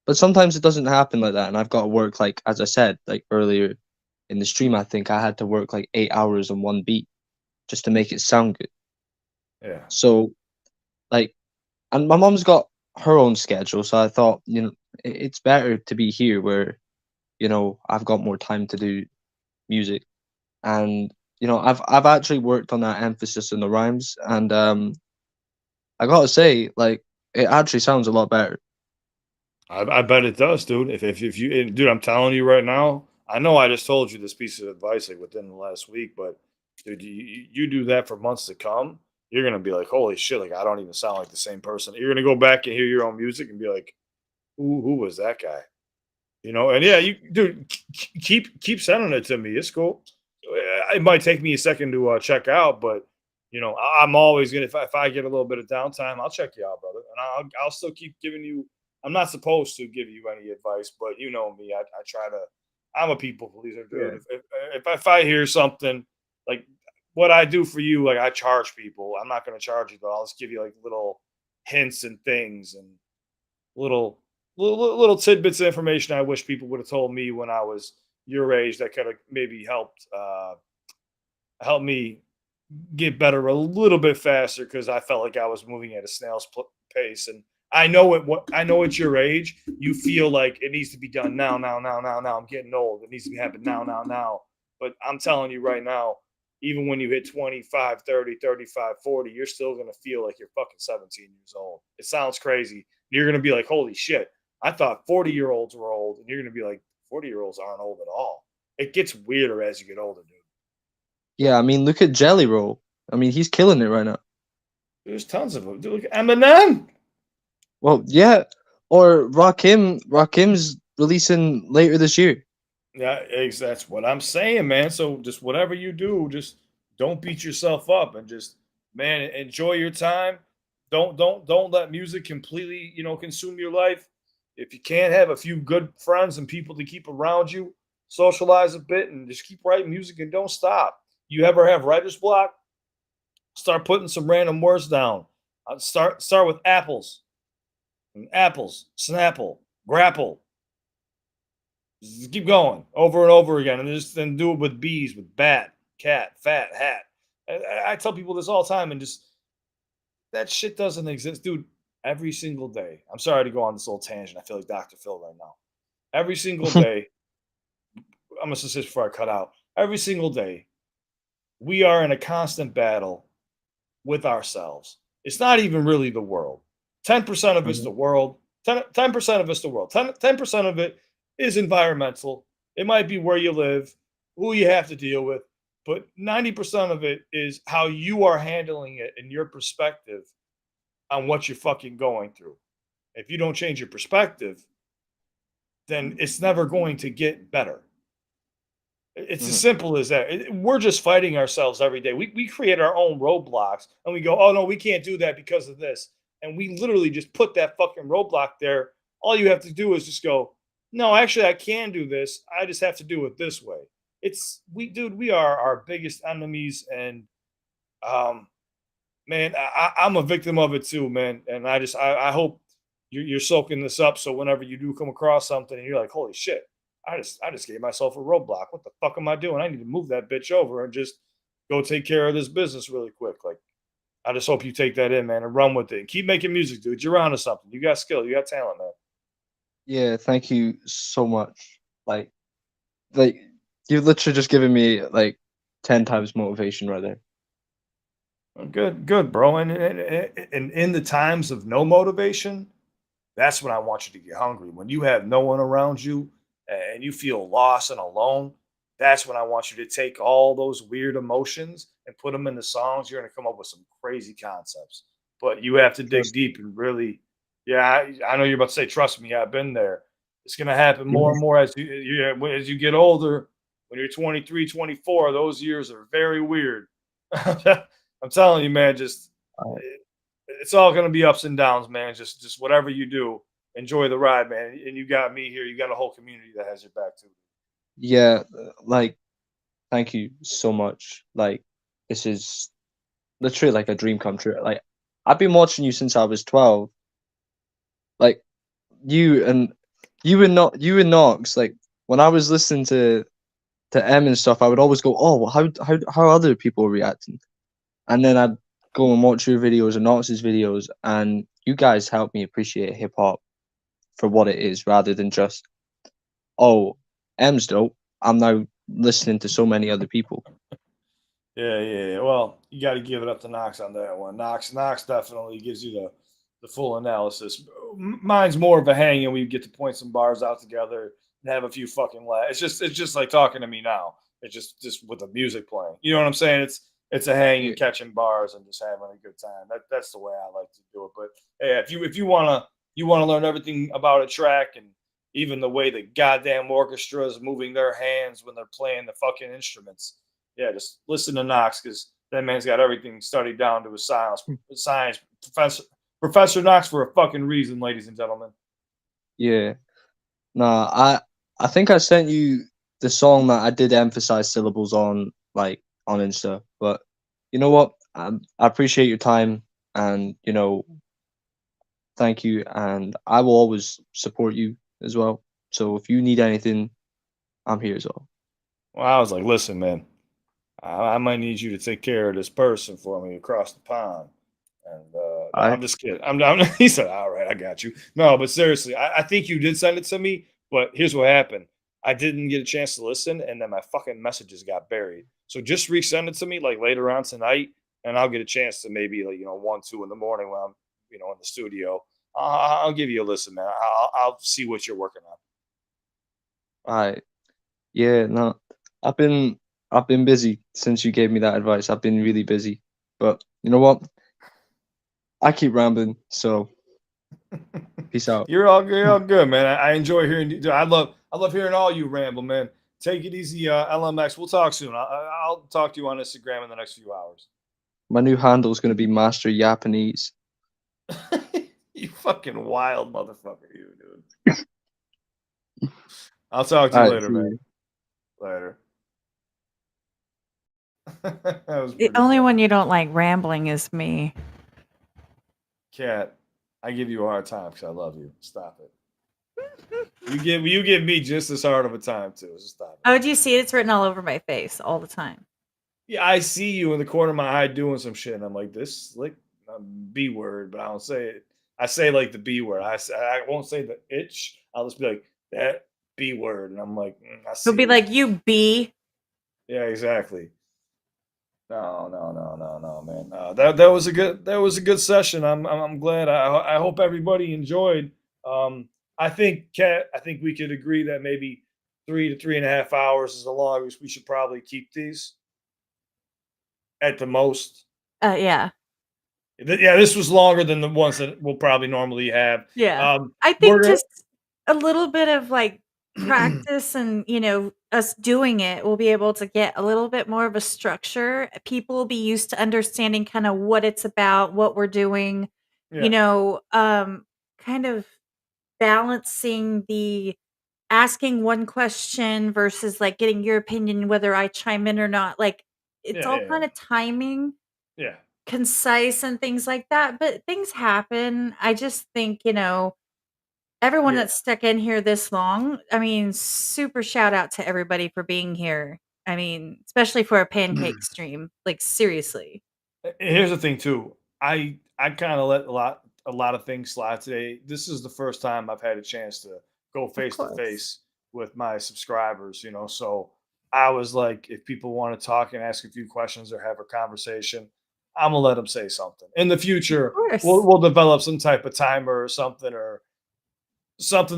But sometimes it doesn't happen like that, and I've got to work, like as I said, like earlier in the stream, I think I had to work like 8 hours on one beat just to make it sound good. Yeah. So, like, and my mom's got her own schedule, so I thought, it's better to be here where, I've got more time to do music, and I've actually worked on that emphasis in the rhymes, and I gotta say, like, it actually sounds a lot better. I bet it does, dude. If you, dude, I'm telling you right now. I know I just told you this piece of advice like within the last week, but dude, you do that for months to come, you're gonna be like, holy shit, like I don't even sound like the same person. You're gonna go back and hear your own music and be like, who was that guy? And yeah, you dude, keep sending it to me. It's cool. It might take me a second to check out, but I'm always gonna if I get a little bit of downtime, I'll check you out, brother, and I'll still keep giving you. I'm not supposed to give you any advice, but you know me, I try to. I'm a people pleaser, dude. Yeah. If I hear something like what I do for you, like I charge people, I'm not gonna charge you though. I'll just give you like little hints and things and little little tidbits of information I wish people would have told me when I was your age that could have maybe helped me get better a little bit faster because I felt like I was moving at a snail's pace. And I know I know at your age, you feel like it needs to be done now, now, now, now, now. I'm getting old. It needs to be happening now, now, now. But I'm telling you right now, even when you hit 25, 30, 35, 40, you're still going to feel like you're fucking 17 years old. It sounds crazy. You're going to be like, holy shit. I thought 40-year-olds were old. And you're going to be like, 40-year-olds aren't old at all. It gets weirder as you get older, dude. Yeah, I mean, look at Jelly Roll. I mean, he's killing it right now. There's tons of them. Dude, look at Eminem. Well, yeah, or Rakim. Rakim's releasing later this year. Yeah, that's what I'm saying, man. So just whatever you do, just don't beat yourself up and just, man, enjoy your time. Don't let music completely, consume your life. If you can't have a few good friends and people to keep around you, socialize a bit and just keep writing music and don't stop. You ever have writer's block? Start putting some random words down. Start with apples. Apples, snapple, grapple. Just keep going over and over again, and just then do it with bees, with bat, cat, fat, hat. I tell people this all the time, and just that shit doesn't exist, dude. Every single day. I'm sorry to go on this little tangent. I feel like Dr. Phil right now. Every single day. I'm gonna say this before I cut out. Every single day, we are in a constant battle with ourselves. It's not even really the world. 10% of it's the world. 10% of it's the world. 10% of it is environmental. It might be where you live, who you have to deal with, but 90% of it is how you are handling it and your perspective on what you're fucking going through. If you don't change your perspective, then it's never going to get better. It's as simple as that. We're just fighting ourselves every day. We create our own roadblocks and we go, oh no, we can't do that because of this. And we literally just put that fucking roadblock there. All you have to do is just go, no, actually, I can do this. I just have to do it this way. We are our biggest enemies. And man, I'm a victim of it too, man. And I hope you're soaking this up. So whenever you do come across something and you're like, holy shit, I just gave myself a roadblock. What the fuck am I doing? I need to move that bitch over and just go take care of this business really quick. Like, I just hope you take that in, man, and run with it. And keep making music, dude. You're onto something. You got skill. You got talent, man. Yeah, thank you so much. Like you've literally just given me like 10 times motivation right there. Good, bro. And in the times of no motivation, that's when I want you to get hungry. When you have no one around you and you feel lost and alone, that's when I want you to take all those weird emotions and put them into songs. You're going to come up with some crazy concepts, but you have to dig deep and really, yeah, I know you're about to say, trust me, I've been there. It's going to happen more and more as as you get older. When you're 23, 24, those years are very weird. I'm telling you, man, just it's all going to be ups and downs, man. Just whatever you do, enjoy the ride, man. And you got me here. You got a whole community that has your back too. Yeah, like thank you so much. Like this is literally like a dream come true. Like I've been watching you since I was 12. Like you and you and Knox. Like when I was listening to M and stuff, I would always go, "Oh, well, how other people are reacting?" And then I'd go and watch your videos and Knox's videos, and you guys helped me appreciate hip hop for what it is, rather than just, "Oh, M's dope. I'm now listening to so many other people." Yeah. Well, you got to give it up to Knox on that one. Knox definitely gives you the full analysis. Mine's more of a hang, and we get to point some bars out together and have a few fucking laughs. It's just like talking to me now. It's just with the music playing. You know what I'm saying? It's a hang Yeah. and catching bars and just having a good time. That's the way I like to do it. But yeah, if you wanna learn everything about a track and even the way the goddamn orchestra is moving their hands when they're playing the fucking instruments, yeah, just listen to Knox because that man's got everything studied down to a science Professor Knox for a fucking reason, ladies and gentlemen. Yeah. Nah, I think I sent you the song that I did emphasize syllables on, like on Insta. But you know what? I appreciate your time, and thank you, and I will always support you as well. So if you need anything, I'm here as well. Well, I was like, listen, man, I might need you to take care of this person for me across the pond. And no, I I'm just kidding. He said, all right, I got you. No, but seriously, I think you did send it to me. But here's what happened. I didn't get a chance to listen, and then my fucking messages got buried. So just resend it to me like later on tonight, and I'll get a chance to maybe like 1, 2 in the morning when I'm in the studio. I'll give you a listen, man. I'll see what you're working on. I Yeah, no. I've been I've been busy since you gave me that advice. I've been really busy. But you know what? I keep rambling, so peace out. You're all good, man. I enjoy hearing you. I love hearing all you ramble, man. Take it easy, LMX. We'll talk soon. I'll talk to you on Instagram in the next few hours. My new handle is gonna be Master Japanese. You fucking wild motherfucker, you dude. I'll talk to you Alright, later, see man. you. Later. That was The pretty only funny. one you don't like rambling is me. Cat, I give you a hard time because I love you. Stop it. You give me just as hard of a time too. So stop it. Oh, do you see it? It's written all over my face all the time. Yeah, I see you in the corner of my eye doing some shit, and I'm like, this like B word, but I don't say it. I say like the B word. I won't say the itch. I'll just be like that B word, and I'm like, I He'll see be what like, "You B." Yeah, exactly. No, man. That was a good session. I'm glad. I hope everybody enjoyed. I think Kat. I think we could agree that maybe 3 to 3.5 hours is the longest we should probably keep these at the most. Yeah. Yeah, this was longer than the ones that we'll probably normally have. Yeah. I We're think gonna. just a little bit of like practice and, us doing it, we'll be able to get a little bit more of a structure. People will be used to understanding kind of what it's about, what we're doing, Yeah. kind of balancing the asking one question versus like getting your opinion whether I chime in or not. Like it's Yeah. all Yeah. kind of timing, Yeah. concise and things like that, but things happen. I just think, everyone Yeah. that's stuck in here this long, I mean, super shout out to everybody for being here. I mean, especially for a pancake stream. Like seriously. Here's the thing too. I kind of let a lot of things slide today. This is the first time I've had a chance to go Of face to course. face with my subscribers, so I was like, if people want to talk and ask a few questions or have a conversation, I'm gonna let them say something. In the Of future, we'll course. we'll develop some type of timer or something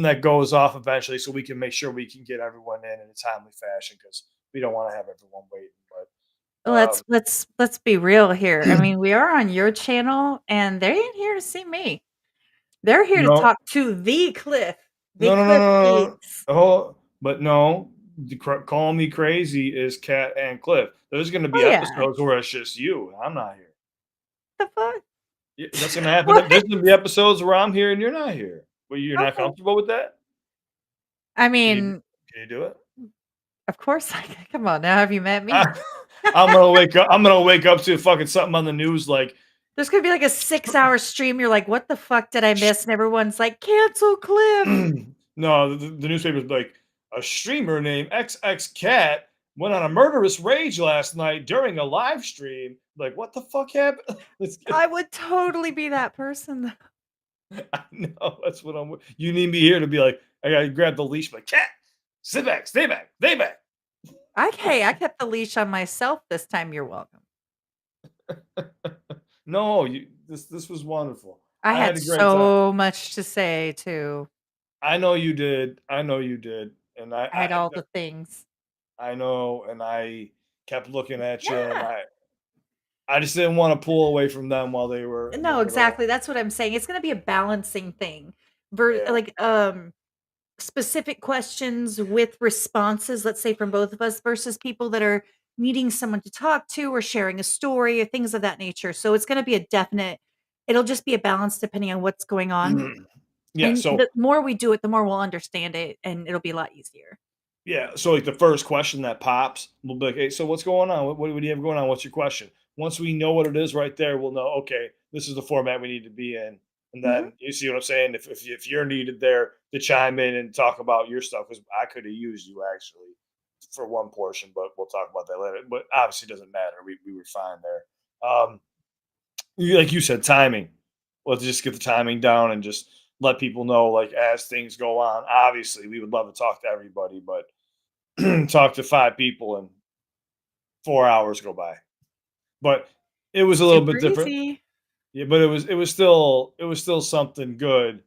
that goes off eventually, so we can make sure we can get everyone in a timely fashion because we don't want to have everyone waiting. But Let's be real here. I mean, we are on your channel and they ain't here to see me. They're here to no, talk to the Cliff. The No, no, no, Cliff no, no, no. Beats. Oh, but no, call me crazy is Cat and Cliff. There's going to be Oh yeah. episodes where it's just you. I'm not here. The fuck? Yeah, that's going to happen. What? There's going to be episodes where I'm here and you're not here. Well, you're not Okay. comfortable with that? I Can you, mean, can you do it? of course I can. Come on now. Have you met me? I'm gonna wake up to fucking something on the news like There's gonna be like a 6-hour stream. You're like, what the fuck did I miss? And everyone's like, cancel Cliff. no, the newspaper's like a streamer named XX Cat went on a murderous rage last night during a live stream. Like, what the fuck happened? I would totally be that person. I know that's what I'm. You need me here to be like, I gotta grab the leash, like cat, sit back, stay back, stay back. I kept the leash on myself this time. You're welcome. No, this was wonderful. I I had had a great time. so much to say too. I know you did. I know you did. And I had all the things. I know, and I kept looking at you, and Yeah. I just didn't want to pull away from them while they were in the No, middle. exactly. That's what I'm saying. It's gonna be a balancing thing. Yeah. Like specific questions with responses, let's say from both of us, versus people that are needing someone to talk to or sharing a story or things of that nature. So it's gonna be a definite it'll just be a balance depending on what's going on. Yeah. And So the more we do it, the more we'll understand it and it'll be a lot easier. yeah, so like the first question that pops, we'll be like, "Hey, so what's going on? What do you have going on? What's your question?" Once we know what it is right there, we'll know, okay, this is the format we need to be in. And Mhm. then you see what I'm saying? If you're needed there to chime in and talk about your stuff, because I could have used you actually for one portion, but we'll talk about that later. But obviously, it doesn't matter. We were fine there. Like you said, timing. Let's just get the timing down and just let people know, like as things go on. Obviously, we would love to talk to everybody, but talk to 5 people and 4 hours go by. But it was a little Super bit different. easy. Yeah, but it was still something good,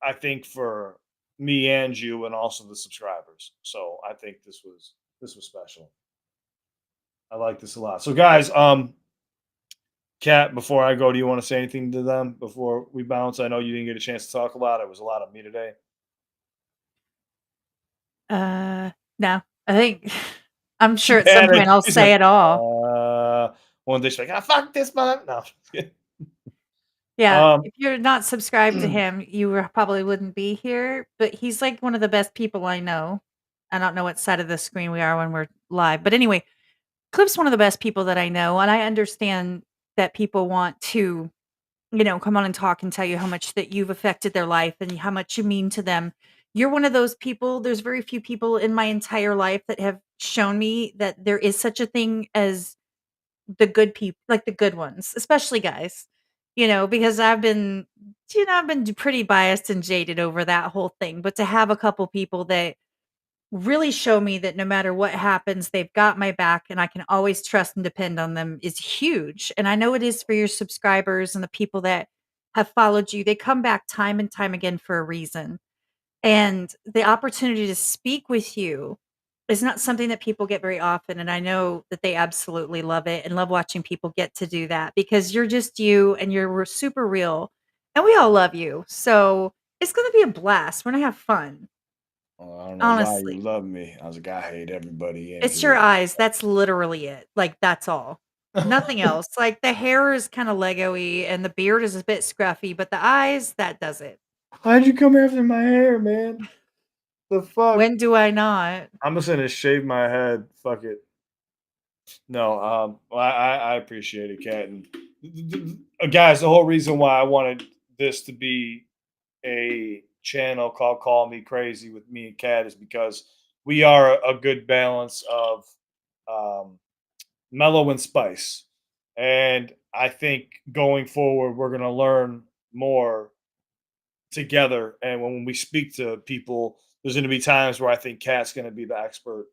I think, for me and you and also the subscribers. So I think this was special. I like this a lot. So guys, Kat, before I go, do you want to say anything to them before we bounce? I know you didn't get a chance to talk a lot. It was a lot of me today. Uh, no. I think I'm She sure at some point panicked. I'll She's like, say it all. one day she's like, fuck this mother. No. Yeah, um, if you're not subscribed to him, probably wouldn't be here, but he's like one of the best people I know. I don't know what side of the screen we are when we're live, but anyway, Cliff's one of the best people that I know, and I understand that people want to, come on and talk and tell you how much that you've affected their life and how much you mean to them. You're one of those people. There's very few people in my entire life that have shown me that there is such a thing as the good people, like the good ones, especially guys. Because I've been pretty biased and jaded over that whole thing. But to have a couple people that really show me that no matter what happens, they've got my back and I can always trust and depend on them is huge. And I know it is for your subscribers and the people that have followed you. They come back time and time again for a reason. And the opportunity to speak with you is not something that people get very often. And I know that they absolutely love it and love watching people get to do that because you're just you and you're super real. And we all love you. So it's going to be a blast. We're going to have fun. well, I don't know why you Honestly. love me. I was like, I hate everybody in It's your here. eyes. That's literally it. Like, that's all. Nothing else. Like, the hair is kinda Lego-y and the beard is a bit scruffy, but the eyes, that does it. Why'd you come after my hair, man? The fuck? When do I not? I'm just gonna shave my head. Fuck it. No, well, I appreciate it, Kat. And guys, the whole reason why I wanted this to be a channel called Call Me Crazy with me and Kat is because we are a good balance of um, mellow and spice. And I think going forward, we're going to learn more together. And when we speak to people, there's going to be times where I think Kat's going to be the expert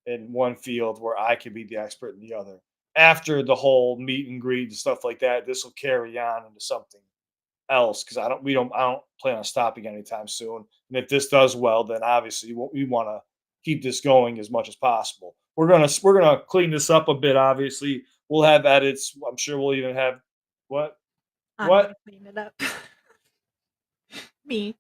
in one field where I can be the expert in the other. After the whole meet and greet and stuff like that, this will carry on into something else because I don't plan on stopping anytime soon. And if this does well, then obviously we want to keep this going as much as possible. We're gonna clean this up a bit. Obviously, we'll have edits. I'm sure we'll even have what I'm what gonna clean it up. Me.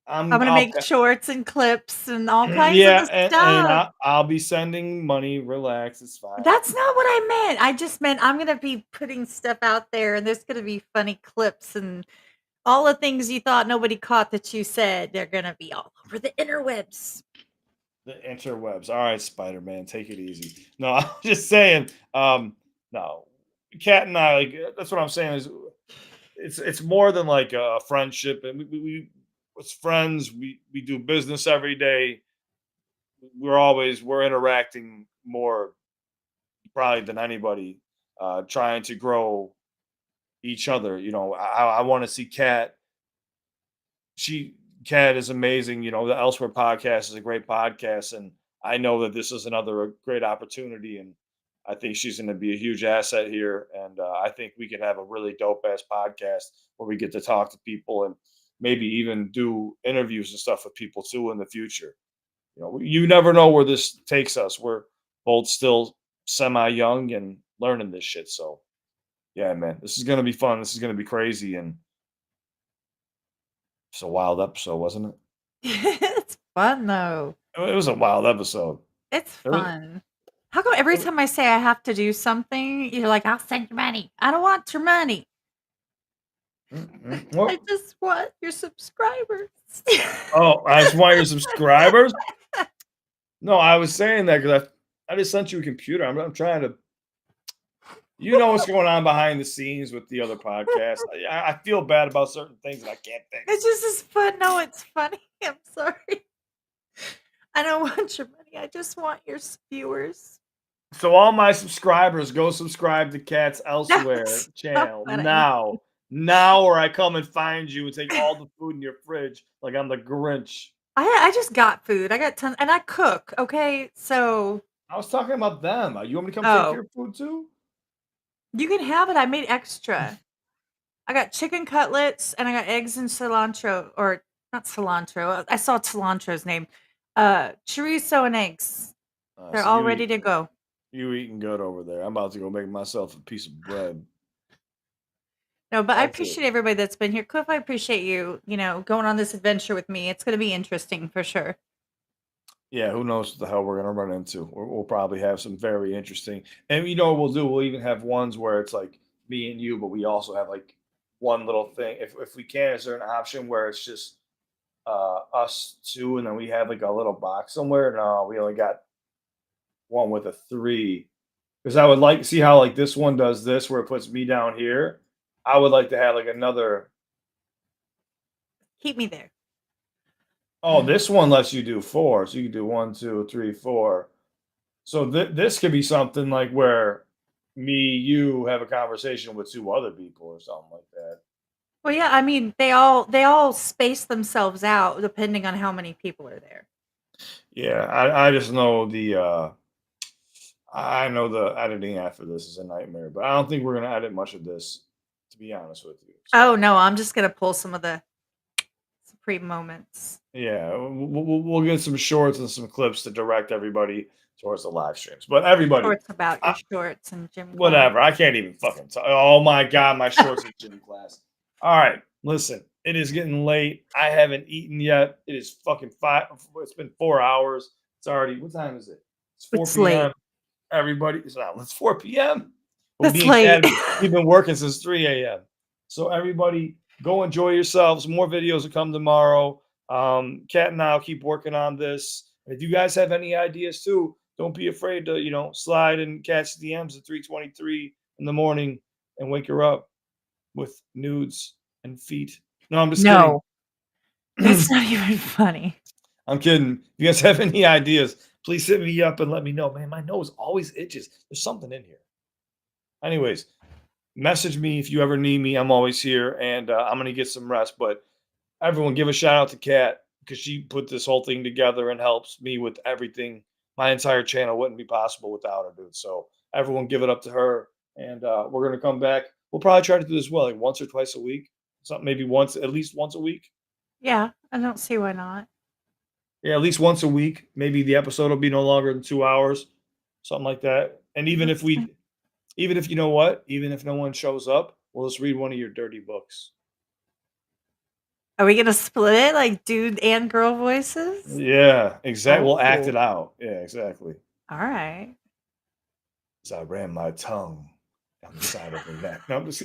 I'm I'm gonna I'll make shorts and clips and all kinds of yeah, the and stuff. I'll be sending money. Relax, it's fine. That's not what I meant. I just meant I'm gonna be putting stuff out there, and there's gonna be funny clips and all the things you thought nobody caught that you said, they're gonna be all over the interwebs. The interwebs. All right, Spider-Man, take it easy. No, I'm just saying. No, Kat and I, like, that's what I'm saying is, it's more than like a friendship, and we as friends, we do business every day. We're interacting more probably than anybody, trying to grow each other. You know, I want to see Kat. She Kat is amazing. You know, the Elsewhere podcast is a great podcast, and I know that this is another great opportunity, and I think she's going to be a huge asset here. And I think we could have a really dope ass podcast where we get to talk to people and maybe even do interviews and stuff with people too in the future. You know, you never know where this takes us. We're both still semi young and learning this shit. So yeah, man, this is gonna be fun. This is gonna be crazy, and it's a wild episode, wasn't it? It's fun though. It was a wild episode. It's It was, fun. How come every it was- time I say I have to do something, you're like, I'll send you money. I don't want your money. mm, well, I just want your subscribers. oh, I just want your subscribers. No, I was saying that because I just sent you a computer. I'm trying to. You know what's going on behind the scenes with the other podcasts. I feel bad about certain things that I can't fix. It's just as fun. No, it's funny. I'm sorry. I don't want your money. I just want your viewers. So all my subscribers, go subscribe to Kat's Elsewhere That's channel what I now. Now, or I come and find you and take all the food in your fridge like I'm the Grinch. I just got food. I got tons, and I cook. Okay, so I was talking about them. You want me to come take oh, your food too? you can have it. I made extra. I got chicken cutlets and I got eggs and cilantro, or not cilantro. I saw cilantro's name. Chorizo and eggs. They're So all ready to go. you eating good over there. I'm about to go make myself a piece of bread. No, but I That's it. appreciate everybody that's been here. Cliff, I appreciate you, going on this adventure with me. It's going to be interesting for sure. Yeah, who knows what the hell we're gonna run into? We'll probably have some very interesting, and you know what we'll do? We'll even have ones where it's like me and you, but we also have like one little thing. If we can, is there an option where it's just us two, and then we have like a little box somewhere? No, we only got one with a three. Because I would like to see how like this one does this, where it puts me down here. I would like to have like another. Keep me there. Oh, this one lets you do four, so you can do 1, 2, 3, 4. So this could be something like where you have a conversation with two other people or something like that. Well, yeah, I mean, they all space themselves out depending on how many people are there. Yeah, I just know I know the editing after this is a nightmare, but I don't think we're gonna edit much of this, to be honest with you. Oh no, I'm just gonna pull some of the supreme moments. Yeah, we'll get some shorts and some clips to direct everybody towards the live streams. But everybody, Shorts about your shorts and gym class. whatever. I can't even fucking talk. Oh my god, my shorts in gym class. All right, listen. It is getting late. I haven't eaten yet. It is fucking 5. It's been 4 hours. It's already, what time is it? It's 4 It's p.m. late. Everybody, it's 4 p.m. Well, It's me and late. Kat, we've been working since 3 a.m. So everybody, go enjoy yourselves. More videos will come tomorrow. Kat and I'll keep working on this. And if you guys have any ideas too, don't be afraid to, slide in Kat's DMs at 3:23 in the morning and wake her up with nudes and feet. No, I'm just No, kidding. that's not even funny. I'm kidding. If you guys have any ideas, please hit me up and let me know. Man, my nose always itches. There's something in here. Anyways, message me if you ever need me. I'm always here, and I'm going to get some rest. But everyone, give a shout out to Kat because she put this whole thing together and helps me with everything. My entire channel wouldn't be possible without her, dude. So everyone, give it up to her. And we're going to come back. We'll probably try to do this like once or twice a week. Something maybe at least once a week. Yeah, I don't see why not. Yeah, at least once a week. Maybe the episode will be no longer than 2 hours, something like that. And even if you know what, even if no one shows up, we'll just read one of your dirty books. Are we gonna split it like dude and girl voices? Yeah, exactly. We'll act Oh. it out. Yeah, exactly. All right. As I ran my tongue down the side of her neck. No, I'm just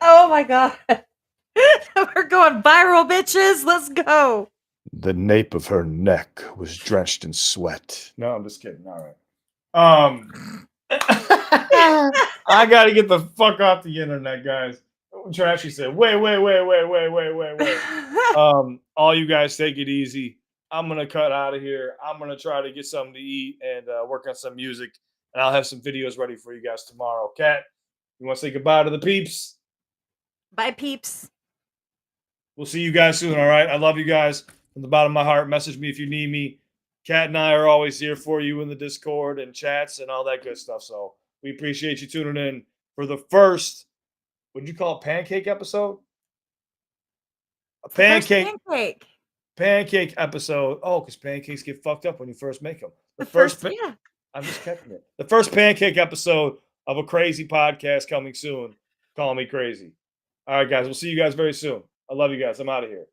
Oh my god. We're going viral, bitches. Let's go. The nape of her neck was drenched in sweat. No, I'm just kidding. All right. I gotta get the fuck off the internet, guys. Trashy said, wait. All you guys take it easy. I'm gonna cut out of here. I'm gonna try to get something to eat and work on some music, and I'll have some videos ready for you guys tomorrow. Kat, you want to say goodbye to the peeps? Bye, peeps. We'll see you guys soon. All right. I love you guys from the bottom of my heart. Message me if you need me. Kat and I are always here for you in the Discord and chats and all that good stuff. So we appreciate you tuning in for the first, what did you call it, pancake episode? A pancake. Pancake episode. Oh, because pancakes get fucked up when you first make them. The first yeah. I'm just catching it. The first pancake episode of a crazy podcast coming soon. Call me crazy. All right, guys. We'll see you guys very soon. I love you guys. I'm out of here.